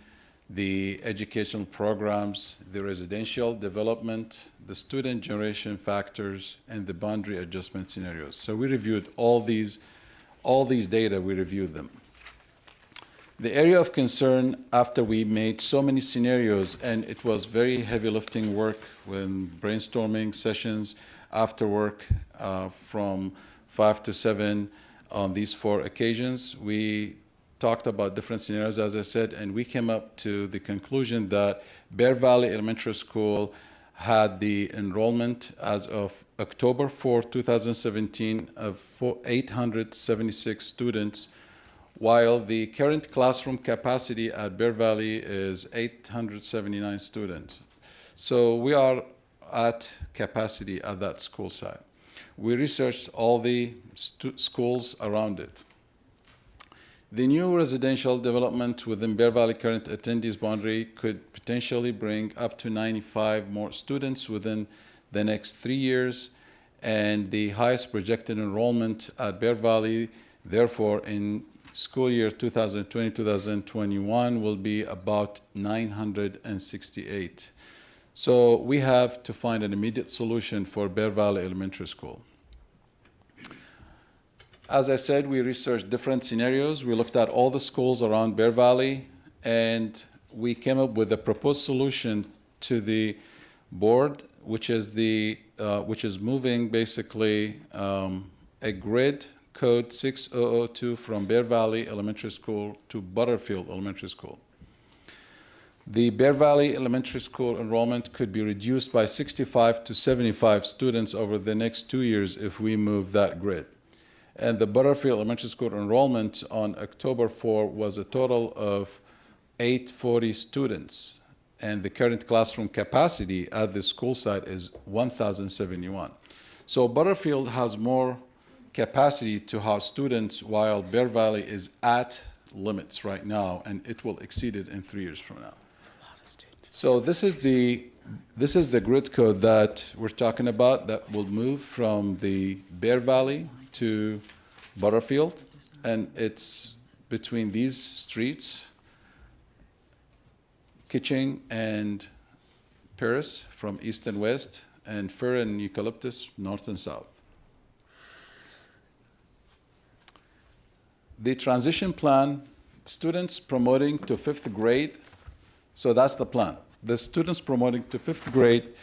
Speaker 22: the educational programs, the residential development, the student generation factors, and the boundary adjustment scenarios. So we reviewed all these data, we reviewed them. The area of concern after we made so many scenarios, and it was very heavy lifting work when brainstorming sessions after work from 5 to 7 on these 4 occasions. We talked about different scenarios, as I said, and we came up to the conclusion that Bear Valley Elementary School had the enrollment as of October 4, 2017 of 876 students, while the current classroom capacity at Bear Valley is 879 students. So we are at capacity at that school site. We researched all the schools around it. The new residential development within Bear Valley current attendees boundary could potentially bring up to 95 more students within the next 3 years, and the highest projected enrollment at Bear Valley, therefore, in school year 2020-2021 will be about 968. So we have to find an immediate solution for Bear Valley Elementary School. As I said, we researched different scenarios. We looked at all the schools around Bear Valley, and we came up with a proposed solution to the board, which is moving basically a grid code 6002 from Bear Valley Elementary School to Butterfield Elementary School. The Bear Valley Elementary School enrollment could be reduced by 65 to 75 students over the next 2 years if we move that grid. And the Butterfield Elementary School enrollment on October 4 was a total of 840 students. And the current classroom capacity at the school site is 1,071. So Butterfield has more capacity to house students, while Bear Valley is at limits right now, and it will exceed it in 3 years from now. So this is the grid code that we're talking about that will move from the Bear Valley to Butterfield, and it's between these streets, Kitching and Paris from east and west, and Fir and Eucalyptus north and south. The transition plan, students promoting to 5th grade, so that's the plan. The students promoting to 5th grade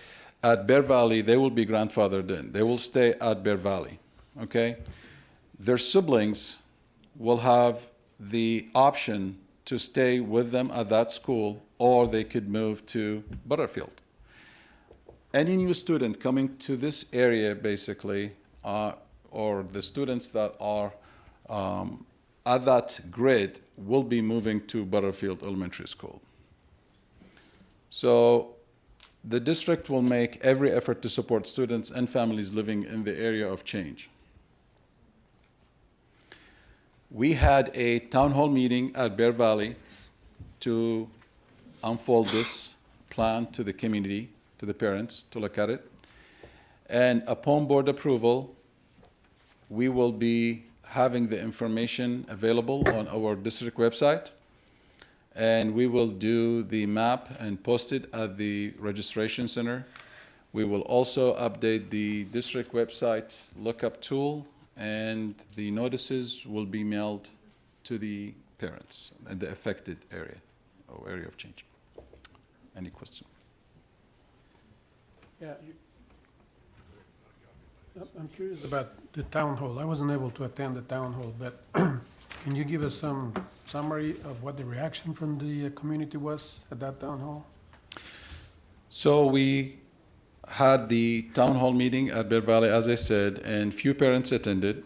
Speaker 22: at Bear Valley, they will be grandfathered in. They will stay at Bear Valley, okay? Their siblings will have the option to stay with them at that school, or they could move to Butterfield. Any new student coming to this area, basically, or the students that are at that grade will be moving to Butterfield Elementary School. So the district will make every effort to support students and families living in the area of change. We had a town hall meeting at Bear Valley to unfold this plan to the community, to the parents, to look at it. And upon board approval, we will be having the information available on our district website. And we will do the map and post it at the registration center. We will also update the district website lookup tool, and the notices will be mailed to the parents in the affected area or area of change. Any question?
Speaker 3: Yeah. I'm curious about the town hall. I wasn't able to attend the town hall, but can you give us some summary of what the reaction from the community was at that town hall?
Speaker 22: So we had the town hall meeting at Bear Valley, as I said, and few parents attended,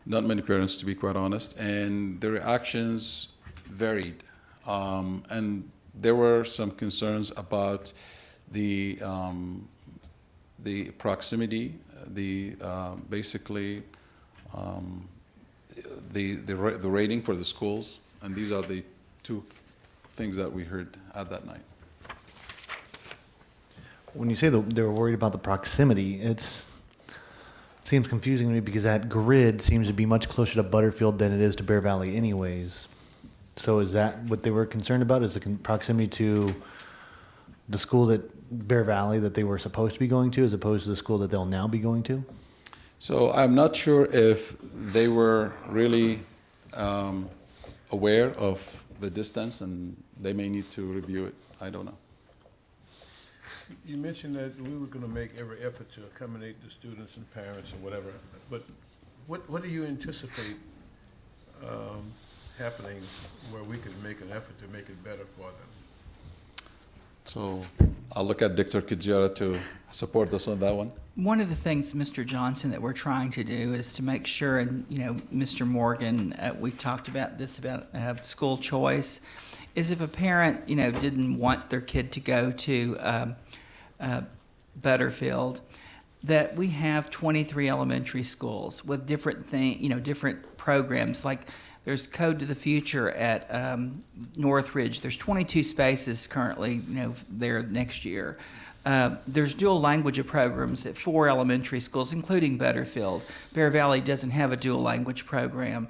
Speaker 22: not many parents to be quite honest, and the reactions varied. And there were some concerns about the proximity, basically the rating for the schools, and these are the two things that we heard at that night.
Speaker 6: When you say they were worried about the proximity, it seems confusing to me because that grid seems to be much closer to Butterfield than it is to Bear Valley anyways. So is that what they were concerned about, is the proximity to the school that Bear Valley that they were supposed to be going to as opposed to the school that they'll now be going to?
Speaker 22: So I'm not sure if they were really aware of the distance, and they may need to review it. I don't know.
Speaker 9: You mentioned that we were going to make every effort to accommodate the students and parents and whatever, but what do you anticipate happening where we could make an effort to make it better for them?
Speaker 22: So I'll look at Dr. Kidziara to support us on that one.
Speaker 7: One of the things, Mr. Johnson, that we're trying to do is to make sure, and Mr. Morgan, we talked about this about school choice, is if a parent didn't want their kid to go to Butterfield, that we have 23 elementary schools with different different programs. Like there's Code to the Future at Northridge. There's 22 spaces currently, there next year. There's dual language programs at 4 elementary schools, including Butterfield. Bear Valley doesn't have a dual language program.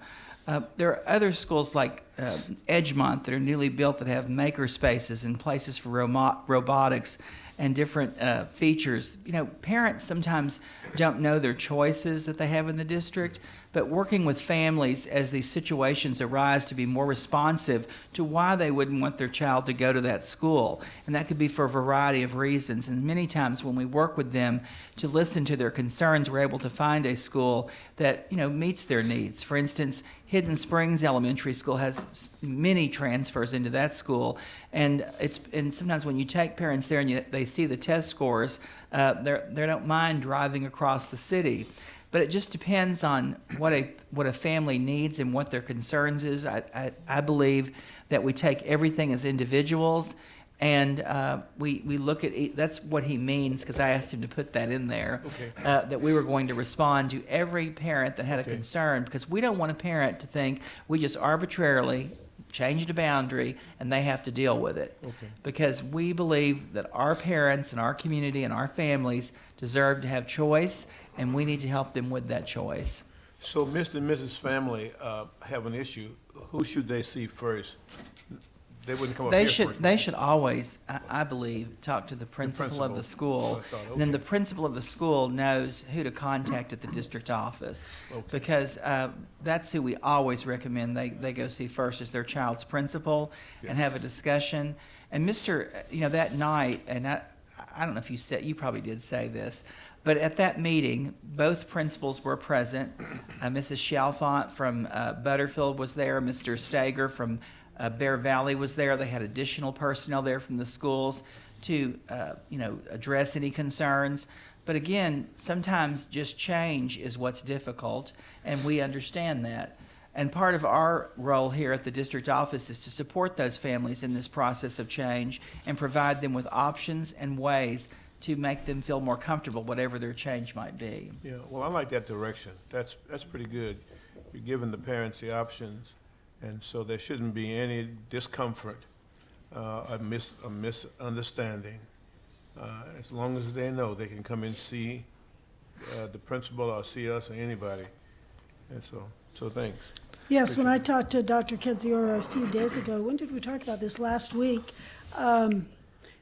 Speaker 7: There are other schools like Edgemont that are newly built that have maker spaces and places for robotics and different features. Parents sometimes don't know their choices that they have in the district, but working with families as these situations arise to be more responsive to why they wouldn't want their child to go to that school. And that could be for a variety of reasons. And many times when we work with them to listen to their concerns, we're able to find a school that, meets their needs. For instance, Hidden Springs Elementary School has many transfers into that school. And sometimes when you take parents there and they see the test scores, they don't mind driving across the city. But it just depends on what a family needs and what their concerns is. I believe that we take everything as individuals, and we look at that's what he means, because I asked him to put that in there.
Speaker 9: Okay.
Speaker 7: That we were going to respond to every parent that had a concern, because we don't want a parent to think we just arbitrarily changed a boundary and they have to deal with it.
Speaker 9: Okay.
Speaker 7: Because we believe that our parents and our community and our families deserve to have choice, and we need to help them with that choice.
Speaker 9: So Mr. and Mrs. Family have an issue. Who should they see first? They wouldn't come up here first.
Speaker 7: They should always, I believe, talk to the principal of the school.
Speaker 9: That's what I thought.
Speaker 7: And then
Speaker 9: Okay.
Speaker 7: the principal of the school knows who to contact at the district office.
Speaker 9: Okay.
Speaker 7: Because that's who we always recommend they go see first, is their child's principal, and have a discussion. And that night, and I don't know if you probably did say this, but at that meeting, both principals were present. Mrs. Chalfant from Butterfield was there. Mr. Stager from Bear Valley was there. They had additional personnel there from the schools to, address any concerns. But again, sometimes just change is what's difficult, and we understand that. And part of our role here at the district office is to support those families in this process of change and provide them with options and ways to make them feel more comfortable, whatever their change might be.
Speaker 9: Yeah, well, I like that direction. That's pretty good. You're giving the parents the options, and so there shouldn't be any discomfort, a misunderstanding. As long as they know they can come and see the principal or see us or anybody. And so thanks.
Speaker 1: Yes, when I talked to Dr. Kedziora a few days ago, when did we talk about this? Last week.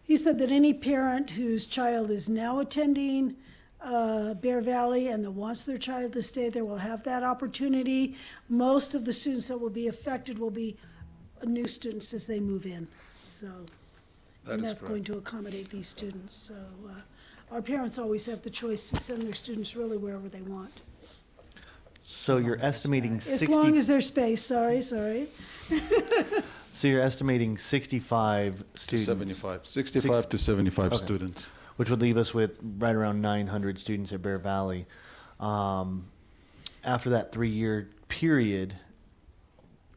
Speaker 1: He said that any parent whose child is now attending Bear Valley and that wants their child to stay there will have that opportunity. Most of the students that will be affected will be new students as they move in. So, and that's going to accommodate these students. So our parents always have the choice to send their students really wherever they want.
Speaker 6: So you're estimating 60.
Speaker 1: As long as there's space, sorry.
Speaker 6: So you're estimating 65 students.
Speaker 22: 75, 65 to 75
Speaker 6: Okay.
Speaker 22: students.
Speaker 6: Which would leave us with right around 900 students at Bear Valley. After that 3-year period,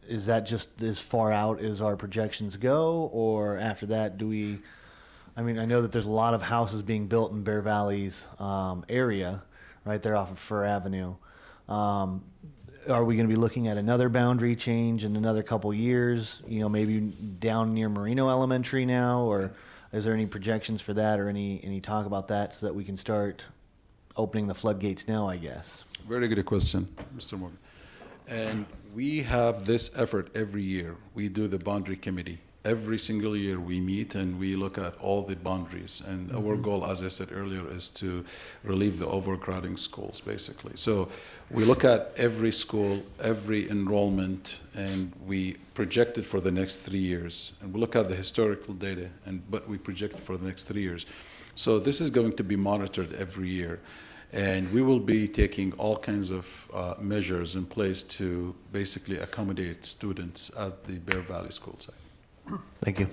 Speaker 6: is that just as far out as our projections go? Or after that, I know that there's a lot of houses being built in Bear Valley's area, right there off of Fur Avenue. Are we going to be looking at another boundary change in another couple years? Maybe down near Marino Elementary now, or is there any projections for that, or any talk about that, so that we can start opening the floodgates now, I guess?
Speaker 22: Very good question, Mr. Morgan. And we have this effort every year. We do the boundary committee. Every single year we meet and we look at all the boundaries. And our goal, as I said earlier, is to relieve the overcrowding schools, basically. So we look at every school, every enrollment, and we project it for the next 3 years. And we look at the historical data, but we project it for the next 3 years. So this is going to be monitored every year. And we will be taking all kinds of measures in place to basically accommodate students at the Bear Valley School site.
Speaker 6: Thank you.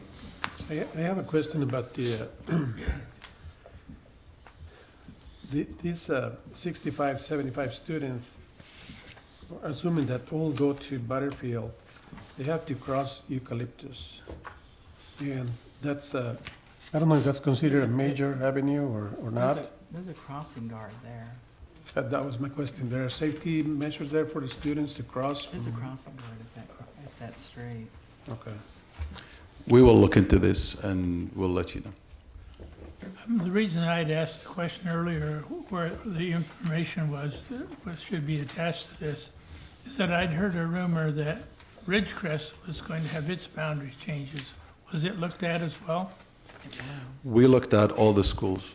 Speaker 3: I have a question about these 65, 75 students, assuming that all go to Butterfield, they have to cross Eucalyptus. And that's, I don't know if that's considered a major avenue or not.
Speaker 7: There's a crossing guard there.
Speaker 3: That was my question. There are safety measures there for the students to cross?
Speaker 7: There's a crossing guard at that street.
Speaker 3: Okay.
Speaker 22: We will look into this and we'll let you know.
Speaker 21: The reason I'd asked the question earlier, where the information was that should be attached to this, is that I'd heard a rumor that Ridgecrest was going to have its boundaries changes. Was it looked at as well?
Speaker 22: We looked at all the schools.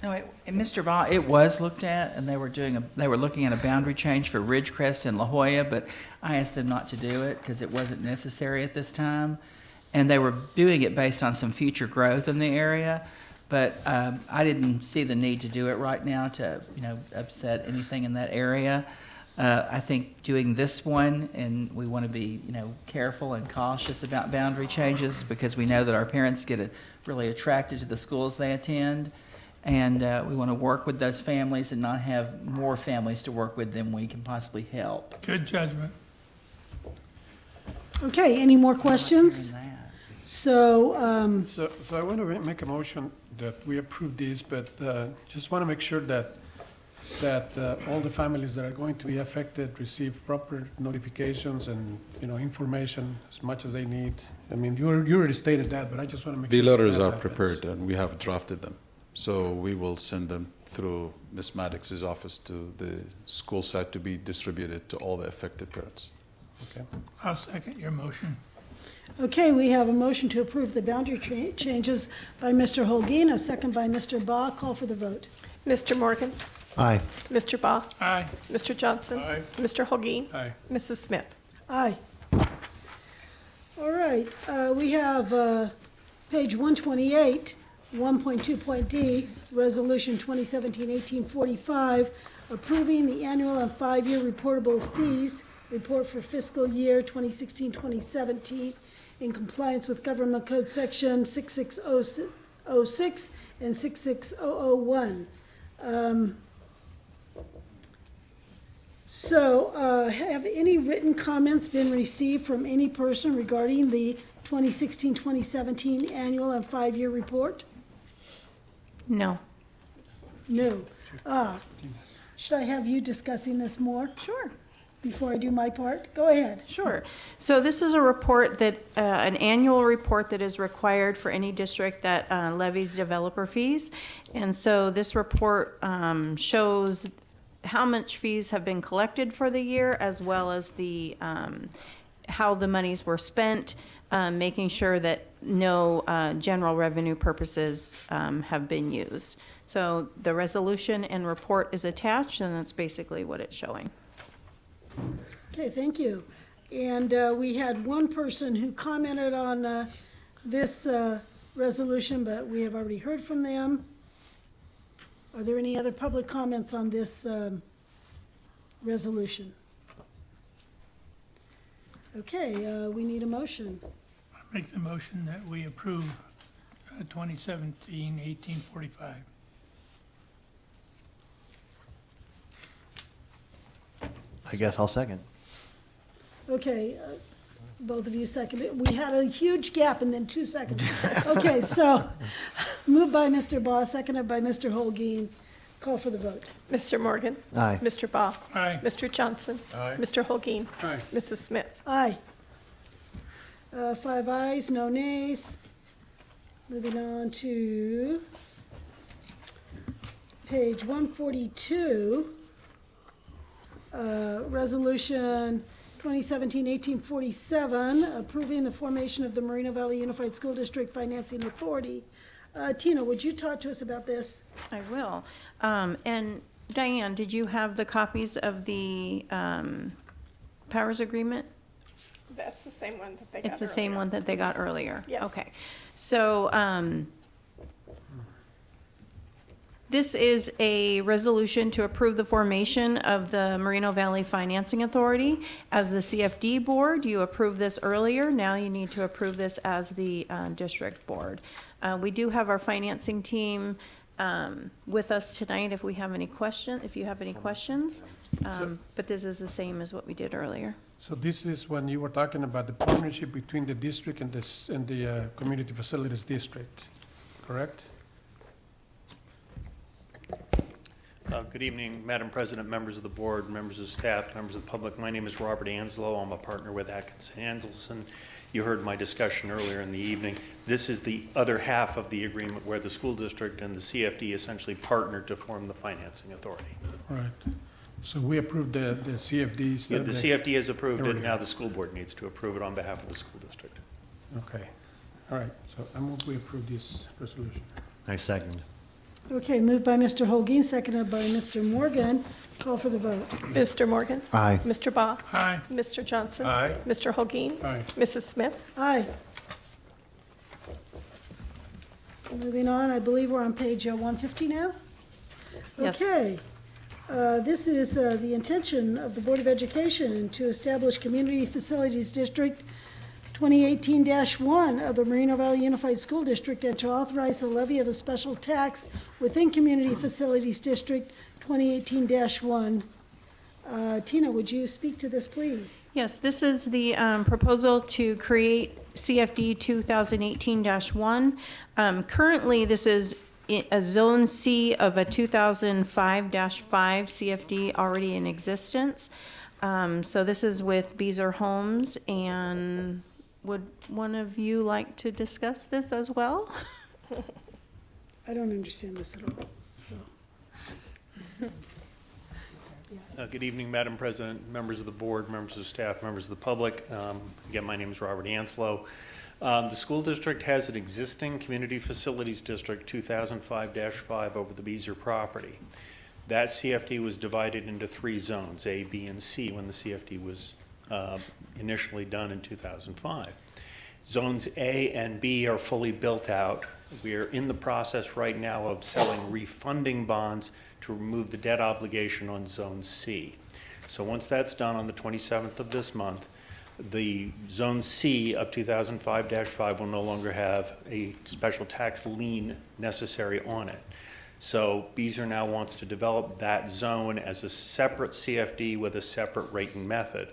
Speaker 7: No, Mr. Vaughn, it was looked at, and they were looking at a boundary change for Ridgecrest and La Jolla, but I asked them not to do it because it wasn't necessary at this time. And they were doing it based on some future growth in the area, but I didn't see the need to do it right now to, upset anything in that area. I think doing this one, and we want to be, careful and cautious about boundary changes because we know that our parents get really attracted to the schools they attend. And we want to work with those families and not have more families to work with than we can possibly help.
Speaker 21: Good judgment.
Speaker 1: Okay, any more questions? So,
Speaker 3: So I want to make a motion that we approve this, but just want to make sure that all the families that are going to be affected receive proper notifications and, information as much as they need. I mean, you already stated that, but I just want to make
Speaker 22: The
Speaker 3: sure.
Speaker 22: letters
Speaker 3: that
Speaker 22: are
Speaker 3: happens.
Speaker 22: prepared and we have drafted them. So we will send them through Ms. Maddox's office to the school site to be distributed to all the affected parents.
Speaker 3: Okay.
Speaker 21: I'll second your motion.
Speaker 1: okay, we have a motion to approve the boundary changes by Mr. Holguin, a second by Mr. Baugh. Call for the vote.
Speaker 5: Mr. Morgan?
Speaker 6: Aye.
Speaker 5: Mr. Baugh?
Speaker 21: Aye.
Speaker 5: Mr. Johnson?
Speaker 3: Aye.
Speaker 5: Mr. Holguin?
Speaker 3: Aye.
Speaker 5: Mrs. Smith?
Speaker 1: Aye. All right, we have page 128, 1.2.d, Resolution 2017-1845, approving the annual and 5-year reportable fees report for fiscal year 2016-2017 in compliance with Government Code Section 6606 and 66001. So, have any written comments been received from any person regarding the 2016-2017 annual and 5-year report?
Speaker 18: No.
Speaker 1: No. Should I have you discussing this more
Speaker 18: Sure.
Speaker 1: before I do my part? Go ahead.
Speaker 18: Sure. So this is a report that, an annual report that is required for any district that levies developer fees. And so this report shows how much fees have been collected for the year, as well as the, how the monies were spent, making sure that no general revenue purposes have been used. So the resolution and report is attached, and that's basically what it's showing.
Speaker 1: Okay, thank you. And we had one person who commented on this resolution, but we have already heard from them. Are there any other public comments on this resolution? Okay, we need a motion.
Speaker 21: I make the motion that we approve 2017-1845.
Speaker 6: I guess I'll second.
Speaker 1: Okay, both of you seconded. We had a huge gap and then 2 seconds. Okay, so moved by Mr. Baugh, seconded by Mr. Holguin. Call for the vote.
Speaker 5: Mr. Morgan.
Speaker 6: Aye.
Speaker 5: Mr. Baugh.
Speaker 21: Aye.
Speaker 5: Mr. Johnson.
Speaker 9: Aye.
Speaker 5: Mr. Holguin.
Speaker 3: Aye.
Speaker 5: Mrs. Smith.
Speaker 1: Aye. 5 ayes, no nays. Moving on to page 142. Resolution 2017-1847, approving the formation of the Moreno Valley Unified School District Financing Authority. Tina, would you talk to us about this?
Speaker 18: I will. And Diane, did you have the copies of the powers agreement?
Speaker 5: That's the same one that they got
Speaker 18: It's the same one that they got earlier?
Speaker 5: Yes.
Speaker 18: Okay. So, this is a resolution to approve the formation of the Moreno Valley Financing Authority. As the CFD board, you approved this earlier. Now you need to approve this as the district board. We do have our financing team with us tonight if you have any questions. But this is the same as what we did earlier.
Speaker 3: So this is when you were talking about the partnership between the district and the Community Facilities District, correct?
Speaker 8: Good evening, Madam President, members of the board, members of staff, members of the public. My name is Robert Anslow. I'm a partner with Atkins Anselson. You heard my discussion earlier in the evening. This is the other half of the agreement where the school district and the CFD essentially partnered to form the financing authority.
Speaker 3: Right. So we approved the CFDs.
Speaker 8: Yeah, the CFD has approved it. Now the school board needs to approve it on behalf of the school district.
Speaker 3: Okay. All right. So I move we approve this resolution.
Speaker 6: I second.
Speaker 1: Okay, moved by Mr. Holguin, seconded by Mr. Morgan. Call for the vote.
Speaker 5: Mr. Morgan.
Speaker 6: Aye.
Speaker 5: Mr. Baugh.
Speaker 21: Aye.
Speaker 5: Mr. Johnson.
Speaker 9: Aye.
Speaker 5: Mr. Holguin.
Speaker 3: Aye.
Speaker 5: Mrs. Smith.
Speaker 1: Aye. Moving on, I believe we're on page 150 now?
Speaker 18: Yes.
Speaker 1: Okay. This is the intention of the Board of Education to establish Community Facilities District 2018-1 of the Moreno Valley Unified School District and to authorize the levy of a special tax within Community Facilities District 2018-1. Tina, would you speak to this, please?
Speaker 18: Yes, this is the proposal to create CFD 2018-1. Currently, this is a Zone C of a 2005-5 CFD already in existence. So this is with Beezer Homes, and would one of you like to discuss this as well?
Speaker 1: I don't understand this at all, so.
Speaker 8: Good evening, Madam President, members of the board, members of staff, members of the public. Again, my name is Robert Anslow. The school district has an existing Community Facilities District 2005-5 over the Beezer property. That CFD was divided into 3 zones, A, B, and C, when the CFD was initially done in 2005. Zones A and B are fully built out. We are in the process right now of selling refunding bonds to remove the debt obligation on Zone C. So once that's done on the 27th of this month, the Zone C of 2005-5 will no longer have a special tax lien necessary on it. So Beazer now wants to develop that zone as a separate CFD with a separate rating method.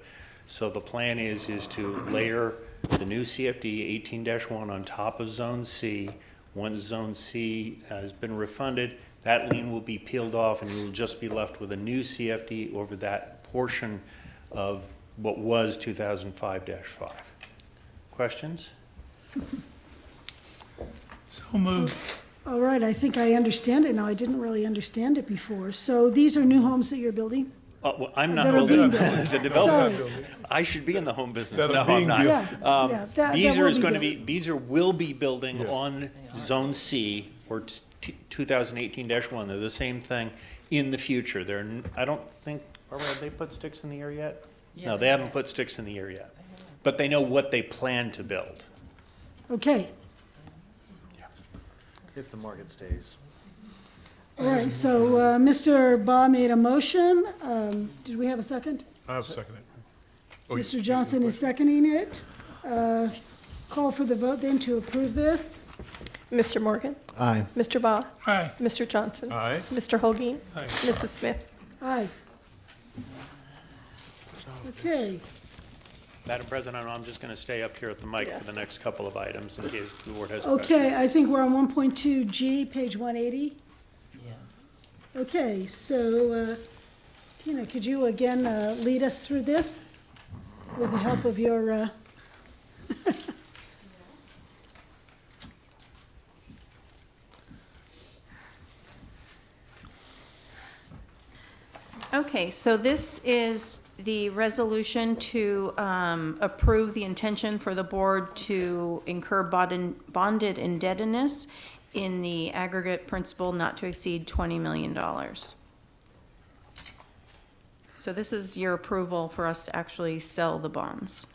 Speaker 8: So the plan is to layer the new CFD 18-1 on top of Zone C. Once Zone C has been refunded, that lien will be peeled off and you will just be left with a new CFD over that portion of what was 2005-5. Questions?
Speaker 21: So moved.
Speaker 1: All right, I think I understand it now. I didn't really understand it before. So these are new homes that you're building?
Speaker 8: Well, I'm not
Speaker 1: That are
Speaker 8: building
Speaker 1: being
Speaker 8: the developer. I should be in the home business.
Speaker 9: That are
Speaker 8: No, I'm
Speaker 9: being
Speaker 8: not.
Speaker 9: built.
Speaker 1: Yeah, yeah, that
Speaker 8: Beazer
Speaker 1: will
Speaker 8: is
Speaker 1: be
Speaker 8: going to
Speaker 1: built.
Speaker 8: be, Beazer will be building
Speaker 9: Yes.
Speaker 8: on Zone C for 2018-1. They're the same thing in the future. I don't think, Barbara, have they put sticks in the air yet? No, they haven't put sticks in the air yet. But they know what they plan to build.
Speaker 1: Okay,
Speaker 6: If the market stays.
Speaker 1: all right, so Mr. Ba made a motion. Did we have a second?
Speaker 9: I'll second it. Oh,
Speaker 1: Mr. Johnson is seconding it. Call for the vote then to approve this.
Speaker 5: Mr. Morgan?
Speaker 6: Aye.
Speaker 5: Mr. Ba?
Speaker 21: Aye.
Speaker 5: Mr. Johnson?
Speaker 9: Aye.
Speaker 5: Mr. Holguin?
Speaker 21: Aye.
Speaker 5: Mrs. Smith?
Speaker 1: Aye. Okay,
Speaker 8: Madam President, I'm just going to stay up here at the mic for the next couple of items in case the board has questions.
Speaker 1: okay, I think we're on 1.2G, page 180.
Speaker 7: Yes.
Speaker 1: Okay, so Tina, could you again lead us through this with the help of your,
Speaker 18: Okay, so this is the resolution to approve the intention for the board to incur bonded indebtedness in the aggregate principal not to exceed $20 million. So this is your approval for us to actually sell the bonds.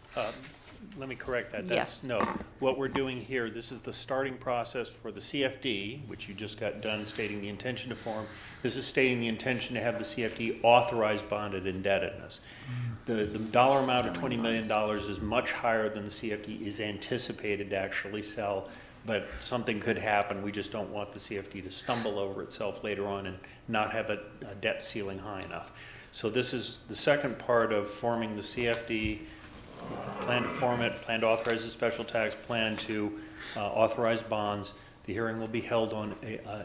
Speaker 8: Let me correct that.
Speaker 18: Yes.
Speaker 8: No, what we're doing here, this is the starting process for the CFD, which you just got done stating the intention to form. This is stating the intention to have the CFD authorize bonded indebtedness. The dollar amount of $20 million is much higher than the CFD is anticipated to actually sell, but something could happen. We just don't want the CFD to stumble over itself later on and not have a debt ceiling high enough. So this is the second part of forming the CFD. Plan to form it, plan to authorize a special tax, plan to authorize bonds. The hearing will be held on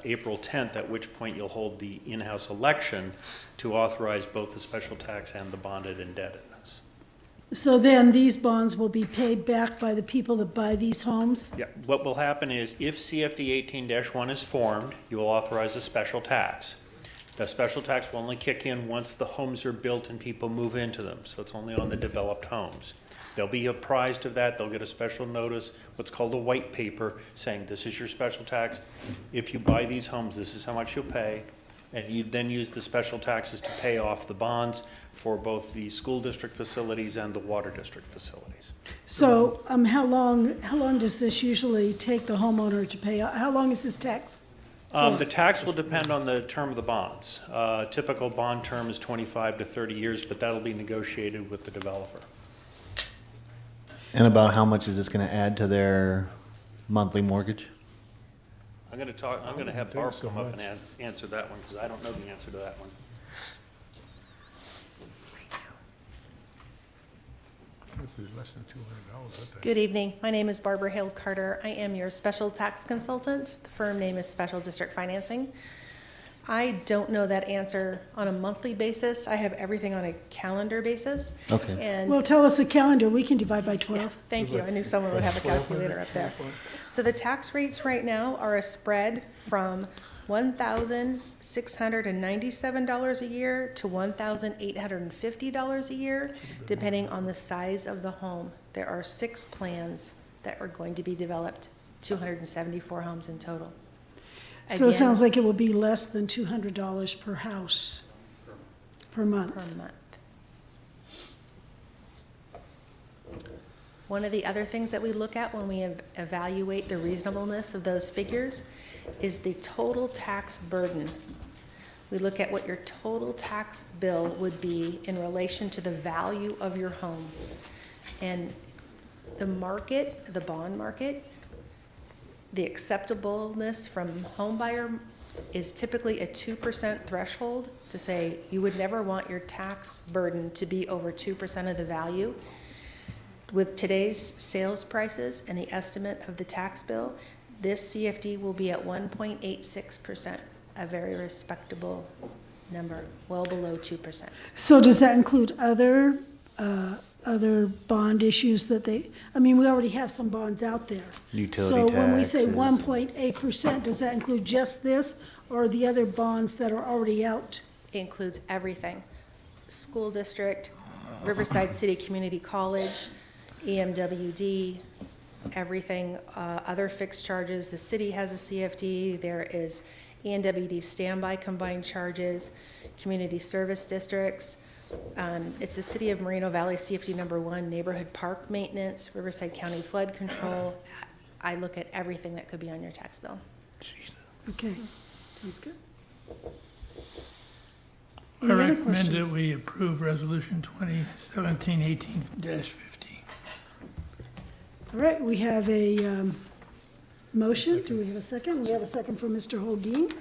Speaker 8: April 10th, at which point you'll hold the in-house election to authorize both the special tax and the bonded indebtedness.
Speaker 1: so then these bonds will be paid back by the people that buy these homes?
Speaker 8: Yeah, what will happen is if CFD 18-1 is formed, you will authorize a special tax. The special tax will only kick in once the homes are built and people move into them, so it's only on the developed homes. They'll be apprised of that. They'll get a special notice, what's called a white paper, saying this is your special tax. If you buy these homes, this is how much you'll pay. And you then use the special taxes to pay off the bonds for both the school district facilities and the water district facilities.
Speaker 1: So how long does this usually take the homeowner to pay? How long is this tax?
Speaker 8: The tax will depend on the term of the bonds. Typical bond term is 25 to 30 years, but that'll be negotiated with the developer.
Speaker 6: And about how much is this going to add to their monthly mortgage?
Speaker 8: I'm going to have Barb come up and answer that one, because I don't know the answer to that one.
Speaker 9: Less than $200, I think.
Speaker 10: Good evening. My name is Barbara Hale Carter. I am your special tax consultant. The firm name is Special District Financing. I don't know that answer on a monthly basis. I have everything on a calendar basis.
Speaker 6: Okay.
Speaker 10: And
Speaker 1: Well, tell us a calendar. We can divide by 12.
Speaker 10: thank you. I knew someone would have a calculator up there. So the tax rates right now are a spread from $1,697 a year to $1,850 a year, depending on the size of the home. There are 6 plans that are going to be developed, 274 homes in total.
Speaker 1: So it sounds like it will be less than $200 per house per month.
Speaker 10: Per month. One of the other things that we look at when we evaluate the reasonableness of those figures is the total tax burden. We look at what your total tax bill would be in relation to the value of your home. And the market, the bond market, the acceptableness from home buyer is typically a 2% threshold to say you would never want your tax burden to be over 2% of the value. With today's sales prices and the estimate of the tax bill, this CFD will be at 1.86%, a very respectable number, well below 2%.
Speaker 1: So does that include other bond issues that they, I mean, we already have some bonds out there.
Speaker 6: Utility
Speaker 1: So when we say
Speaker 6: taxes.
Speaker 1: 1.8%, does that include just this or the other bonds that are already out?
Speaker 10: It includes everything. School district, Riverside City Community College, EMWD, everything, other fixed charges. The city has a CFD. There is ENWD standby combined charges, community service districts. It's the City of Moreno Valley CFD number 1, neighborhood park maintenance, Riverside County flood control. I look at everything that could be on your tax bill.
Speaker 1: Okay, sounds good.
Speaker 21: I
Speaker 1: Any other
Speaker 21: recommend
Speaker 1: questions?
Speaker 21: that we approve Resolution 2017-18-50.
Speaker 1: All right, we have a motion. Do we have a second? We have a second from Mr. Holguin.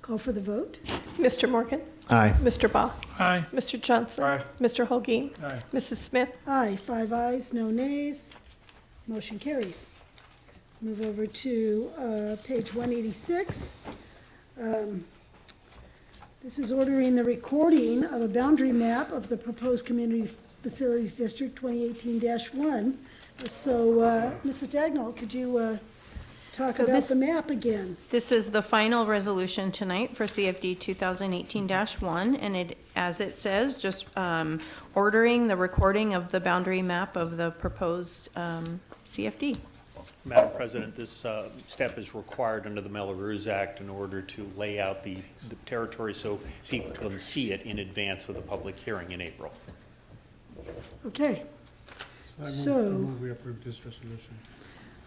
Speaker 1: Call for the vote.
Speaker 5: Mr. Morgan?
Speaker 6: Aye.
Speaker 5: Mr. Baugh?
Speaker 21: Aye.
Speaker 5: Mr. Johnson?
Speaker 9: Aye.
Speaker 5: Mr. Holguin?
Speaker 21: Aye.
Speaker 5: Mrs. Smith?
Speaker 1: Aye, 5 ayes, no nays. Motion carries. Move over to page 186. This is ordering the recording of a boundary map of the proposed Community Facilities District 2018-1. So, Mrs. Dagnall, could you talk
Speaker 18: So
Speaker 1: about
Speaker 18: this-
Speaker 1: the map again?
Speaker 18: This is the final resolution tonight for CFD 2018-1, and it, as it says, just ordering the recording of the boundary map of the proposed CFD.
Speaker 8: Madam President, this step is required under the Melrose Act in order to lay out the territory so people can see it in advance of the public hearing in April.
Speaker 1: Okay,
Speaker 3: I
Speaker 1: So-
Speaker 3: move we approve this resolution.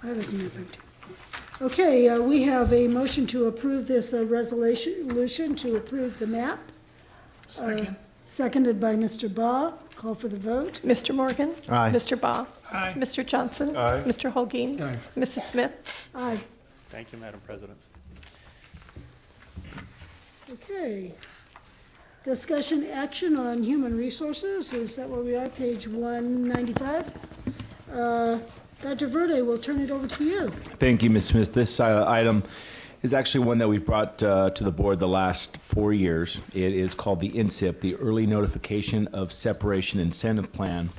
Speaker 1: I recommend it. Okay, we have a motion to approve this resolution to approve the map.
Speaker 21: Second.
Speaker 1: Seconded by Mr. Baugh. Call for the vote.
Speaker 5: Mr. Morgan?
Speaker 6: Aye.
Speaker 5: Mr. Baugh?
Speaker 21: Aye.
Speaker 5: Mr. Johnson?
Speaker 9: Aye.
Speaker 5: Mr. Holguin?
Speaker 3: Aye.
Speaker 5: Mrs. Smith?
Speaker 1: Aye.
Speaker 8: Thank you, Madam President.
Speaker 1: Okay. Discussion action on human resources, is that where we are, page 195? Dr. Verde, we'll turn it over to you.
Speaker 11: Thank you, Ms. Smith. This item is actually one that we've brought to the board the last 4 years. It is called the INSIP, the Early Notification of Separation Incentive Plan,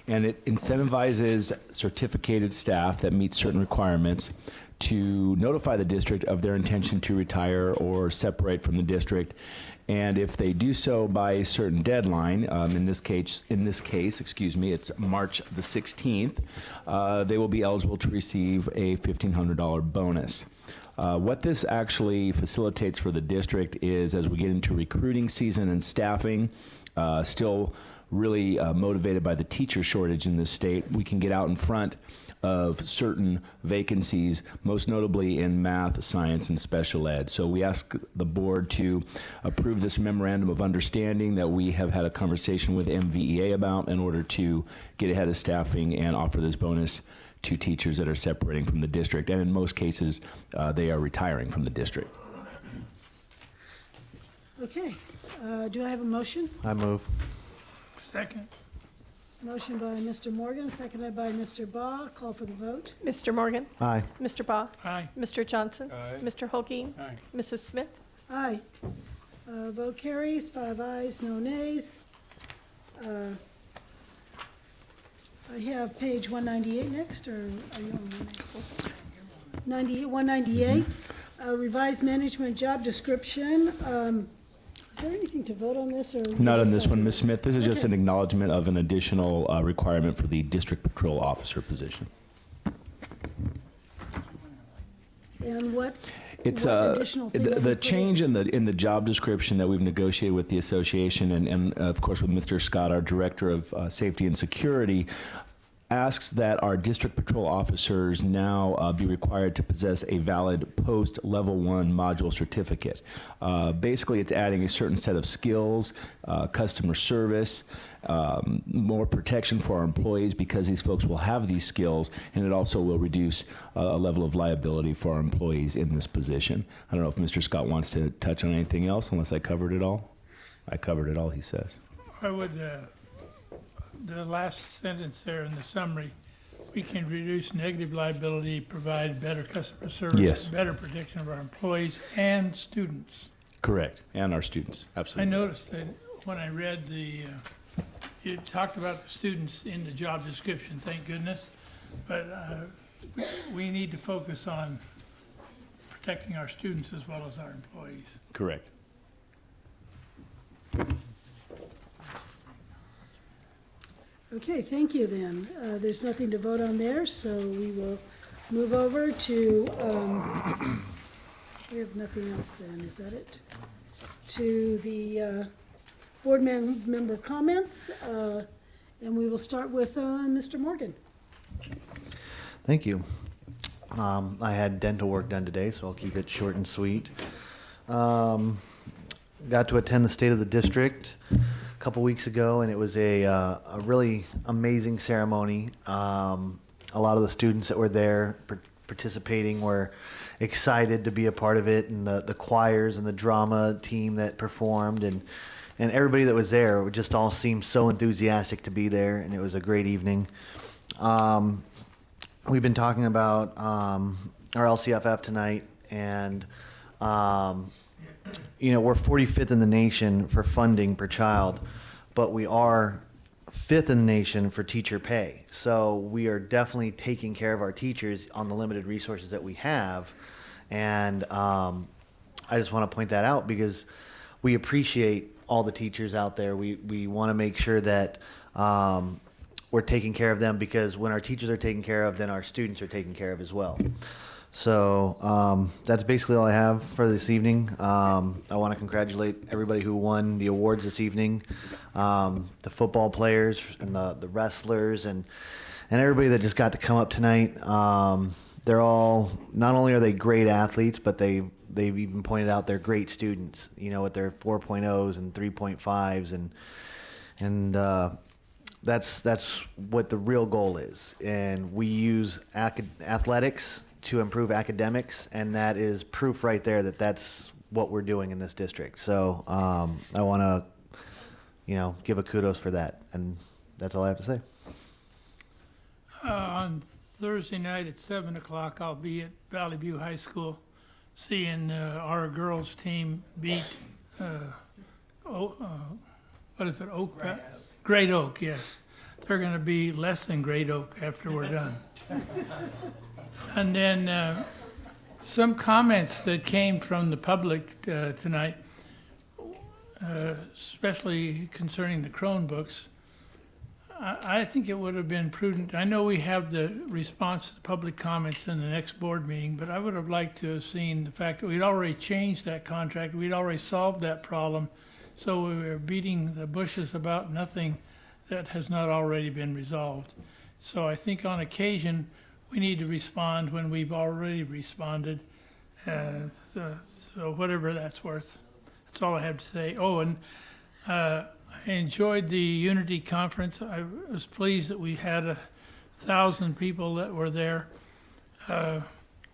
Speaker 11: and it incentivizes certificated staff that meet certain requirements to notify the district of their intention to retire or separate from the district. And if they do so by a certain deadline, in this case, it's March the 16th, they will be eligible to receive a $1,500 bonus. What this actually facilitates for the district is, as we get into recruiting season and staffing, still really motivated by the teacher shortage in this state, we can get out in front of certain vacancies, most notably in math, science, and special ed. So we ask the board to approve this memorandum of understanding that we have had a conversation with MVEA about in order to get ahead of staffing and offer this bonus to teachers that are separating from the district. And in most cases, they are retiring from the district.
Speaker 1: Okay, do I have a motion?
Speaker 6: I move.
Speaker 21: Second.
Speaker 1: Motion by Mr. Morgan, seconded by Mr. Baugh. Call for the vote.
Speaker 5: Mr. Morgan?
Speaker 6: Aye.
Speaker 5: Mr. Baugh?
Speaker 21: Aye.
Speaker 5: Mr. Johnson?
Speaker 9: Aye.
Speaker 5: Mr. Holguin?
Speaker 21: Aye.
Speaker 5: Mrs. Smith?
Speaker 1: Aye. Vote carries, 5 ayes, no nays. I have page 198 next, or are you on 198? Revised management job description. Is there anything to vote on this, or?
Speaker 11: Not on this one, Ms. Smith. This is just an acknowledgement of an additional requirement for the district patrol officer position.
Speaker 1: And what?
Speaker 11: It's
Speaker 1: what additional thing are you
Speaker 11: the
Speaker 1: putting?
Speaker 11: change in the job description that we've negotiated with the association and of course with Mr. Scott, our director of safety and security. asks that our district patrol officers now be required to possess a valid post-level 1 module certificate. Basically, it's adding a certain set of skills, customer service, more protection for our employees because these folks will have these skills, and it also will reduce a level of liability for our employees in this position. I don't know if Mr. Scott wants to touch on anything else, unless I covered it all. I covered it all, he says.
Speaker 21: I would, the last sentence there in the summary, we can reduce negative liability, provide better customer service,
Speaker 11: Yes.
Speaker 21: better protection of our employees and students.
Speaker 11: Correct, and our students,
Speaker 21: I
Speaker 11: absolutely.
Speaker 21: noticed that when I read you talked about the students in the job description, thank goodness, but we need to focus on protecting our students as well as our employees.
Speaker 11: Correct.
Speaker 1: Okay, thank you then. There's nothing to vote on there, so we will move over to, we have nothing else then, is that it? To the board member comments, and we will start with Mr. Morgan.
Speaker 6: Thank you. I had dental work done today, so I'll keep it short and sweet. Got to attend the State of the District a couple weeks ago, and it was a really amazing ceremony. A lot of the students that were there participating were excited to be a part of it, and the choirs and the drama team that performed, and everybody that was there just all seemed so enthusiastic to be there, and it was a great evening. We've been talking about our LCFF tonight, and we're 45th in the nation for funding per child, but we are 5th in the nation for teacher pay. So we are definitely taking care of our teachers on the limited resources that we have. And I just want to point that out because we appreciate all the teachers out there. We want to make sure that we're taking care of them, because when our teachers are taken care of, then our students are taken care of as well. So that's basically all I have for this evening. I want to congratulate everybody who won the awards this evening, the football players and the wrestlers and everybody that just got to come up tonight. They're all, not only are they great athletes, but they've even pointed out they're great students, with their 4.0s and 3.5s and that's what the real goal is. And we use athletics to improve academics, and that is proof right there that that's what we're doing in this district. So I want to, give a kudos for that, and that's all I have to say.
Speaker 21: On Thursday night at 7 o'clock, I'll be at Valley View High School seeing our girls' team beat, what is it, Oak? Great Oak, yes. They're going to be less than Great Oak after we're done. And then some comments that came from the public tonight, especially concerning the Chromebooks. I think it would have been prudent. I know we have the response to the public comments in the next board meeting, but I would have liked to have seen the fact that we'd already changed that contract. We'd already solved that problem. So we were beating the bushes about nothing that has not already been resolved. So I think on occasion, we need to respond when we've already responded. So whatever that's worth. That's all I have to say. Oh, and I enjoyed the Unity Conference. I was pleased that we had 1,000 people that were there.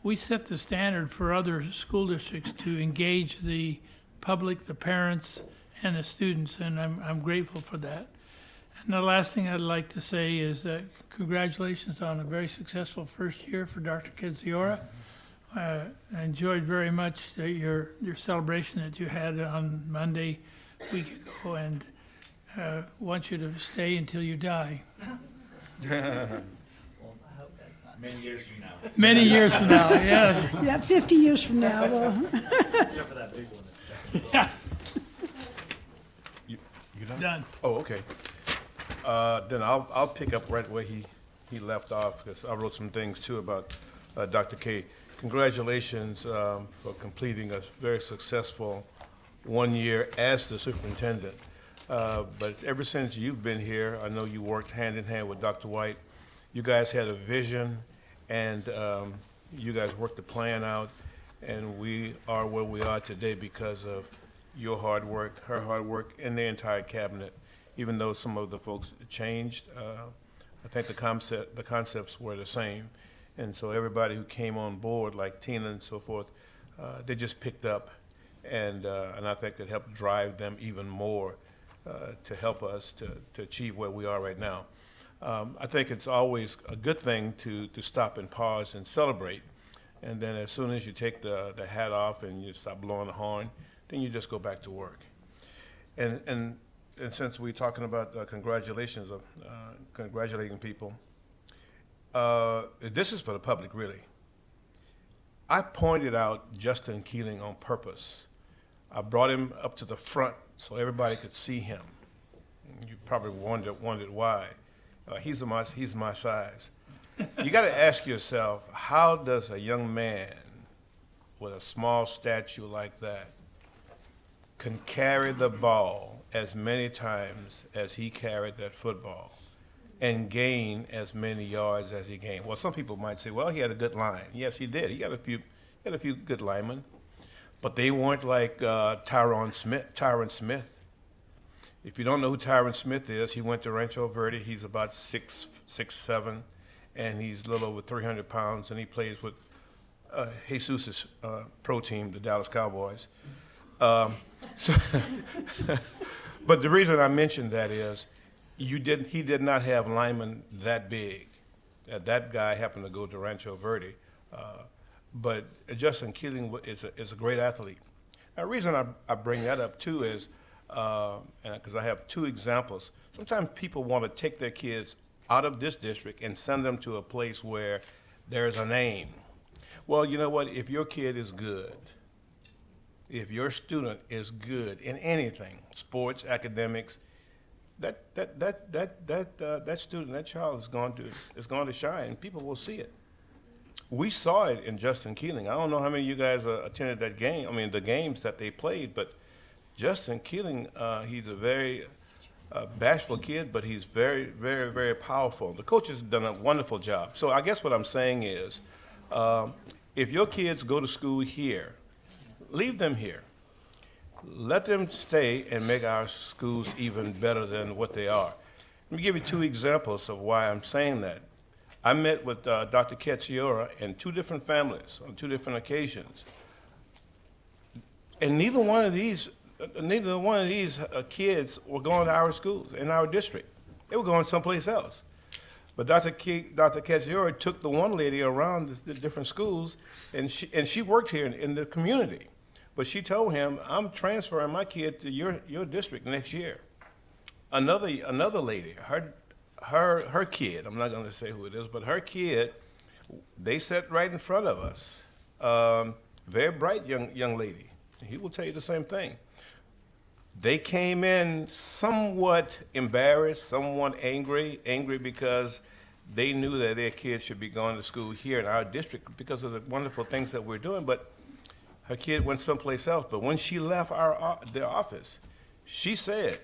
Speaker 21: We set the standard for other school districts to engage the public, the parents, and the students, and I'm grateful for that. And the last thing I'd like to say is that congratulations on a very successful first year for Dr. Kidziora. I enjoyed very much your celebration that you had on Monday a week ago, and want you to stay until you die.
Speaker 11: Many years from now.
Speaker 21: Many years from now, yes.
Speaker 1: Yeah, 50 years from now. Well.
Speaker 6: Except for that big one.
Speaker 21: Yeah.
Speaker 9: You done?
Speaker 21: Done.
Speaker 9: Oh, okay. Then I'll pick up right where he left off, because I wrote some things too about Dr. K. Congratulations for completing a very successful 1 year as the superintendent. But ever since you've been here, I know you worked hand in hand with Dr. White. You guys had a vision, and you guys worked the plan out, and we are where we are today because of your hard work, her hard work, and the entire cabinet. Even though some of the folks changed, I think the concepts were the same. And so everybody who came on board, like Tina and so forth, they just picked up, and I think that helped drive them even more to help us to achieve where we are right now. I think it's always a good thing to stop and pause and celebrate, and then as soon as you take the hat off and you stop blowing the horn, then you just go back to work. And since we're talking about congratulations, congratulating people, this is for the public, really. I pointed out Justin Keeling on purpose. I brought him up to the front so everybody could see him. You probably wondered why. He's my size. You got to ask yourself, how does a young man with a small stature like that can carry the ball as many times as he carried that football and gain as many yards as he gained? Well, some people might say, well, he had a good line. Yes, he did. He had a few good linemen, but they weren't like Tyron Smith. If you don't know who Tyron Smith is, he went to Rancho Verde. He's about 6'7", and he's a little over 300 pounds, and he plays with Jesus' pro team, the Dallas Cowboys. But the reason I mentioned that is he did not have linemen that big. That guy happened to go to Rancho Verde. But Justin Keeling is a great athlete. Now, the reason I bring that up, too, is because I have two examples. Sometimes people want to take their kids out of this district and send them to a place where there's a name. Well, you know what? If your kid is good, if your student is good in anything, sports, academics, that student, that child is going to shine. People will see it. We saw it in Justin Keeling. I don't know how many of you guys attended that game. I mean, the games that they played, but Justin Keeling, he's a very bashful kid, but he's very, very, very powerful. The coach has done a wonderful job. So I guess what I'm saying is, if your kids go to school here, leave them here. Let them stay and make our schools even better than what they are. Let me give you two examples of why I'm saying that. I met with Dr. Ketziora and two different families on two different occasions. And neither one of these kids were going to our schools in our district. They were going someplace else. But Dr. Ketziora took the one lady around the different schools, and she worked here in the community. But she told him, I'm transferring my kid to your district next year. Another lady, her kid, I'm not going to say who it is, but her kid, they sat right in front of us. Very bright young lady. He will tell you the same thing. They came in somewhat embarrassed, somewhat angry because they knew that their kids should be going to school here in our district because of the wonderful things that we're doing, but her kid went someplace else. But when she left their office, she said,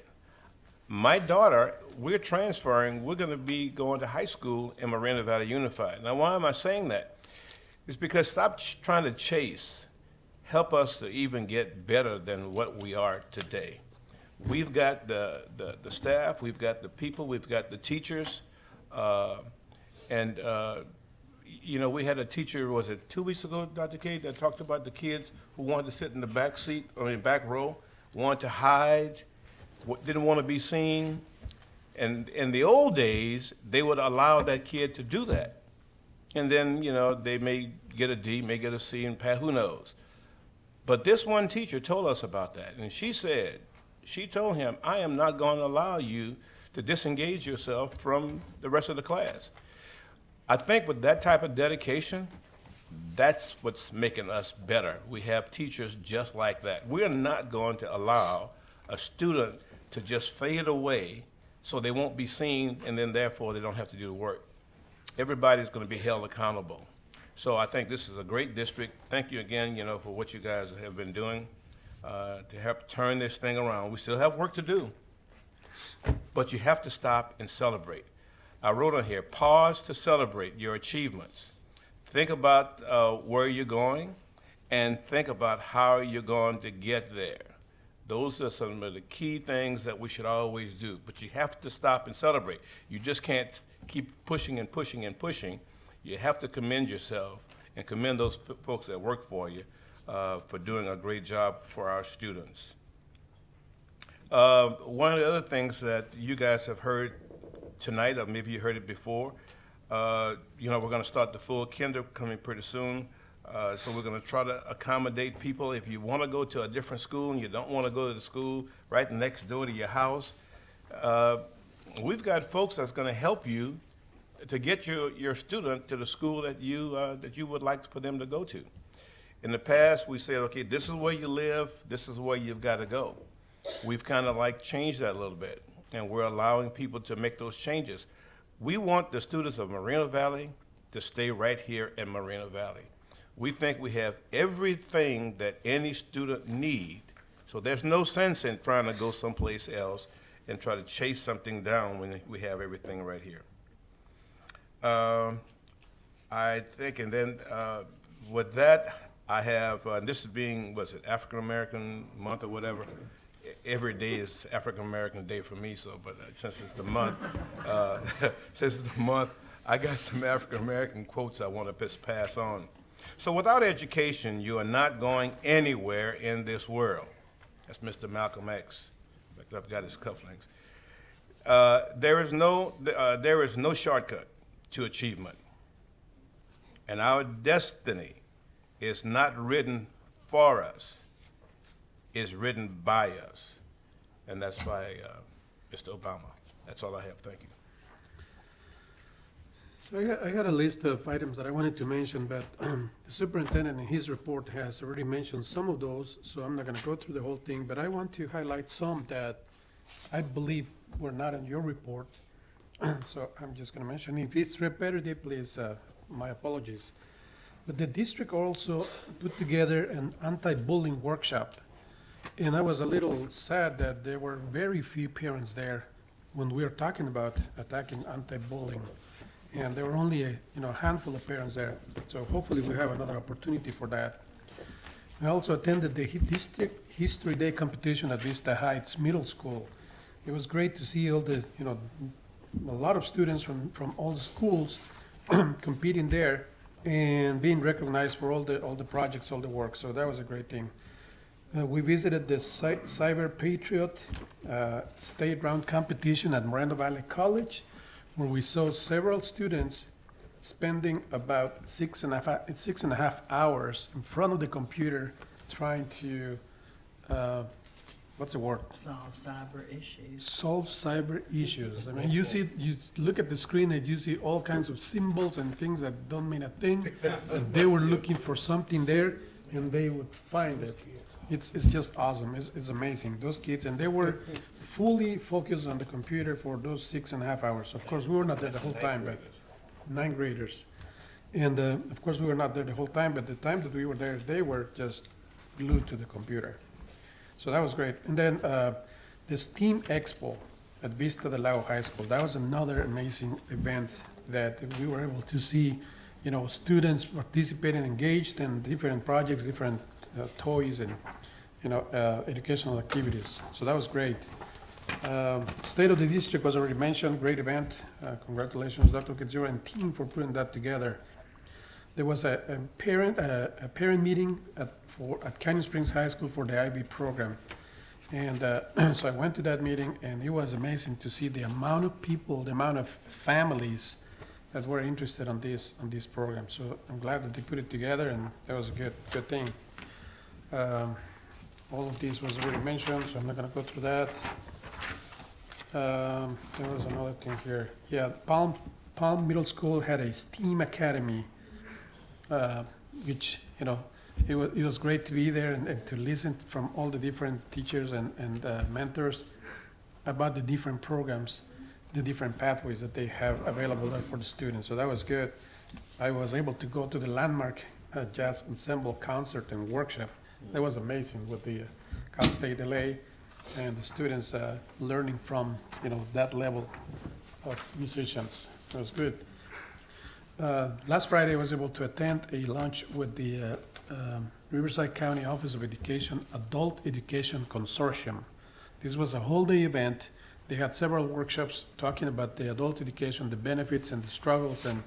Speaker 9: my daughter, we're transferring, we're going to be going to high school in Moreno Valley Unified. Now, why am I saying that? It's because stop trying to chase. Help us to even get better than what we are today. We've got the staff, we've got the people, we've got the teachers, and we had a teacher, was it 2 weeks ago, Dr. K, that talked about the kids who wanted to sit in the back seat, or in the back row, wanted to hide, didn't want to be seen. And in the old days, they would allow that kid to do that. And then, they may get a D, may get a C, and pass, who knows. But this one teacher told us about that, and she told him, I am not going to allow you to disengage yourself from the rest of the class. I think with that type of dedication, that's what's making us better. We have teachers just like that. We're not going to allow a student to just fade away so they won't be seen, and then therefore they don't have to do the work. Everybody's going to be held accountable. So I think this is a great district. Thank you again, for what you guys have been doing to help turn this thing around. We still have work to do, but you have to stop and celebrate. I wrote on here, pause to celebrate your achievements. Think about where you're going and think about how you're going to get there. Those are some of the key things that we should always do. But you have to stop and celebrate. You just can't keep pushing and pushing and pushing. You have to commend yourself and commend those folks that work for you for doing a great job for our students. One of the other things that you guys have heard tonight, or maybe you heard it before, you know, we're going to start the full kinder coming pretty soon. So we're going to try to accommodate people. If you want to go to a different school and you don't want to go to the school right next door to your house, we've got folks that's going to help you to get your student to the school that you would like for them to go to. In the past, we said, okay, this is where you live, this is where you've got to go. We've kind of like changed that a little bit, and we're allowing people to make those changes. We want the students of Moreno Valley to stay right here in Moreno Valley. We think we have everything that any student needs, so there's no sense in trying to go someplace else and try to chase something down when we have everything right here. I think, and then with that, I have, this is being, was it African American month or whatever? Every day is African American Day for me, so, but since it's the month, I got some African American quotes I want to pass on. So without education, you are not going anywhere in this world. That's Mr. Malcolm X. In fact, I've got his cufflinks. There is no shortcut to achievement. And our destiny is not written for us, it's written by us. And that's by Mr. Obama. That's all I have. Thank you.
Speaker 3: So I got a list of items that I wanted to mention, but the superintendent in his report has already mentioned some of those, so I'm not going to go through the whole thing, but I want to highlight some that I believe were not in your report. So I'm just going to mention. If it's repetitive, please, my apologies. But the district also put together an anti-bullying workshop, and I was a little sad that there were very few parents there when we were talking about attacking anti-bullying. And there were only a handful of parents there. So hopefully we have another opportunity for that. I also attended the District History Day competition at Vista Heights Middle School. It was great to see all the, a lot of students from all the schools competing there and being recognized for all the projects, all the work. So that was a great thing. We visited the Cyber Patriot state round competition at Moreno Valley College, where we saw several students spending about 6.5 hours in front of the computer trying to, what's the word?
Speaker 7: Solve cyber issues.
Speaker 3: Solve cyber issues. I mean, you look at the screen and you see all kinds of symbols and things that don't mean a thing. And they were looking for something there and they would find it. It's just awesome. It's amazing. Those kids, and they were fully focused on the computer for those 6.5 hours. Of course, we were not there the whole time, but 9th graders. And of course, we were not there the whole time, but the time that we were there, they were just glued to the computer. So that was great. And then the STEAM Expo at Vista del Lago High School, that was another amazing event that we were able to see, students participating, engaged in different projects, different toys and educational activities. So that was great. State of the District was already mentioned, great event. Congratulations, Dr. Kedzura and team for putting that together. There was a parent meeting at Canyon Springs High School for the IB program. And so I went to that meeting, and it was amazing to see the amount of people, the amount of families that were interested on this program. So I'm glad that they put it together, and that was a good thing. All of these was already mentioned, so I'm not going to go through that. There was another thing here. Yeah, Palm Middle School had a STEAM Academy, which, it was great to be there and to listen from all the different teachers and mentors about the different programs, the different pathways that they have available there for the students. So that was good. I was able to go to the landmark Jazz Ensemble concert and workshop. That was amazing with the Cal State LA. and the students learning from, that level of musicians. It was good. Last Friday, I was able to attend a lunch with the Riverside County Office of Education Adult Education Consortium. This was a whole-day event. They had several workshops talking about the adult education, the benefits and the struggles, and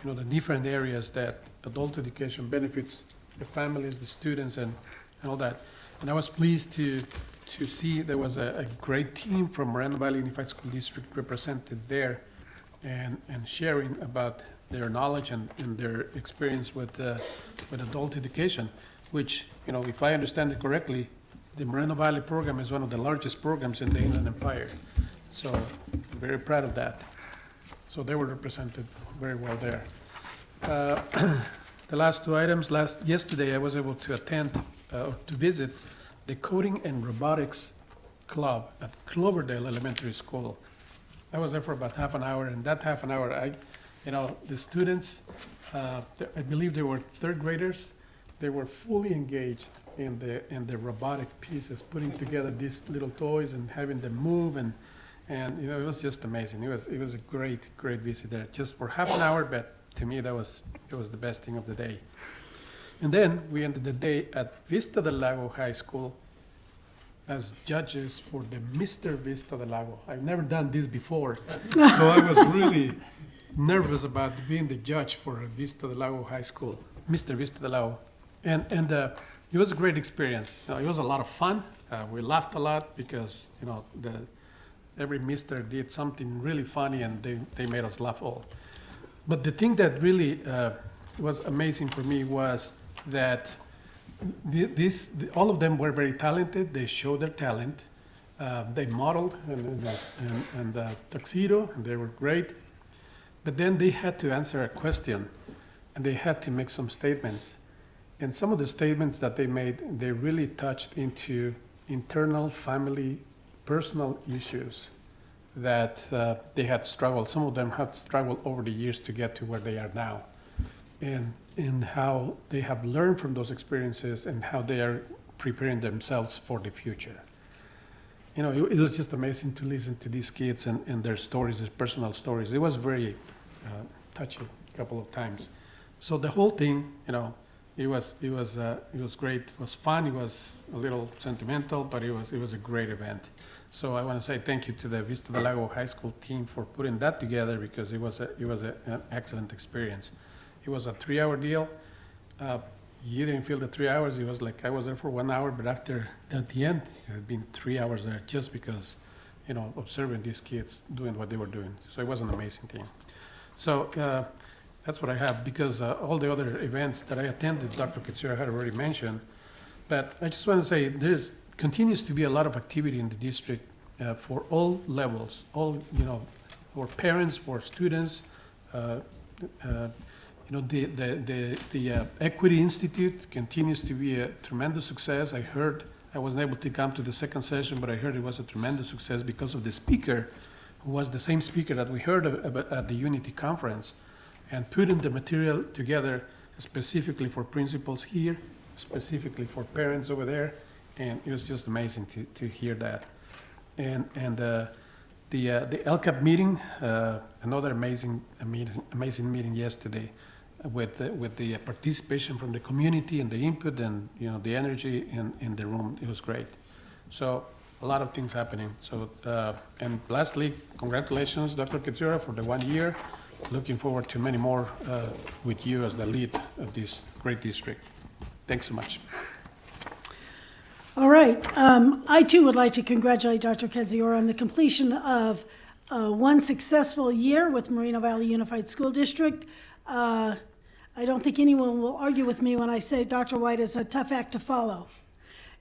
Speaker 3: the different areas that adult education benefits the families, the students, and all that. And I was pleased to see there was a great team from Moreno Valley Unified School District represented there, and sharing about their knowledge and their experience with adult education, which, if I understand it correctly, the Moreno Valley program is one of the largest programs in the Inland Empire. So I'm very proud of that. So they were represented very well there. The last two items, yesterday I was able to attend, to visit the Coding and Robotics Club at Cloverdale Elementary School. I was there for about half an hour, and that half an hour, the students, I believe they were third graders, they were fully engaged in the robotic pieces, putting together these little toys and having them move, and it was just amazing. It was a great visit there, just for half an hour, but to me it was the best thing of the day. And then we ended the day at Vista del Lago High School as judges for the Mr. Vista del Lago. I've never done this before, so I was really nervous about being the judge for Vista del Lago High School, Mr. Vista del Lago. And it was a great experience. It was a lot of fun. We laughed a lot because, every mister did something really funny, and they made us laugh all. But the thing that really was amazing for me was that all of them were very talented. They showed their talent. They modeled and tuxedo, and they were great. But then they had to answer a question, and they had to make some statements. And some of the statements that they made, they really touched into internal family, personal issues that they had struggled. Some of them had struggled over the years to get to where they are now. And how they have learned from those experiences and how they are preparing themselves for the future. It was just amazing to listen to these kids and their stories, their personal stories. It was very touchy a couple of times. So the whole thing, it was great. It was fun. It was a little sentimental, but it was a great event. So I want to say thank you to the Vista del Lago High School team for putting that together, because it was an excellent experience. It was a 3-hour deal. You didn't feel the 3 hours. It was like I was there for 1 hour, but at the end, it had been 3 hours there just because, observing these kids doing what they were doing. So it was an amazing thing. So that's what I have, because all the other events that I attended, Dr. Katsura had already mentioned. But I just want to say there continues to be a lot of activity in the district for all levels, for parents, for students. The Equity Institute continues to be a tremendous success. I wasn't able to come to the second session, but I heard it was a tremendous success because of the speaker, who was the same speaker that we heard at the Unity Conference, and putting the material together specifically for principals here, specifically for parents over there, and it was just amazing to hear that. And the LCAP meeting, another amazing meeting yesterday, with the participation from the community and the input and the energy in the room. It was great. So a lot of things happening. So and lastly, congratulations, Dr. Katsura, for the 1 year. Looking forward to many more with you as the lead of this great district. Thanks so much.
Speaker 1: All right. I too would like to congratulate Dr. Kadziora on the completion of one successful year with Moreno Valley Unified School District. I don't think anyone will argue with me when I say Dr. White is a tough act to follow.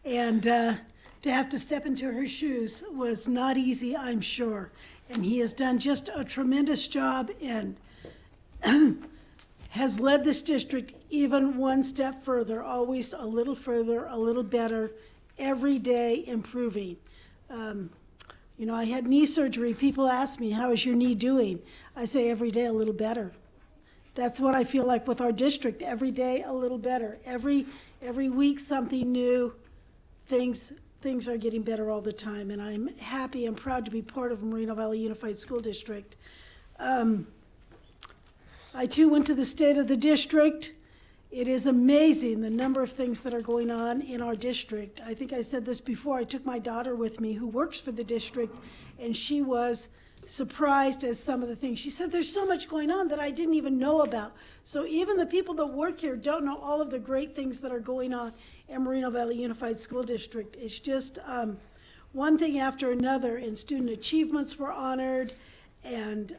Speaker 1: And to have to step into her shoes was not easy, I'm sure. And he has done just a tremendous job and has led this district even one step further, always a little further, a little better, every day improving. I had knee surgery. People ask me, how is your knee doing? I say every day a little better. That's what I feel like with our district, every day a little better. Every week something new, things things are getting better all the time, and I'm happy and proud to be part of Moreno Valley Unified School District. I too went to the State of the District. It is amazing the number of things that are going on in our district. I think I said this before. I took my daughter with me who works for the district, and she was surprised at some of the things. She said, there's so much going on that I didn't even know about. So even the people that work here don't know all of the great things that are going on in Moreno Valley Unified School District. It's just one thing after another, and student achievements were honored, and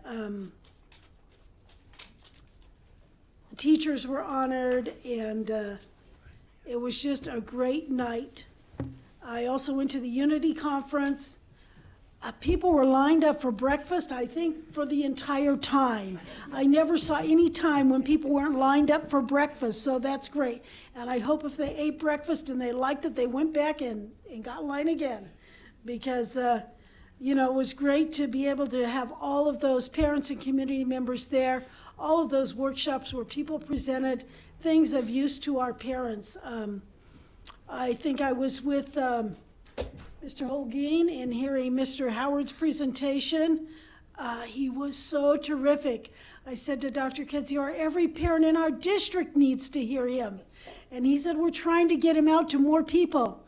Speaker 1: teachers were honored, and it was just a great night. I also went to the Unity Conference. People were lined up for breakfast, I think, for the entire time. I never saw any time when people weren't lined up for breakfast, so that's great. And I hope if they ate breakfast and they liked it, they went back and got in line again. Because, you know, it was great to be able to have all of those parents and community members there, all of those workshops where people presented things of use to our parents. I think I was with Mr. Holguin and hearing Mr. Howard's presentation. He was so terrific. I said to Dr. Kedzior, every parent in our district needs to hear him. And he said, we're trying to get him out to more people.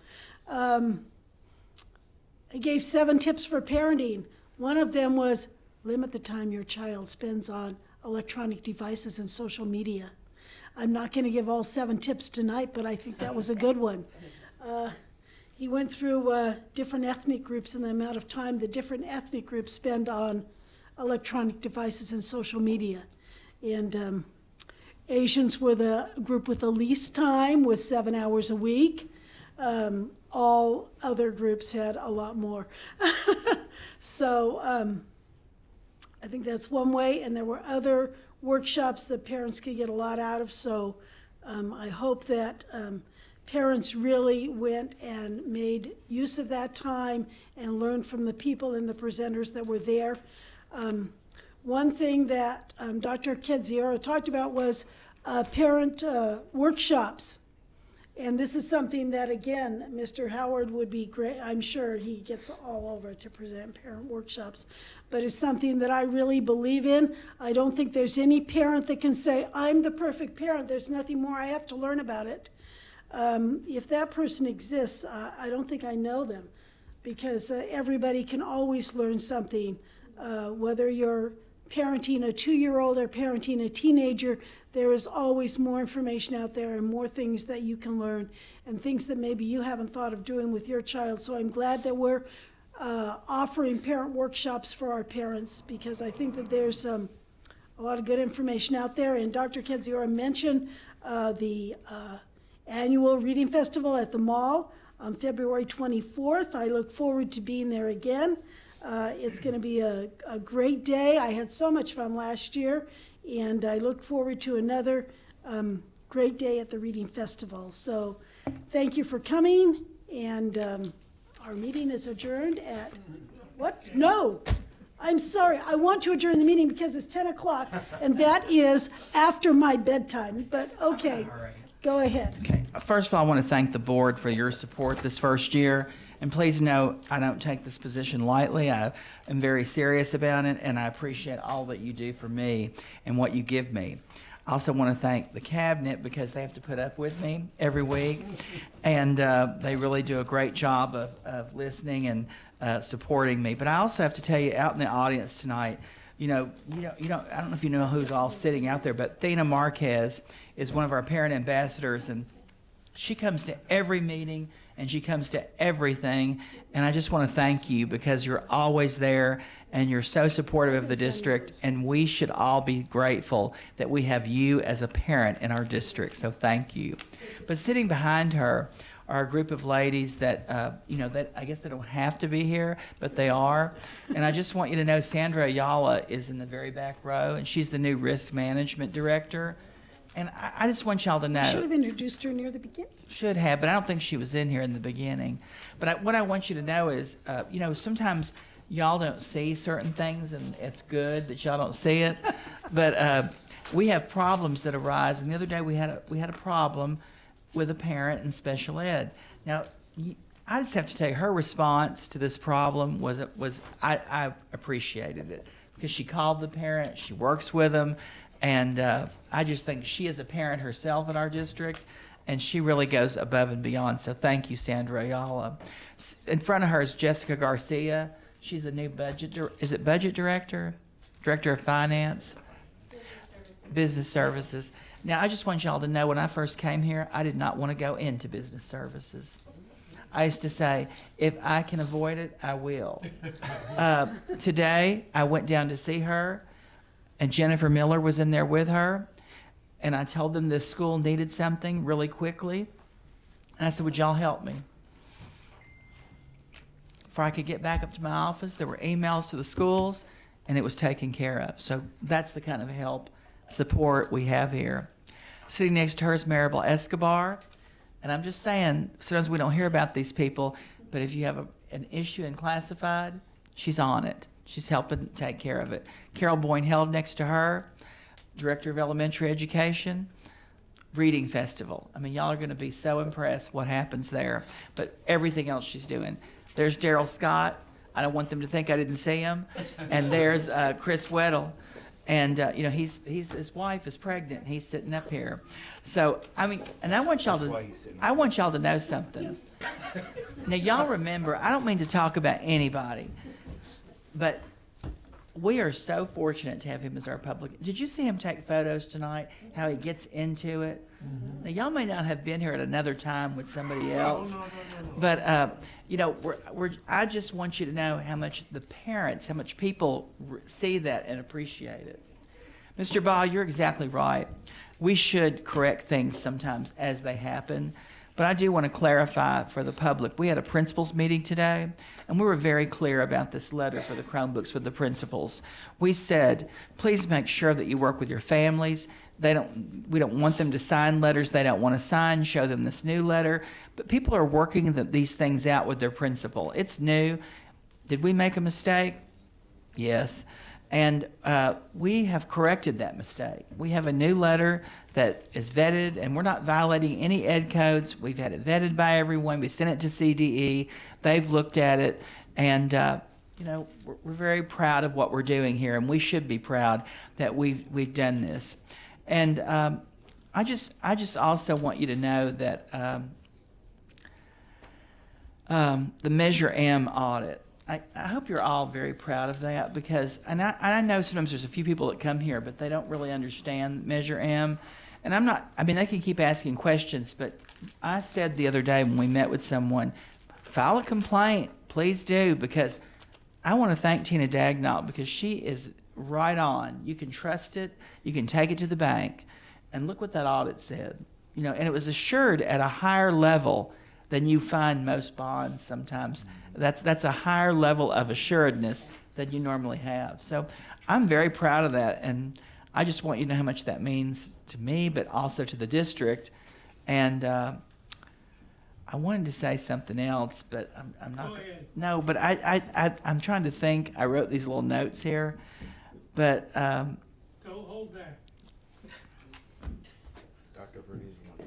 Speaker 1: I gave 7 tips for parenting. One of them was limit the time your child spends on electronic devices and social media. I'm not going to give all 7 tips tonight, but I think that was a good one. He went through different ethnic groups and the amount of time the different ethnic groups spend on electronic devices and social media. And Asians were the group with the least time, with 7 hours a week. All other groups had a lot more. So I think that's one way, and there were other workshops that parents could get a lot out of. So I hope that parents really went and made use of that time and learned from the people and the presenters that were there. One thing that Dr. Kedziora talked about was parent workshops. And this is something that, again, Mr. Howard would be great. I'm sure he gets all over to present parent workshops. But it's something that I really believe in. I don't think there's any parent that can say, I'm the perfect parent. There's nothing more I have to learn about it. If that person exists, I don't think I know them, because everybody can always learn something. Whether you're parenting a 2-year-old or parenting a teenager, there is always more information out there and more things that you can learn and things that maybe you haven't thought of doing with your child. So I'm glad that we're offering parent workshops for our parents, because I think that there's a lot of good information out there. And Dr. Kedziora mentioned the annual reading festival at the mall on February 24th. I look forward to being there again. It's going to be a great day. I had so much fun last year, and I look forward to another great day at the Reading Festival. So thank you for coming, and our meeting is adjourned at, what? No, I'm sorry. I want to adjourn the meeting because it's 10 o'clock, and that is after my bedtime, but okay. Go ahead.
Speaker 7: Okay. First of all, I want to thank the board for your support this first year. And please know, I don't take this position lightly. I am very serious about it, and I appreciate all that you do for me and what you give me. I also want to thank the cabinet, because they have to put up with me every week, and they really do a great job of listening and supporting me. But I also have to tell you, out in the audience tonight, I don't know if you know who's all sitting out there, but Thena Marquez is one of our parent ambassadors, and she comes to every meeting and she comes to everything. And I just want to thank you, because you're always there and you're so supportive of the district, and we should all be grateful that we have you as a parent in our district. So thank you. But sitting behind her are a group of ladies that, that I guess they don't have to be here, but they are. And I just want you to know Sandra Ayala is in the very back row, and she's the new risk management director. And I just want y'all to know.
Speaker 1: Should have introduced her near the beginning.
Speaker 7: Should have, but I don't think she was in here in the beginning. But what I want you to know is, sometimes y'all don't see certain things, and it's good that y'all don't see it. But we have problems that arise. And the other day we had a problem with a parent in special ed. Now, I just have to tell you, her response to this problem was I appreciated it because she called the parent, she works with them, and I just think she is a parent herself in our district, and she really goes above and beyond. So thank you, Sandra Ayala. In front of her is Jessica Garcia. She's a new budget director of finance, business services. Now I just want y'all to know, when I first came here, I did not want to go into business services. I used to say, if I can avoid it, I will. Today, I went down to see her, and Jennifer Miller was in there with her, and I told them this school needed something really quickly. And I said, would y'all help me? Before I could get back up to my office, there were emails to the schools, and it was taken care of. So that's the kind of help, support we have here. Sitting next to her is Maribel Escobar. And I'm just saying, sometimes we don't hear about these people, but if you have an issue in classified, she's on it. She's helping take care of it. Carol Boyne held next to her, Director of Elementary Education, Reading Festival. I mean, y'all are going to be so impressed what happens there, but everything else she's doing. There's Daryl Scott. I don't want them to think I didn't see him. And there's Chris Weddle. And, his wife is pregnant. He's sitting up here. So, I mean, and I want y'all to know something. Now, y'all remember, I don't mean to talk about anybody, but we are so fortunate to have him as our public. Did you see him take photos tonight, how he gets into it? Now, y'all may not have been here at another time with somebody else, but, I just want you to know how much the parents, how much people see that and appreciate it. Mr. Ball, you're exactly right. We should correct things sometimes as they happen, but I do want to clarify for the public. We had a principals meeting today, and we were very clear about this letter for the Chromebooks with the principals. We said, please make sure that you work with your families. We don't want them to sign letters they don't want to sign, show them this new letter. But people are working these things out with their principal. It's new. Did we make a mistake? Yes. And we have corrected that mistake. We have a new letter that is vetted, and we're not violating any ed codes. We've had it vetted by everyone. We sent it to CDE. They've looked at it, and we're very proud of what we're doing here, and we should be proud that we've done this. And I just also want you to know that the Measure M audit, I hope you're all very proud of that, because, and I know sometimes there's a few people that come here, but they don't really understand Measure M. And they can keep asking questions, but I said the other day when we met with someone, file a complaint, please do, because I want to thank Tina Dagnall, because she is right on. You can trust it. You can take it to the bank. And look what that audit said. And it was assured at a higher level than you find most bonds sometimes. That's a higher level of assuredness than you normally have. So I'm very proud of that, and I just want you to know how much that means to me, but also to the district. And I wanted to say something else, but I'm not. No, but I'm trying to think. I wrote these little notes here, but.
Speaker 21: Don't hold back.
Speaker 17: Dr. Verni's one.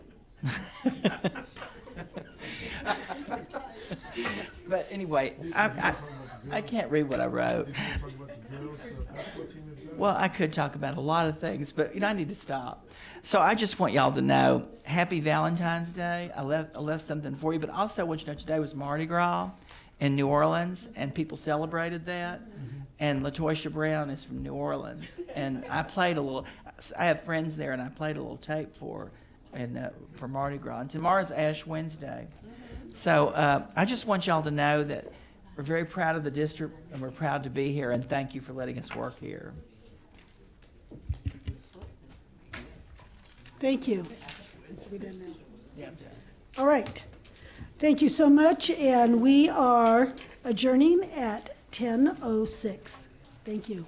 Speaker 7: But anyway, I can't read what I wrote. Well, I could talk about a lot of things, but I need to stop. So I just want y'all to know, happy Valentine's Day. I left something for you, but also I want you to know today was Mardi Gras in New Orleans, and people celebrated that. And LaToya Brown is from New Orleans, and I have friends there, and I played a little tape for Mardi Gras. And tomorrow's Ash Wednesday. So I just want y'all to know that we're very proud of the district, and we're proud to be here, and thank you for letting us work here.
Speaker 1: Thank you. All right. Thank you so much, and we are adjourning at 10:06. Thank you.